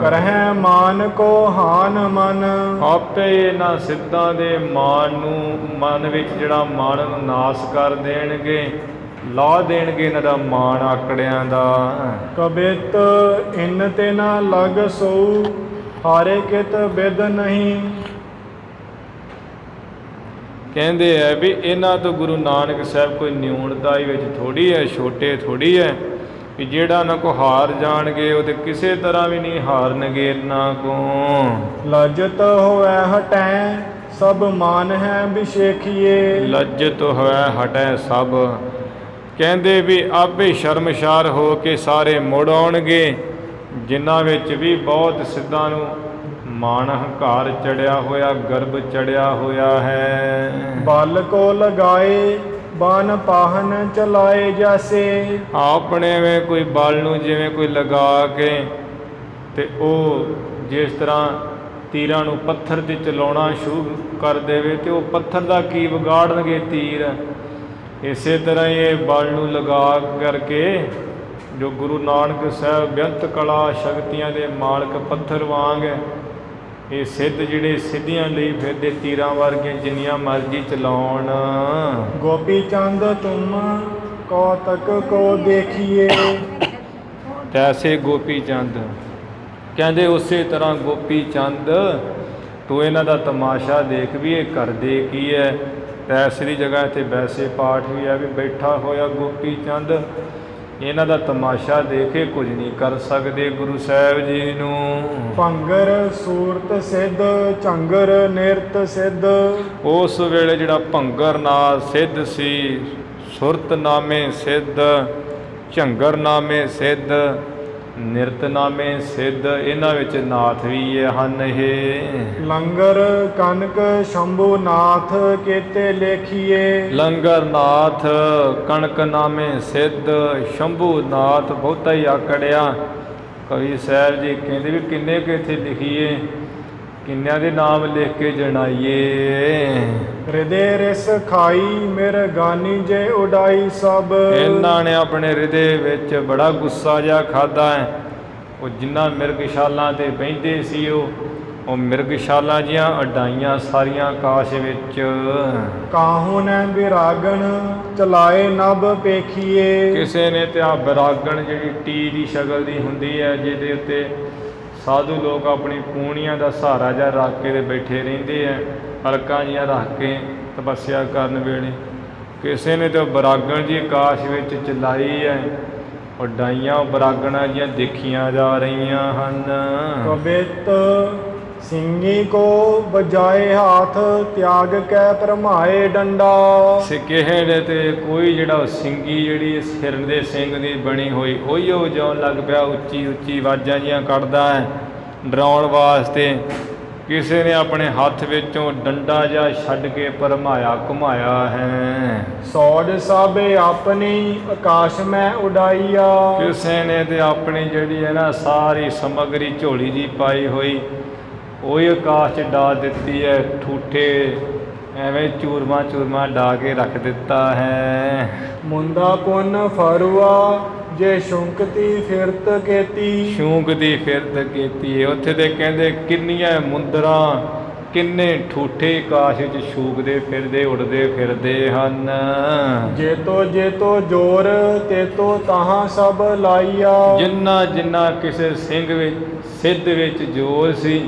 ਕਰਹਿ ਮਾਨ ਕੋ ਹਾਨ ਮਨ। ਆਪੇ ਇਹਨਾਂ ਸਿੱਧਾਂ ਦੇ ਮਾਨ ਨੂੰ, ਮਨ ਵਿੱਚ ਜਿਹੜਾ ਮਾਨ ਨੂੰ ਨਾਸ ਕਰ ਦੇਣਗੇ, ਲਾ ਦੇਣਗੇ ਇਹਨਾਂ ਦਾ ਮਾਣ ਆਕੜਿਆਂ ਦਾ। ਕਬਿਤ ਇਨ ਤੇ ਨਾ ਲਗ ਸੋ, ਹਾਰੇ ਕਿਤ ਬਿਦ ਨਹੀਂ। ਕਹਿੰਦੇ ਹੈ ਵੀ ਇਹਨਾਂ ਤੋਂ ਗੁਰੂ ਨਾਨਕ ਸਾਹਿਬ ਕੋਈ ਨਿਊਣਤਾਈ ਵਿੱਚ ਥੋੜ੍ਹੀ ਹੈ, ਛੋਟੇ ਥੋੜ੍ਹੀ ਹੈ, ਵੀ ਜਿਹੜਾ ਇਹਨਾਂ ਕੋ ਹਾਰ ਜਾਣਗੇ ਉਹ ਤੇ ਕਿਸੇ ਤਰ੍ਹਾਂ ਵੀ ਨਹੀਂ ਹਾਰਨਗੇ ਇਹਨਾਂ ਕੋ। ਲਜਤ ਹੋਵੈ ਹਟੈ ਸਭ ਮਾਨ ਹੈ ਵਿਸ਼ੇਖੀਏ। ਲੱਜਤ ਹੋਵੈ ਹਟੈ ਸਭ, ਕਹਿੰਦੇ ਵੀ ਆਪੇ ਸ਼ਰਮਸ਼ਾਰ ਹੋ ਕੇ ਸਾਰੇ ਮੁੜ ਆਉਣਗੇ, ਜਿਨ੍ਹਾਂ ਵਿੱਚ ਵੀ ਬਹੁਤ ਸਿੱਧਾਂ ਨੂੰ ਮਾਣ ਹੰਕਾਰ ਚੜਿਆ ਹੋਇਆ, ਗਰਭ ਚੜਿਆ ਹੋਇਆ ਹੈ। ਬਲ ਕੋ ਲਗਾਏ ਬਨ ਪਾਹਨ ਚਲਾਏ ਜੈਸੇ। ਆਪਣੇ ਵੇ ਕੋਈ ਬਲ ਨੂੰ ਜਿਵੇਂ ਕੋਈ ਲਗਾ ਕੇ ਤੇ ਉਹ ਜਿਸ ਤਰ੍ਹਾਂ ਤੀਰਾਂ ਨੂੰ ਪੱਥਰ 'ਤੇ ਚਲਾਉਣਾ ਸ਼ੁਰੂ ਕਰ ਦੇਵੇ ਤੇ ਉਹ ਪੱਥਰ ਦਾ ਕੀ ਵਿਗਾੜਨਗੇ ਤੀਰ। ਇਸੇ ਤਰ੍ਹਾਂ ਹੀ ਇਹ ਬਲ ਨੂੰ ਲਗਾ ਕਰਕੇ ਜੋ ਗੁਰੂ ਨਾਨਕ ਸਾਹਿਬ ਬੇਅੰਤ ਕਲਾ ਸ਼ਕਤੀਆਂ ਦੇ ਮਾਲਕ ਪੱਥਰ ਵਾਂਗ ਇਹ ਸਿੱਧ ਜਿਹੜੇ ਸਿੱਧੀਆਂ ਲਈ ਫਿਰਦੇ ਤੀਰਾਂ ਵਰਗੀਆਂ ਜਿੰਨੀਆਂ ਮਰਜ਼ੀ ਚਲਾਉਣ। ਗੋਪੀ ਚੰਦ ਤੁਮ ਕੌਤਕ ਕੋ ਦੇਖੀਏ। ਤੈਸੇ ਗੋਪੀ ਚੰਦ, ਕਹਿੰਦੇ ਉਸੇ ਤਰ੍ਹਾਂ ਗੋਪੀ ਚੰਦ ਤੂੰ ਇਹਨਾਂ ਦਾ ਤਮਾਸ਼ਾ ਦੇਖ ਵੀ ਇਹ ਕਰਦੇ ਕੀ ਹੈ। ਐਸੇ ਦੀ ਜਗ੍ਹਾ ਇੱਥੇ ਵੈਸੇ ਪਾਠ ਵੀ ਹੈ ਵੀ ਬੈਠਾ ਹੋਇਆ ਗੋਪੀ ਚੰਦ ਇਹਨਾਂ ਦਾ ਤਮਾਸ਼ਾ ਦੇਖ ਕੇ ਕੁਝ ਨਹੀਂ ਕਰ ਸਕਦੇ ਗੁਰੂ ਸਾਹਿਬ ਜੀ ਨੂੰ। ਭੰਗਰ ਸੂਰਤ ਸਿੱਧ ਝੰਗਰ ਨਿਰਤ ਸਿੱਧ। ਉਸ ਵੇਲੇ ਜਿਹੜਾ ਭੰਗਰ ਨਾਮ ਸਿੱਧ ਸੀ, ਸੁਰਤ ਨਾਮੇ ਸਿੱਧ, ਝੰਗਰ ਨਾਮੇ ਸਿੱਧ, ਨਿਰਤ ਨਾਮੇ ਸਿੱਧ, ਇਹਨਾਂ ਵਿੱਚ ਨਾਥ ਵੀ ਹਨ। ਇਹ ਲੰਗਰ ਕਨਕ ਸ਼ੰਭੂ ਨਾਥ ਕੇਤੇ ਲੇਖੀਏ। ਲੰਗਰ ਨਾਥ ਕਣਕ ਨਾਮੇ ਸਿੱਧ, ਸ਼ੰਭੂ ਨਾਥ ਬਹੁਤਾ ਹੀ ਆਕੜਿਆ। ਕਵੀ ਸਾਹਿਬ ਜੀ ਕਹਿੰਦੇ ਵੀ ਕਿੰਨੇ ਕੁ ਇੱਥੇ ਲਿਖੀਏ, ਕਿੰਨਿਆਂ ਦੇ ਨਾਮ ਲਿਖ ਕੇ ਜਣਾਈਏ। ਹਿਰਦੇ ਰਿਸ ਖਾਈ ਮੇਰ ਗਾਨੀ ਜੇ ਉਡਾਈ ਸਭ। ਇਹਨਾਂ ਨੇ ਆਪਣੇ ਹਿਰਦੇ ਵਿੱਚ ਬੜਾ ਗੁੱਸਾ ਜਿਹਾ ਖਾਦਾ ਹੈ। ਉਹ ਜਿੰਨਾ ਮਿਰਗਸ਼ਾਲਾਂ ਤੇ ਬਹਿੰਦੇ ਸੀ ਉਹ ਮਿਰਗਸ਼ਾਲਾਂ ਜੀਆਂ ਅਡਾਈਆਂ ਸਾਰੀਆਂ ਆਕਾਸ਼ ਵਿੱਚ। ਕਾਹੂ ਨੇ ਵਿਰਾਗਣ ਚਲਾਏ ਨਭ ਪੇਖੀਏ। ਕਿਸੇ ਨੇ ਤੇ ਆ ਵਿਰਾਗਣ ਜਿਹੜੀ ਟੀ ਦੀ ਸ਼ਕਲ ਦੀ ਹੁੰਦੀ ਹੈ, ਜਿਹਦੇ ਉੱਤੇ ਸਾਧੂ ਲੋਕ ਆਪਣੀ ਪੂਣੀਆਂ ਦਾ ਸਹਾਰਾ ਜਿਹਾ ਰੱਖ ਕੇ ਤੇ ਬੈਠੇ ਰਹਿੰਦੇ ਆ, ਹਲਕਾਂ ਜਿਹੀਆਂ ਰੱਖ ਕੇ ਤਪੱਸਿਆ ਕਰਨ ਵੇਲੇ। ਕਿਸੇ ਨੇ ਤਾਂ ਵਿਰਾਗਣ ਜੀ ਆਕਾਸ਼ ਵਿੱਚ ਚਲਾਈ ਹੈ, ਉਡਾਈਆਂ ਵਿਰਾਗਣਾਂ ਜੀਆਂ ਦੇਖੀਆਂ ਜਾ ਰਹੀਆਂ ਹਨ। ਕਬਿਤ ਸਿੰਘੀ ਕੋ ਬਜਾਏ ਹਾਥ ਤਿਆਗ ਕੈ ਭਰਮਾਏ ਡੰਡਾ। ਸਿੱਕੇ ਤੇ ਕੋਈ ਜਿਹੜਾ ਸਿੰਘੀ ਜਿਹੜੀ ਸਿਰ ਦੇ ਸਿੰਘ ਦੀ ਬਣੀ ਹੋਈ ਉਹੀ ਵਜਾਉਣ ਲੱਗ ਪਿਆ, ਉੱਚੀ ਉੱਚੀ ਆਵਾਜ਼ਾਂ ਜੀਆਂ ਕੱਢਦਾ ਹੈ ਡਰਾਉਣ ਵਾਸਤੇ। ਕਿਸੇ ਨੇ ਆਪਣੇ ਹੱਥ ਵਿੱਚੋਂ ਡੰਡਾ ਜਿਹਾ ਛੱਡ ਕੇ ਭਰਮਾਇਆ ਘੁਮਾਇਆ ਹੈ। ਸੌਜ ਸਾਬੇ ਆਪਣੀ ਆਕਾਸ਼ ਮੈਂ ਉਡਾਈਆ। ਕਿਸੇ ਨੇ ਤੇ ਆਪਣੀ ਜਿਹੜੀ ਹੈ ਨਾ ਸਾਰੀ ਸਮੱਗਰੀ ਝੋਲੀ ਦੀ ਪਾਈ ਹੋਈ ਉਹੀ ਆਕਾਸ਼ 'ਚ ਡਾ ਦਿੱਤੀ ਹੈ। ਠੂਠੇ ਐਵੇਂ ਚੂਰਮਾ ਡਾ ਕੇ ਰੱਖ ਦਿੱਤਾ ਹੈ। ਮੁੰਦਾ ਪੁੰਨ ਫਰੂਆ ਜੇ ਸ਼ੁੰਕਤੀ ਫਿਰਤ ਕੀਤੀ। ਸ਼ੂਕ ਦੀ ਫਿਰਤ ਕੀਤੀ। ਉੱਥੇ ਤੇ ਕਹਿੰਦੇ ਕਿੰਨੀਆਂ ਮੁੰਦਰਾਂ ਕਿੰਨੇ ਠੂਠੇ ਆਕਾਸ਼ ਵਿੱਚ ਸ਼ੂਕਦੇ ਫਿਰਦੇ ਉੱਡਦੇ ਫਿਰਦੇ ਹਨ। ਜੇ ਤੋ ਜੋਰ ਤੇ ਤੋ ਤਾਹਾਂ ਸਭ ਲਾਈਆ। ਜਿੰਨਾ ਜਿੰਨਾ ਕਿਸੇ ਸਿੰਘ ਵਿੱਚ ਸਿੱਧ ਵਿੱਚ ਜੋਰ ਸੀ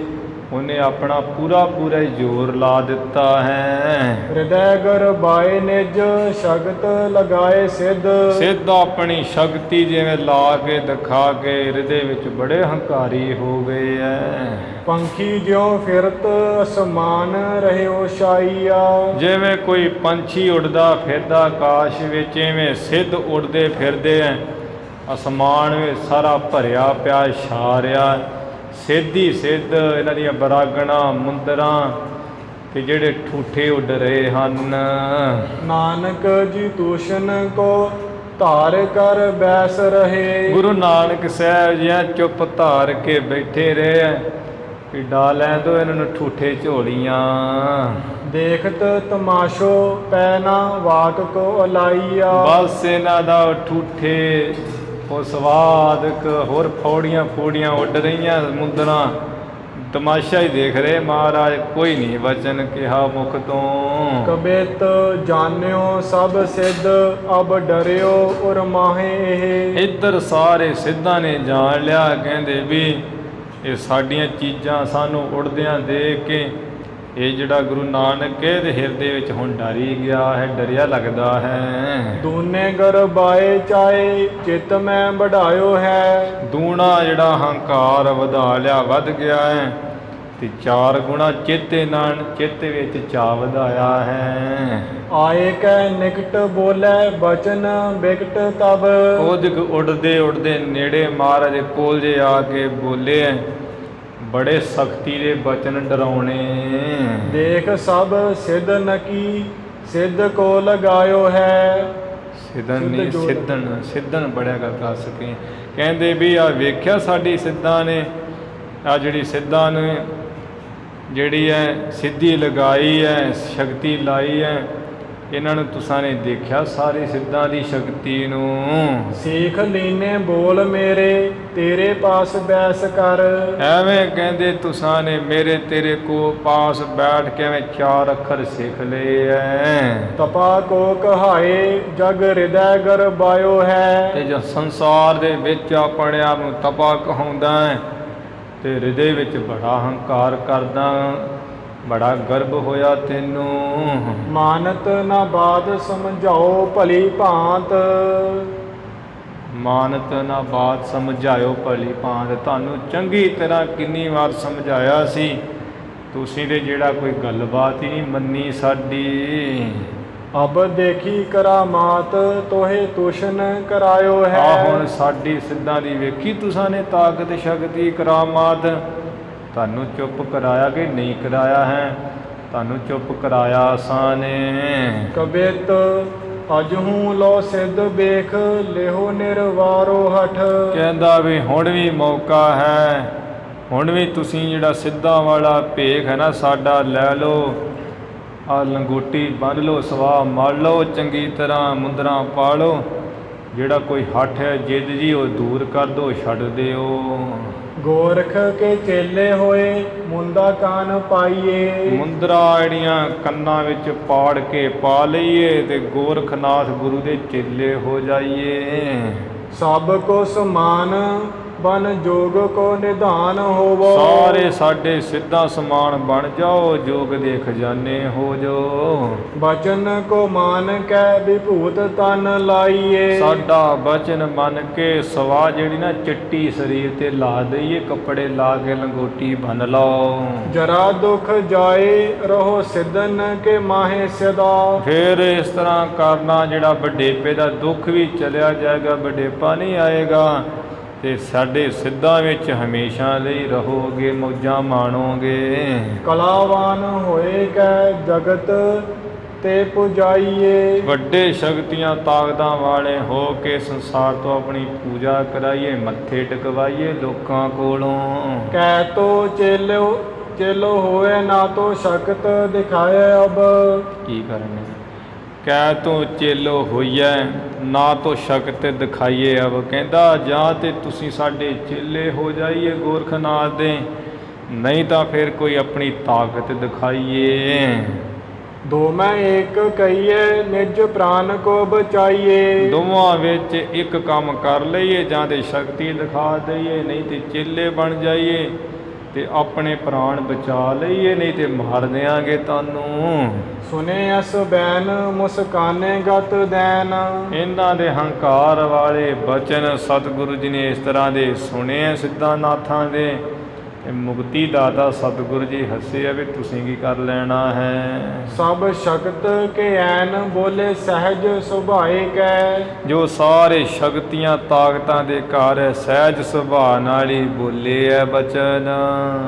ਉਹਨੇ ਆਪਣਾ ਪੂਰਾ ਹੀ ਜ਼ੋਰ ਲਾ ਦਿੱਤਾ ਹੈ। ਹਿਰਦੈ ਗਰਬਾਏ ਨਿਜ ਸ਼ਗਤ ਲਗਾਏ ਸਿੱਧ। ਸਿੱਧ ਆਪਣੀ ਸ਼ਕਤੀ ਜਿਵੇਂ ਲਾ ਕੇ ਦਿਖਾ ਕੇ ਹਿਰਦੇ ਵਿੱਚ ਬੜੇ ਹੰਕਾਰੀ ਹੋ ਗਏ ਐ। ਪੰਖੀ ਜਿਉ ਫਿਰਤ ਅਸਮਾਨ ਰਹਿਓ ਛਾਈਆ। ਜਿਵੇਂ ਕੋਈ ਪੰਛੀ ਉੱਡਦਾ ਫਿਰਦਾ ਆਕਾਸ਼ ਵਿੱਚ, ਐਵੇਂ ਸਿੱਧ ਉੱਡਦੇ ਫਿਰਦੇ ਐ। ਅਸਮਾਨ ਵਿੱਚ ਸਾਰਾ ਭਰਿਆ ਪਿਆ ਛਾ ਰਿਹਾ। ਸਿੱਧ ਹੀ ਸਿੱਧ ਇਹਨਾਂ ਦੀਆਂ ਵਿਰਾਗਣਾਂ ਮੁੰਦਰਾਂ ਤੇ ਜਿਹੜੇ ਠੂਠੇ ਉੱਡ ਰਹੇ ਹਨ। ਨਾਨਕ ਜੀ ਤੂਸ਼ਨ ਕੋ ਧਾਰ ਕਰ ਬੈਸ ਰਹੇ। ਗੁਰੂ ਨਾਨਕ ਸਾਹਿਬ ਜੀ ਚੁੱਪ ਧਾਰ ਕੇ ਬੈਠੇ ਰਹੇ ਕਿ ਡਾ ਲੈਣ ਦੋ ਇਹਨਾਂ ਨੂੰ ਠੂਠੇ ਝੋਲੀਆਂ। ਦੇਖਤ ਤਮਾਸ਼ੋ ਪੈ ਨਾ ਵਾਕ ਕੋ ਅਲਾਈਆ। ਬਸ ਇਹਨਾਂ ਦਾ ਠੂਠੇ ਉਹ ਸਵਾਦਕ ਹੋਰ ਫੌੜੀਆਂ ਉੱਡ ਰਹੀਆਂ ਮੁੰਦਰਾਂ, ਤਮਾਸ਼ਾ ਹੀ ਦੇਖ ਰਹੇ ਮਹਾਰਾਜ। ਕੋਈ ਨਹੀਂ ਵਚਨ ਕਿਹਾ ਮੁਖ ਤੋਂ। ਕਬਿਤ ਜਾਣਿਓ ਸਭ ਸਿੱਧ ਅਬ ਡਰਿਓ ਉਰ ਮਾਹੇ ਇਹ। ਇੱਧਰ ਸਾਰੇ ਸਿੱਧਾਂ ਨੇ ਜਾਣ ਲਿਆ, ਕਹਿੰਦੇ ਵੀ ਇਹ ਸਾਡੀਆਂ ਚੀਜ਼ਾਂ ਸਾਨੂੰ ਉੱਡਦਿਆਂ ਦੇਖ ਕੇ ਇਹ ਜਿਹੜਾ ਗੁਰੂ ਨਾਨਕ ਦੇ ਹਿਰਦੇ ਵਿੱਚ ਹੁਣ ਡਰੀ ਗਿਆ ਹੈ, ਡਰਿਆ ਲੱਗਦਾ ਹੈ। ਦੂਨੇ ਗਰਬਾਏ ਚਾਏ ਚਿੱਤ ਮੈਂ ਵਢਾਇਓ ਹੈ। ਦੂਣਾ ਜਿਹੜਾ ਹੰਕਾਰ ਵਧਾ ਲਿਆ, ਵੱਧ ਗਿਆ ਹੈ ਤੇ 4 ਗੁਣਾ ਚਿੱਤ ਵਿੱਚ ਚਾ ਵਧਾਇਆ ਹੈ। ਆਏ ਕੈ ਨਿਕਟ ਬੋਲੇ ਬਚਨ ਬਿਕਟ ਤਬ। ਉਹਦੇ ਉੱਡਦੇ ਨੇੜੇ ਮਹਾਰਾਜ ਕੋਲ ਜੇ ਆ ਕੇ ਬੋਲੇ ਬੜੇ ਸਖਤੀ ਦੇ ਬਚਨ ਡਰਾਉਣੇ। ਦੇਖ ਸਭ ਸਿੱਧ ਨਕੀ ਸਿੱਧ ਕੋ ਲਗਾਇਓ ਹੈ। ਸਿੱਧਨ ਬੜਿਆ ਕਰ ਸਕੇ। ਕਹਿੰਦੇ ਵੀ ਆ ਵੇਖਿਆ ਸਾਡੀ ਸਿੱਧਾਂ ਨੇ, ਆ ਜਿਹੜੀ ਸਿੱਧਾਂ ਨੇ ਜਿਹੜੀ ਹੈ ਸਿੱਧੀ ਲਗਾਈ ਹੈ, ਸ਼ਕਤੀ ਲਾਈ ਹੈ। ਇਹਨਾਂ ਨੂੰ ਤੁਸਾਂ ਨੇ ਦੇਖਿਆ ਸਾਰੇ ਸਿੱਧਾਂ ਦੀ ਸ਼ਕਤੀ ਨੂੰ। ਸਿੱਖ ਲੀਨੇ ਬੋਲ ਮੇਰੇ ਤੇਰੇ ਪਾਸ ਬੈਸ ਕਰ। ਐਵੇਂ ਕਹਿੰਦੇ ਤੁਸਾਂ ਨੇ ਮੇਰੇ ਤੇਰੇ ਕੋ ਪਾਸ ਬੈਠ ਕੇ ਐਵੇਂ 4 ਅੱਖਰ ਸਿੱਖ ਲਏ ਐ। ਤਪਾ ਕੋ ਕਹਾਏ ਜਗ ਹਿਰਦੈ ਗਰਬਾਇਓ ਹੈ। ਤੇ ਜੋ ਸੰਸਾਰ ਦੇ ਵਿੱਚ ਆਪਣੇ ਆਪ ਨੂੰ ਤਪਾ ਕਹਾਉਂਦਾ ਹੈ ਤੇ ਹਿਰਦੇ ਵਿੱਚ ਬੜਾ ਹੰਕਾਰ ਕਰਦਾ ਬੜਾ ਗਰਭ ਹੋਇਆ ਤੈਨੂੰ। ਮਾਨਤ ਨਾ ਬਾਤ ਸਮਝਾਓ ਭਲੀ ਭਾਂਤ। ਮਾਨਤ ਨਾ ਬਾਤ ਸਮਝਾਇਓ ਭਲੀ ਭਾਂਤ। ਤੁਹਾਨੂੰ ਚੰਗੀ ਤਰ੍ਹਾਂ ਕਿੰਨੀ ਵਾਰ ਸਮਝਾਇਆ ਸੀ, ਤੁਸੀਂ ਤੇ ਜਿਹੜਾ ਕੋਈ ਗੱਲਬਾਤ ਹੀ ਨਹੀਂ ਮੰਨੀ ਸਾਡੀ। ਅਬ ਦੇਖੀ ਕਰਾਮਾਤ ਤੋਹੇ ਤੁਸ਼ਨ ਕਰਾਇਓ ਹੈ। ਆ ਹੁਣ ਸਾਡੀ ਸਿੱਧਾਂ ਦੀ ਵੇਖੀ ਤੁਸਾਂ ਨੇ ਤਾਕਤ ਸ਼ਕਤੀ ਕਰਾਮਾਤ। ਤੁਹਾਨੂੰ ਚੁੱਪ ਕਰਾਇਆ ਕਿ ਨਹੀਂ ਕਰਾਇਆ ਹੈ? ਤੁਹਾਨੂੰ ਚੁੱਪ ਕਰਾਇਆ ਅਸਾਂ ਨੇ। ਕਬਿਤ ਅਜਹੂ ਲੋ ਸਿੱਧ ਵੇਖ ਲਿਹੋ ਨਿਰਵਾਰੋ ਹਠ। ਕਹਿੰਦਾ ਵੀ ਹੁਣ ਵੀ ਮੌਕਾ ਹੈ, ਹੁਣ ਵੀ ਤੁਸੀਂ ਜਿਹੜਾ ਸਿੱਧਾਂ ਵਾਲਾ ਭੇਖ ਹੈ ਨਾ ਸਾਡਾ ਲੈ ਲਓ। ਆ ਲੰਗੋਟੀ ਬੰਨ੍ਹ ਲਓ, ਸਵਾਹ ਮਲ ਲਓ, ਚੰਗੀ ਤਰ੍ਹਾਂ ਮੁੰਦਰਾਂ ਪਾ ਲਓ। ਜਿਹੜਾ ਕੋਈ ਹੱਠ ਹੈ ਜਿੱਦ ਜੀ ਉਹ ਦੂਰ ਕਰ ਦਿਓ, ਛੱਡ ਦਿਓ। ਗੋਰਖ ਕੇ ਚੇਲੇ ਹੋਏ ਮੁੰਦਾ ਕਾਨ ਪਾਈਏ। ਮੁੰਦਰਾ ਜਿਹੜੀਆਂ ਕੰਨਾਂ ਵਿੱਚ ਪਾੜ ਕੇ ਪਾ ਲਈਏ ਤੇ ਗੋਰਖਨਾਥ ਗੁਰੂ ਦੇ ਚੇਲੇ ਹੋ ਜਾਈਏ। ਸਭ ਕੋ ਸਮਾਨ ਬਨ ਜੋਗ ਕੋ ਨਿਧਾਨ ਹੋਵੋ। ਸਾਰੇ ਸਾਡੇ ਸਿੱਧਾ ਸਮਾਨ ਬਣ ਜਾਓ, ਜੋਗ ਦੇ ਖਜ਼ਾਨੇ ਹੋ ਜੋ। ਬਚਨ ਕੋ ਮਾਨ ਕੈ ਵਿਭੂਤ ਤਨ ਲਾਈਏ। ਸਾਡਾ ਬਚਨ ਮੰਨ ਕੇ ਸਵਾ ਜਿਹੜੀ ਨਾ ਚਿੱਟੀ ਸਰੀਰ ਤੇ ਲਾ ਦਈਏ, ਕੱਪੜੇ ਲਾ ਕੇ ਲੰਗੋਟੀ ਬੰਨ ਲਓ। ਜਰਾ ਦੁਖ ਜਾਏ ਰਹੋ ਸਿੱਧਨ ਕੇ ਮਾਹੇ ਸਦਾ। ਫਿਰ ਇਸ ਤਰ੍ਹਾਂ ਕਰਨਾ, ਜਿਹੜਾ ਵਡੇਪੇ ਦਾ ਦੁੱਖ ਵੀ ਚਲਿਆ ਜਾਏਗਾ, ਵਡੇਪਾ ਨਹੀਂ ਆਏਗਾ ਤੇ ਸਾਡੇ ਸਿੱਧਾਂ ਵਿੱਚ ਹਮੇਸ਼ਾ ਲਈ ਰਹੋਗੇ, ਮੌਜਾਂ ਮਾਣੋਗੇ। ਕਲਾਵਾਨ ਹੋਏ ਕੈ ਜਗਤ ਤੇ ਪੁਜਾਈਏ। ਵੱਡੇ ਸ਼ਕਤੀਆਂ ਤਾਕਤਾਂ ਵਾਲੇ ਹੋ ਕੇ ਸੰਸਾਰ ਤੋਂ ਆਪਣੀ ਪੂਜਾ ਕਰਾਈਏ, ਮੱਥੇ ਟਿਕਵਾਈਏ ਲੋਕਾਂ ਕੋਲੋਂ। ਕੈ ਤੋ ਚੇਲੋ ਹੋਏ ਨਾ ਤੋ ਸ਼ਕਤ ਦਿਖਾਏ ਅਬ। ਕੀ ਕਰਨੇ ਕਹਿ ਤੋਂ ਚੇਲੋ ਹੋਈਐ ਨਾ ਤੋ ਸ਼ਕਤ ਦਿਖਾਈਏ ਅਬ। ਕਹਿੰਦਾ ਜਾਂ ਤੇ ਤੁਸੀਂ ਸਾਡੇ ਚੇਲੇ ਹੋ ਜਾਈਏ ਗੋਰਖਨਾਥ ਦੇ, ਨਹੀਂ ਤਾਂ ਫਿਰ ਕੋਈ ਆਪਣੀ ਤਾਕਤ ਦਿਖਾਈਏ। ਦੋ ਮੈਂ ਇੱਕ ਕਹੀਏ ਨਿਜ ਪ੍ਰਾਨ ਕੋ ਬਚਾਈਏ। ਦੋਵਾਂ ਵਿੱਚ ਇੱਕ ਕੰਮ ਕਰ ਲਈਏ, ਜਾਂ ਤੇ ਸ਼ਕਤੀ ਦਿਖਾ ਦਈਏ, ਨਹੀਂ ਤੇ ਚੇਲੇ ਬਣ ਜਾਈਏ ਤੇ ਆਪਣੇ ਪ੍ਰਾਣ ਬਚਾ ਲਈਏ, ਨਹੀਂ ਤੇ ਮਾਰ ਦਿਆਂਗੇ ਤੁਹਾਨੂੰ। ਸੁਨੇ ਅਸ ਬੈਨ ਮੁਸਕਾਨੇ ਗਤ ਦੈਨ। ਇਹਨਾਂ ਦੇ ਹੰਕਾਰ ਵਾਲੇ ਬਚਨ ਸਤਿਗੁਰੂ ਜੀ ਨੇ ਇਸ ਤਰ੍ਹਾਂ ਦੇ ਸੁਣੇ ਸਿੱਧਾਂ ਨਾਥਾਂ ਦੇ, ਤੇ ਮੁਕਤੀ ਦਾਤਾ ਸਤਿਗੁਰੂ ਜੀ ਹੱਸੇ ਆ ਵੀ ਤੁਸੀਂ ਕੀ ਕਰ ਲੈਣਾ ਹੈ। ਸਭ ਸ਼ਕਤ ਕੇ ਐਨ ਬੋਲੇ ਸਹਿਜ ਸੁਭਾਏ ਕੈ। ਜੋ ਸਾਰੇ ਸ਼ਕਤੀਆਂ ਤਾਕਤਾਂ ਦੇ ਘਰ ਸਹਿਜ ਸੁਭਾਅ ਨਾਲ ਹੀ ਬੋਲੇ ਐ ਬਚਨ।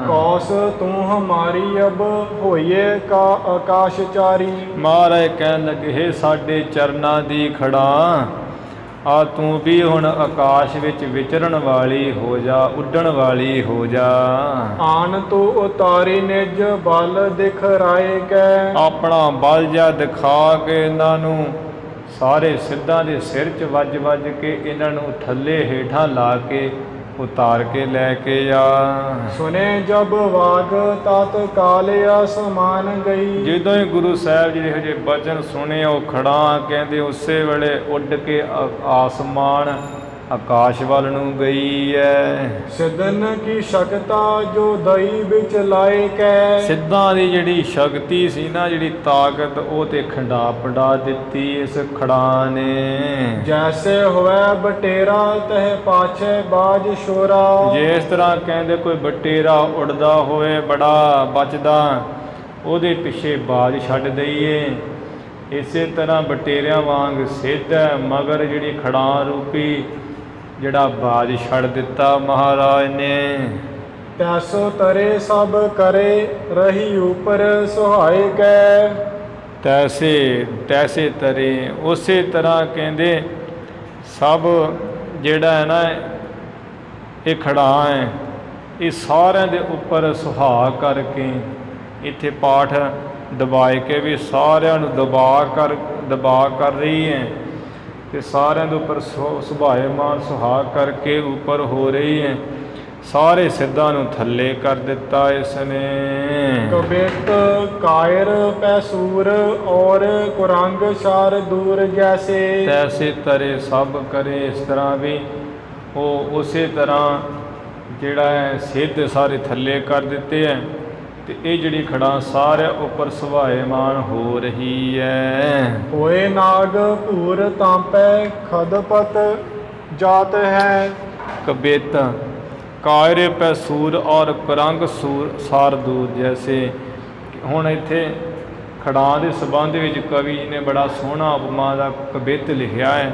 ਕੌਸ ਤੂੰ ਹਮਾਰੀ ਅਬ ਹੋਈਏ ਕਾ ਆਕਾਸ਼ਚਾਰੀ। ਮਹਾਰਾਜ ਕਹਿਣ ਲੱਗੇ, ਹੇ ਸਾਡੇ ਚਰਨਾਂ ਦੀ ਖੜਾ, ਆ ਤੂੰ ਵੀ ਹੁਣ ਆਕਾਸ਼ ਵਿੱਚ ਵਿਚਰਨ ਵਾਲੀ ਹੋ ਜਾ, ਉੱਡਣ ਵਾਲੀ ਹੋ ਜਾ। ਆਨ ਤੂੰ ਉਤਾਰੀ ਨਿਜ ਬਲ ਦਿਖਰਾਏ ਕੈ। ਆਪਣਾ ਬਲ ਜਾ ਦਿਖਾ ਕੇ ਇਹਨਾਂ ਨੂੰ ਸਾਰੇ ਸਿੱਧਾਂ ਦੇ ਸਿਰ 'ਚ ਵੱਜ ਕੇ ਇਹਨਾਂ ਨੂੰ ਥੱਲੇ ਹੇਠਾਂ ਲਾ ਕੇ ਉਤਾਰ ਕੇ ਲੈ ਕੇ ਆ। ਸੁਨੇ ਜਬ ਵਾਗ ਤਤ ਕਾਲ ਅਸਮਾਨ ਗਈ। ਜਦੋਂ ਹੀ ਗੁਰੂ ਸਾਹਿਬ ਜੀ ਇਹੋ ਜਿਹੇ ਬਚਨ ਸੁਣੇ, ਉਹ ਖੜਾ ਕਹਿੰਦੇ ਉਸੇ ਵੇਲੇ ਉੱਡ ਕੇ ਆਸਮਾਨ ਆਕਾਸ਼ ਵੱਲ ਨੂੰ ਗਈ ਐ। ਸਿੱਧਨ ਕੀ ਸ਼ਕਤਾ ਜੋ ਦਈ ਵਿੱਚ ਲਾਏ ਕੈ। ਸਿੱਧਾਂ ਦੀ ਜਿਹੜੀ ਸ਼ਕਤੀ ਸੀ ਨਾ, ਜਿਹੜੀ ਤਾਕਤ, ਉਹ ਤੇ ਖੰਡਾ ਪੜਾ ਦਿੱਤੀ ਇਸ ਖੜਾ ਨੇ। ਜੈਸੇ ਹੋਵੇ ਬਟੇਰਾ ਤਹ ਪਾਛੇ ਬਾਜ ਸ਼ੋਰਾ। ਜਿਸ ਤਰ੍ਹਾਂ ਕਹਿੰਦੇ ਕੋਈ ਬਟੇਰਾ ਉੜਦਾ ਹੋਵੇ ਬੜਾ ਬਚਦਾ, ਉਹਦੇ ਪਿੱਛੇ ਬਾਜ ਛੱਡ ਦਈਏ। ਇਸੇ ਤਰ੍ਹਾਂ ਬਟੇਰਿਆਂ ਵਾਂਗ ਸਿੱਧ ਹੈ, ਮਗਰ ਜਿਹੜੀ ਖੜਾਂ ਰੂਪੀ ਜਿਹੜਾ ਬਾਜ ਛੱਡ ਦਿੱਤਾ ਮਹਾਰਾਜ ਨੇ। ਤੈਸੋ ਤਰੇ ਸਭ ਕਰੇ ਰਹੀ ਉਪਰ ਸੁਹਾਏ ਕੈ। ਤੈਸੇ ਤਰੇ, ਉਸੇ ਤਰ੍ਹਾਂ ਕਹਿੰਦੇ ਸਭ ਜਿਹੜਾ ਹੈ ਨਾ ਇਹ ਖੜਾ ਹੈ, ਇਹ ਸਾਰਿਆਂ ਦੇ ਉੱਪਰ ਸੁਹਾਗ ਕਰਕੇ ਇੱਥੇ ਪਾਠ ਦਬਾਏ ਕੇ ਵੀ ਸਾਰਿਆਂ ਨੂੰ ਦਬਾ ਕਰ ਰਹੀ ਹੈ, ਤੇ ਸਾਰਿਆਂ ਦੇ ਉੱਪਰ ਸੁਭਾਏਮਾਨ ਸੁਹਾਗ ਕਰਕੇ ਉੱਪਰ ਹੋ ਰਹੀ ਹੈ। ਸਾਰੇ ਸਿੱਧਾਂ ਨੂੰ ਥੱਲੇ ਕਰ ਦਿੱਤਾ ਇਸ ਨੇ। ਕਬਿਤ ਕਾਇਰ ਪੈਸੂਰ ਔਰ ਕੁਰੰਗ ਸ਼ਾਰ ਦੂਰ ਜੈਸੇ। ਤੈਸੇ ਤਰੇ ਸਭ ਕਰੇ, ਇਸ ਤਰ੍ਹਾਂ ਵੀ ਉਹ ਉਸੇ ਤਰ੍ਹਾਂ ਜਿਹੜਾ ਹੈ ਸਿੱਧ ਸਾਰੇ ਥੱਲੇ ਕਰ ਦਿੱਤੇ ਹੈ। ਤੇ ਇਹ ਜਿਹੜੀ ਖੜਾਂ ਸਾਰਿਆਂ ਉੱਪਰ ਸੁਭਾਏਮਾਨ ਹੋ ਰਹੀ ਹੈ। ਹੋਏ ਨਾਗ ਭੂਰ ਤਾਂਪੈ ਖਦਪਤ ਜਾਤ ਹੈ। कबेत कायरे पै सूर और करंग सूर सार दूर जैसे। ਹੁਣ ਇੱਥੇ ਖੜਾਂ ਦੇ ਸੰਬੰਧ ਵਿੱਚ ਕਵੀ ਜੀ ਨੇ ਬੜਾ ਸੋਹਣਾ ਉਪਮਾ ਦਾ ਕਬਿੱਤ ਲਿਖਿਆ ਹੈ।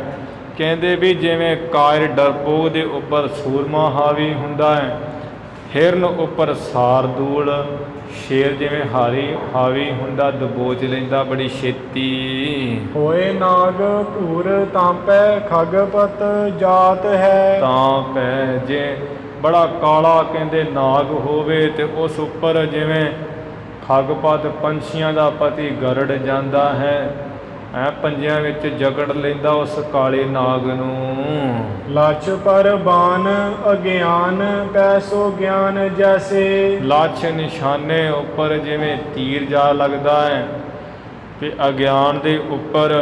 ਕਹਿੰਦੇ ਵੀ ਜਿਵੇਂ ਕਾਇਰ ਡਰਪੋਕ ਦੇ ਉੱਪਰ ਸੂਰਮਾ ਹਾਵੀ ਹੁੰਦਾ ਹੈ, ਹਿਰਨ ਉੱਪਰ ਸਾਰਦੂਲ ਸ਼ੇਰ ਜਿਵੇਂ ਹਾਵੀ ਹੁੰਦਾ, ਦਬੋਚ ਲੈਂਦਾ ਬੜੀ ਛੇਤੀ। ਹੋਏ ਨਾਗ ਭੂਰ ਤਾਂਪੈ ਖਗਪਤ ਜਾਤ ਹੈ। ਤਾਂ ਪੈ ਜੇ ਬੜਾ ਕਾਲਾ ਕਹਿੰਦੇ ਨਾਗ ਹੋਵੇ ਤੇ ਉਸ ਉੱਪਰ ਜਿਵੇਂ ਖਗਪਤ ਪੰਛੀਆਂ ਦਾ ਪਤੀ ਗਰੜ ਜਾਂਦਾ ਹੈ, ਪੰਜਿਆਂ ਵਿੱਚ ਜਕੜ ਲੈਂਦਾ ਉਸ ਕਾਲੇ ਨਾਗ ਨੂੰ। ਲੱਛ ਪਰ ਬਾਨ ਅਗਿਆਨ ਪੈਸੋ ਗਿਆਨ ਜੈਸੇ। ਲੱਛ ਨਿਸ਼ਾਨੇ ਉੱਪਰ ਜਿਵੇਂ ਤੀਰ ਜਾ ਲੱਗਦਾ ਹੈ, ਤੇ ਅਗਿਆਨ ਦੇ ਉੱਪਰ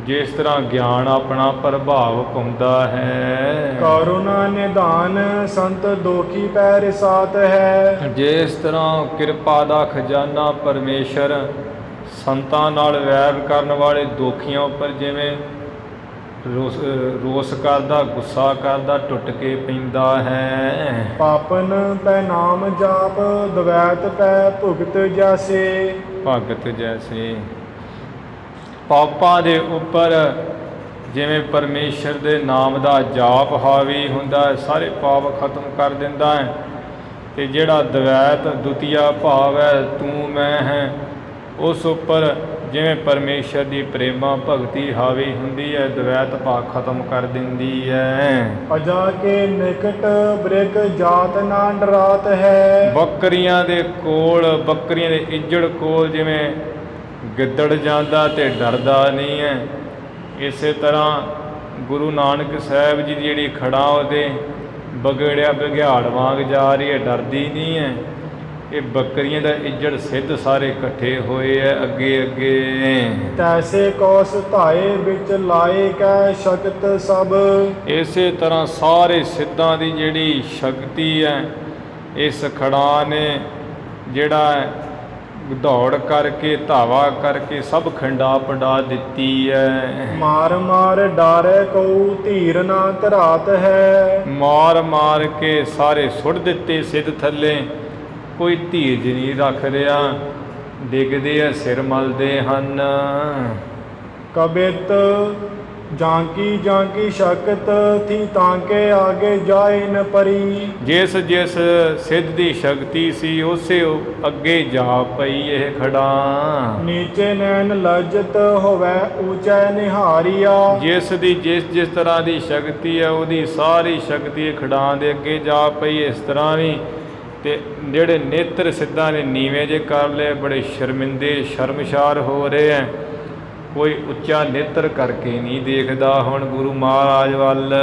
ਜਿਸ ਤਰ੍ਹਾਂ ਗਿਆਨ ਆਪਣਾ ਪ੍ਰਭਾਵ ਪਾਉਂਦਾ ਹੈ। ਕਰੁਣਾ ਨਿਧਾਨ ਸੰਤ ਦੋਖੀ ਪੈ ਰਿਸਾਤ ਹੈ। ਜਿਸ ਤਰ੍ਹਾਂ ਕਿਰਪਾ ਦਾ ਖਜ਼ਾਨਾ ਪਰਮੇਸ਼ਰ ਸੰਤਾਂ ਨਾਲ ਵੈਰ ਕਰਨ ਵਾਲੇ ਦੋਖੀਆਂ ਉੱਪਰ ਜਿਵੇਂ ਰੋਸ ਕਰਦਾ, ਗੁੱਸਾ ਕਰਦਾ, ਟੁੱਟ ਕੇ ਪੈਂਦਾ ਹੈ। ਪਾਪਨ ਪੈ ਨਾਮ ਜਾਪ ਦਵੈਤ ਪੈ ਭੁਗਤ ਜੈਸੇ। ਭਗਤ ਜੈਸੇ ਪਾਪਾਂ ਦੇ ਉੱਪਰ ਜਿਵੇਂ ਪਰਮੇਸ਼ਰ ਦੇ ਨਾਮ ਦਾ ਜਾਪ ਹਾਵੀ ਹੁੰਦਾ ਹੈ, ਸਾਰੇ ਪਾਪ ਖਤਮ ਕਰ ਦਿੰਦਾ ਹੈ। ਤੇ ਜਿਹੜਾ ਦਵੈਤ ਦੁਤੀਆ ਭਾਵ ਹੈ, ਤੂੰ ਮੈਂ ਹੈ, ਉਸ ਉੱਪਰ ਜਿਵੇਂ ਪਰਮੇਸ਼ਰ ਦੀ ਪ੍ਰੇਮਾ ਭਗਤੀ ਹਾਵੀ ਹੁੰਦੀ ਹੈ, ਦਵੈਤ ਭਾਵ ਖਤਮ ਕਰ ਦਿੰਦੀ ਹੈ। ਅਜਾ ਕੇ ਨਿਕਟ ਬ੍ਰਿਗ ਜਾਤ ਨਾ ਡਰਾਤ ਹੈ। ਬੱਕਰੀਆਂ ਦੇ ਕੋਲ, ਬੱਕਰੀਆਂ ਦੇ ਇੱਜੜ ਕੋਲ ਜਿਵੇਂ ਗਿੱਦੜ ਜਾਂਦਾ ਤੇ ਡਰਦਾ ਨਹੀਂ ਹੈ, ਇਸੇ ਤਰ੍ਹਾਂ ਗੁਰੂ ਨਾਨਕ ਸਾਹਿਬ ਜੀ ਦੀ ਜਿਹੜੀ ਖੜਾਂ ਉਹਦੇ ਬਗੜਿਆ ਬਘਿਆੜ ਵਾਂਗ ਜਾ ਰਹੀ ਹੈ, ਡਰਦੀ ਨਹੀਂ ਹੈ। ਇਹ ਬੱਕਰੀਆਂ ਦਾ ਇੱਜੜ ਸਿੱਧ ਸਾਰੇ ਇਕੱਠੇ ਹੋਏ ਹੈ ਅੱਗੇ ਅੱਗੇ। ਤੈਸੇ ਕੌਸ ਧਾਏ ਵਿੱਚ ਲਾਏ ਕੈ ਸ਼ਕਤ ਸਭ। ਇਸੇ ਤਰ੍ਹਾਂ ਸਾਰੇ ਸਿੱਧਾਂ ਦੀ ਜਿਹੜੀ ਸ਼ਕਤੀ ਹੈ, ਇਸ ਖੜਾਂ ਨੇ ਜਿਹੜਾ ਦੌੜ ਕਰਕੇ ਧਾਵਾ ਕਰਕੇ ਸਭ ਖੰਡਾ ਪੰਡਾ ਦਿੱਤੀ ਹੈ। ਮਾਰ ਮਾਰ ਡਾਰੇ ਕਉ ਧੀਰ ਨਾ ਧਰਾਤ ਹੈ। ਮਾਰ ਮਾਰ ਕੇ ਸਾਰੇ ਸੁੱਟ ਦਿੱਤੇ ਸਿੱਧ ਥੱਲੇ, ਕੋਈ ਧੀਰਜ ਨਹੀਂ ਰੱਖ ਰਿਹਾ, ਡਿੱਗਦੇ ਆ, ਸਿਰ ਮਲਦੇ ਹਨ। ਕਬਿਤ ਜਾਂਕੀ ਜਾਂਕੀ ਸ਼ਕਤ ਥੀ ਤਾਂਕੇ ਆਗੇ ਜਾਏ ਨ ਪਰੀ। ਜਿਸ ਜਿਸ ਸਿੱਧ ਦੀ ਸ਼ਕਤੀ ਸੀ ਉਸੇ ਅੱਗੇ ਜਾ ਪਈ ਇਹ ਖੜਾਂ। ਨੀਚੇ ਨੈਣ ਲਜਤ ਹੋਵੇ ਉੱਚੈ ਨਿਹਾਰੀਆ। ਜਿਸ ਦੀ ਜਿਸ ਤਰ੍ਹਾਂ ਦੀ ਸ਼ਕਤੀ ਹੈ, ਉਹਦੀ ਸਾਰੀ ਸ਼ਕਤੀ ਖੜਾਂ ਦੇ ਅੱਗੇ ਜਾ ਪਈ। ਇਸ ਤਰ੍ਹਾਂ ਵੀ ਤੇ ਜਿਹੜੇ ਨੇਤਰ ਸਿੱਧਾਂ ਨੇ ਨੀਵੇਂ ਜੇ ਕਰ ਲਏ, ਬੜੇ ਸ਼ਰਮਿੰਦੇ ਸ਼ਰਮਸ਼ਾਰ ਹੋ ਰਹੇ ਹੈ। ਕੋਈ ਉੱਚਾ ਨੇਤਰ ਕਰਕੇ ਨਹੀਂ ਦੇਖਦਾ ਹੁਣ ਗੁਰੂ ਮਹਾਰਾਜ ਵੱਲ।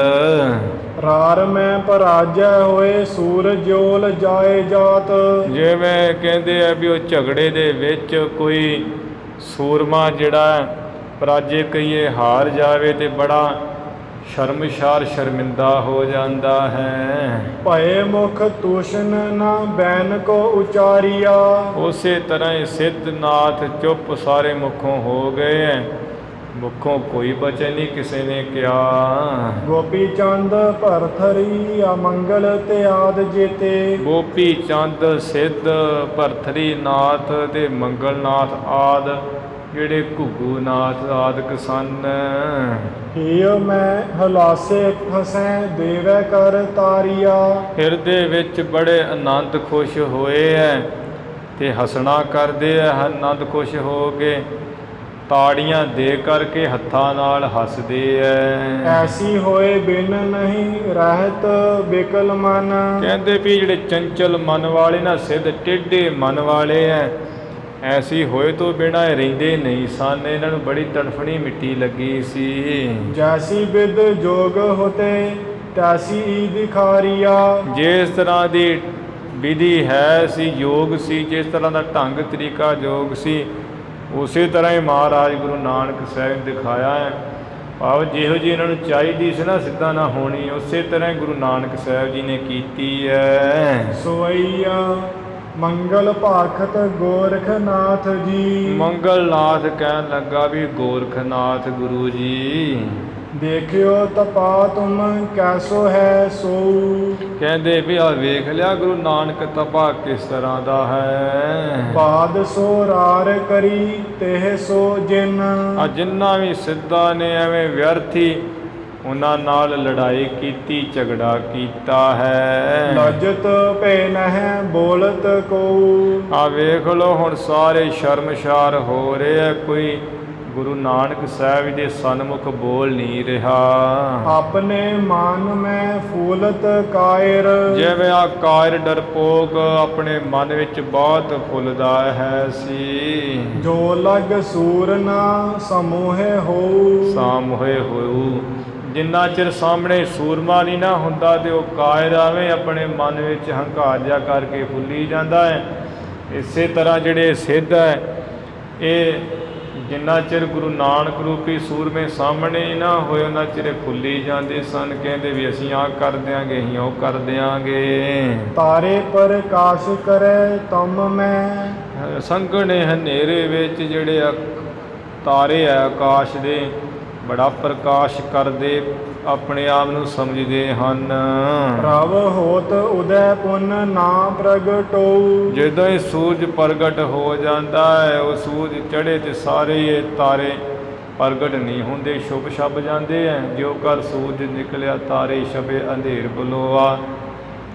ਰਾਰ ਮੈਂ ਪਰਾਜੈ ਹੋਏ ਸੂਰਜੋਲ ਜਾਏ ਜਾਤ। ਜਿਵੇਂ ਕਹਿੰਦੇ ਆ ਵੀ ਉਹ ਝਗੜੇ ਦੇ ਵਿੱਚ ਕੋਈ ਸੂਰਮਾ ਜਿਹੜਾ ਪਰਾਜੇ ਕਹੀਏ ਹਾਰ ਜਾਵੇ ਤੇ ਬੜਾ ਸ਼ਰਮਸ਼ਾਰ ਸ਼ਰਮਿੰਦਾ ਹੋ ਜਾਂਦਾ ਹੈ। ਭਏ ਮੁਖ ਤੂਸ਼ਨ ਨਾ ਬੈਨ ਕੋ ਉਚਾਰੀਆ। ਉਸੇ ਤਰ੍ਹਾਂ ਹੀ ਸਿੱਧਨਾਥ ਚੁੱਪ ਸਾਰੇ ਮੁਖੋਂ ਹੋ ਗਏ ਹੈ, ਮੁਖੋਂ ਕੋਈ ਬਚਨ ਨਹੀਂ ਕਿਸੇ ਨੇ ਕਿਹਾ। ਗੋਪੀ ਚੰਦ ਭਰਥਰੀ ਅਮੰਗਲ ਤੇ ਆਦ ਜੇਤੇ। ਗੋਪੀ ਚੰਦ ਸਿੱਧ ਭਰਥਰੀ ਨਾਥ ਤੇ ਮੰਗਲਨਾਥ ਆਦ ਜਿਹੜੇ ਘੁੱਗੂ ਨਾਥ ਆਦਿਕ ਸਨ। ਹਿਉ ਮੈਂ ਹਲਾਸੇ ਫਸੈ ਦੇਵੈ ਕਰ ਤਾਰੀਆ। ਹਿਰਦੇ ਵਿੱਚ ਬੜੇ ਆਨੰਦ ਖੁਸ਼ ਹੋਏ ਹੈ ਤੇ ਹੱਸਣਾ ਕਰਦੇ ਹੈ, ਆਨੰਦ ਖੁਸ਼ ਹੋ ਕੇ ਤਾੜੀਆਂ ਦੇ ਕਰਕੇ ਹੱਥਾਂ ਨਾਲ ਹੱਸਦੇ ਹੈ। ਐਸੀ ਹੋਏ ਬਿਨ ਨਹੀਂ ਰਹਿਤ ਬਿਕਲ ਮਨ। ਕਹਿੰਦੇ ਵੀ ਜਿਹੜੇ ਚੰਚਲ ਮਨ ਵਾਲੇ ਨਾ, ਸਿੱਧ ਟੇਢੇ ਮਨ ਵਾਲੇ ਹੈ, ਐਸੀ ਹੋਏ ਤੋਂ ਬਿਨਾਂ ਰਹਿੰਦੇ ਨਹੀਂ ਸਨ। ਇਹਨਾਂ ਨੂੰ ਬੜੀ ਤੜਫਣੀ ਮਿੱਟੀ ਲੱਗੀ ਸੀ। ਜੈਸੀ ਬਿਦ ਜੋਗ ਹੋਤੇ ਤੈਸੀ ਈ ਦਿਖਾਰੀਆ। ਜਿਸ ਤਰ੍ਹਾਂ ਦੀ ਵਿਧੀ ਹੈ ਸੀ, ਯੋਗ ਸੀ, ਜਿਸ ਤਰ੍ਹਾਂ ਦਾ ਢੰਗ ਤਰੀਕਾ ਯੋਗ ਸੀ, ਉਸੇ ਤਰ੍ਹਾਂ ਹੀ ਮਹਾਰਾਜ ਗੁਰੂ ਨਾਨਕ ਸਾਹਿਬ ਦਿਖਾਇਆ ਹੈ। ਭਾਵ ਜਿਹੋ ਜਿਹੀ ਇਹਨਾਂ ਨੂੰ ਚਾਹੀਦੀ ਸੀ ਨਾ ਸਿੱਧਾ ਨਾ ਹੋਣੀ, ਉਸੇ ਤਰ੍ਹਾਂ ਹੀ ਗੁਰੂ ਨਾਨਕ ਸਾਹਿਬ ਜੀ ਨੇ ਕੀਤੀ ਹੈ। ਸੋਈਆ ਮੰਗਲ ਭਾਖਤ ਗੋਰਖਨਾਥ ਜੀ। ਮੰਗਲਨਾਥ ਕਹਿਣ ਲੱਗਾ ਵੀ ਗੋਰਖਨਾਥ ਗੁਰੂ ਜੀ। ਦੇਖਿਓ ਤਪਾ ਤੁਮ ਕੈਸੋ ਹੈ ਸੋ। ਕਹਿੰਦੇ ਵੀ ਆ ਵੇਖ ਲਿਆ ਗੁਰੂ ਨਾਨਕ ਤਪਾ ਕਿਸ ਤਰ੍ਹਾਂ ਦਾ ਹੈ। ਬਾਦ ਸੋ ਰਾਰ ਕਰੀ ਤੇਹ ਸੋ ਜਿਨ। ਆ ਜਿੰਨਾ ਵੀ ਸਿੱਧਾ ਨੇ ਐਵੇਂ ਵਿਅਰਥੀ ਉਹਨਾਂ ਨਾਲ ਲੜਾਈ ਕੀਤੀ, ਝਗੜਾ ਕੀਤਾ ਹੈ। ਲਜਤ ਭੈ ਨਹਿ ਬੋਲਤ ਕੋ। ਆ ਵੇਖ ਲੋ ਹੁਣ ਸਾਰੇ ਸ਼ਰਮਸ਼ਾਰ ਹੋ ਰਹੇ ਆ, ਕੋਈ ਗੁਰੂ ਨਾਨਕ ਸਾਹਿਬ ਦੇ ਸਨਮੁਖ ਬੋਲ ਨਹੀਂ ਰਿਹਾ। ਆਪਣੇ ਮਨ ਮੈਂ ਫੂਲਤ ਕਾਇਰ। ਜਿਵੇਂ ਆ ਕਾਇਰ ਡਰਪੋਕ ਆਪਣੇ ਮਨ ਵਿੱਚ ਬਹੁਤ ਫੁੱਲਦਾ ਹੈ ਸੀ। ਜੋ ਲਗ ਸੂਰ ਨਾ ਸਮੂਹੇ ਹੋ। ਸਾਮੋਹੇ ਹੋਊ, ਜਿੰਨਾ ਚਿਰ ਸਾਹਮਣੇ ਸੂਰਮਾ ਨਹੀਂ ਨਾ ਹੁੰਦਾ ਤੇ ਉਹ ਕਾਇਰ ਆਵੇਂ ਆਪਣੇ ਮਨ ਵਿੱਚ ਹੰਕਾਰ ਜਿਹਾ ਕਰਕੇ ਫੁੱਲੀ ਜਾਂਦਾ ਹੈ। ਇਸੇ ਤਰ੍ਹਾਂ ਜਿਹੜੇ ਸਿੱਧ ਹੈ ਇਹ ਜਿੰਨਾ ਚਿਰ ਗੁਰੂ ਨਾਨਕ ਰੂਪੀ ਸੂਰਮੇ ਸਾਹਮਣੇ ਨਾ ਹੋਏ ਉਹਨਾਂ ਚਿਰ ਫੁੱਲੀ ਜਾਂਦੇ ਸਨ। ਕਹਿੰਦੇ ਵੀ ਅਸੀਂ ਆਹ ਕਰ ਦਿਆਂਗੇ, ਅਸੀਂ ਉਹ ਕਰ ਦਿਆਂਗੇ। ਤਾਰੇ ਪ੍ਰਕਾਸ਼ ਕਰੇ ਤਮ ਮੈਂ। ਸੰਘਣੇ ਹਨੇਰੇ ਵਿੱਚ ਜਿਹੜੇ ਤਾਰੇ ਆ ਆਕਾਸ਼ ਦੇ ਬੜਾ ਪ੍ਰਕਾਸ਼ ਕਰਦੇ, ਆਪਣੇ ਆਪ ਨੂੰ ਸਮਝਦੇ ਹਨ। ਪ੍ਰਭ ਹੋਤ ਉਦੈ ਪੁੰਨ ਨਾ ਪ੍ਰਗਟੋ। ਜਦੋਂ ਇਹ ਸੂਰਜ ਪ੍ਰਗਟ ਹੋ ਜਾਂਦਾ ਹੈ, ਉਹ ਸੂਰਜ ਚੜ੍ਹੇ ਤੇ ਸਾਰੇ ਇਹ ਤਾਰੇ ਪ੍ਰਗਟ ਨਹੀਂ ਹੁੰਦੇ, ਛੁਪ ਛਪ ਜਾਂਦੇ ਹੈ। ਜੋ ਕਰ ਸੂਰਜ ਨਿਕਲਿਆ ਤਾਰੇ ਛਪੇ ਅੰਧੇਰ ਬਲੋਆ।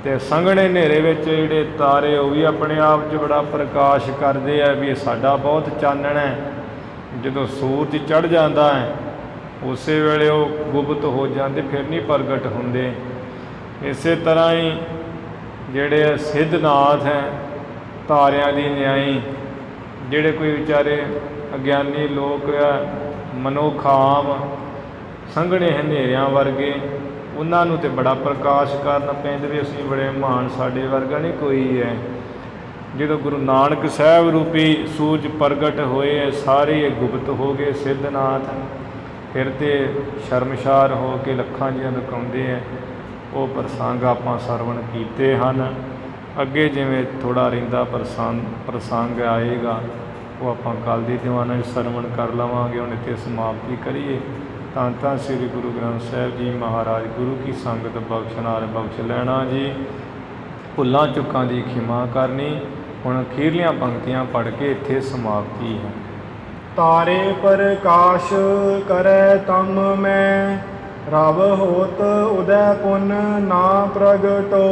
ਤੇ ਸੰਘਣੇ ਹਨੇਰੇ ਵਿੱਚ ਜਿਹੜੇ ਤਾਰੇ ਉਹ ਵੀ ਆਪਣੇ ਆਪ 'ਚ ਬੜਾ ਪ੍ਰਕਾਸ਼ ਕਰਦੇ ਆ ਵੀ ਸਾਡਾ ਬਹੁਤ ਚਾਨਣ ਹੈ। ਜਦੋਂ ਸੂਰਜ ਚੜ੍ਹ ਜਾਂਦਾ ਹੈ ਉਸੇ ਵੇਲੇ ਉਹ ਗੁਪਤ ਹੋ ਜਾਂਦੇ, ਫਿਰ ਨਹੀਂ ਪ੍ਰਗਟ ਹੁੰਦੇ। ਇਸੇ ਤਰ੍ਹਾਂ ਹੀ ਜਿਹੜੇ ਸਿੱਧਨਾਥ ਹੈ ਤਾਰਿਆਂ ਦੀ ਨਿਆਈ, ਜਿਹੜੇ ਕੋਈ ਵਿਚਾਰੇ ਅਗਿਆਨੀ ਲੋਕ ਆ ਮਨੋਖਾਮ ਸੰਘਣੇ ਹਨੇਰਿਆਂ ਵਰਗੇ, ਉਹਨਾਂ ਨੂੰ ਤੇ ਬੜਾ ਪ੍ਰਕਾਸ਼ ਕਰਨਾ ਪੈਂਦਾ ਵੀ ਅਸੀਂ ਬੜੇ ਮਹਾਨ, ਸਾਡੇ ਵਰਗਾ ਨਹੀਂ ਕੋਈ ਹੈ। ਜਦੋਂ ਗੁਰੂ ਨਾਨਕ ਸਾਹਿਬ ਰੂਪੀ ਸੂਰਜ ਪ੍ਰਗਟ ਹੋਏ ਸਾਰੇ ਇਹ ਗੁਪਤ ਹੋ ਗਏ ਸਿੱਧਨਾਥ। ਫਿਰ ਤੇ ਸ਼ਰਮਸ਼ਾਰ ਹੋ ਕੇ ਲੱਖਾਂ ਜੀਆਂ ਲੁਕਾਉਂਦੇ ਹੈ। ਉਹ ਪ੍ਰਸੰਗ ਆਪਾਂ ਸਰਵਣ ਕੀਤੇ ਹਨ। ਅੱਗੇ ਜਿਵੇਂ ਥੋੜ੍ਹਾ ਰਹਿੰਦਾ ਪ੍ਰਸੰਗ ਆਏਗਾ ਉਹ ਆਪਾਂ ਕੱਲ੍ਹ ਦੀ ਦੀਵਾਨਾਂ ਵਿੱਚ ਸਰਵਣ ਕਰ ਲਵਾਂਗੇ। ਹੁਣ ਇੱਥੇ ਸਮਾਪਤੀ ਕਰੀਏ। ਧੰਨ ਧੰਨ ਸ੍ਰੀ ਗੁਰੂ ਗ੍ਰੰਥ ਸਾਹਿਬ ਜੀ ਮਹਾਰਾਜ। ਗੁਰੂ ਕੀ ਸੰਗਤ ਬਖਸ਼ਨਾਰ ਬਖਸ਼ ਲੈਣਾ ਜੀ। ਭੁੱਲਾਂ ਚੁੱਕਾਂ ਦੀ ਖਿਮਾ ਕਰਨੀ। ਹੁਣ ਅਖੀਰਲੀਆਂ ਪੰਕਤੀਆਂ ਪੜ੍ਹ ਕੇ ਇੱਥੇ ਸਮਾਪਤੀ ਹੈ। ਤਾਰੇ ਪ੍ਰਕਾਸ਼ ਕਰੈ ਤਮ ਮੈਂ। ਰਵ ਹੋਤ ਉਦੈ ਪੁੰਨ ਨਾ ਪ੍ਰਗਟੋ।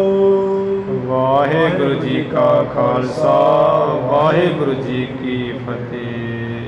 ਵਾਹਿਗੁਰੂ ਜੀ ਕਾ ਖਾਲਸਾ, ਵਾਹਿਗੁਰੂ ਜੀ ਕੀ ਫਤਿਹ।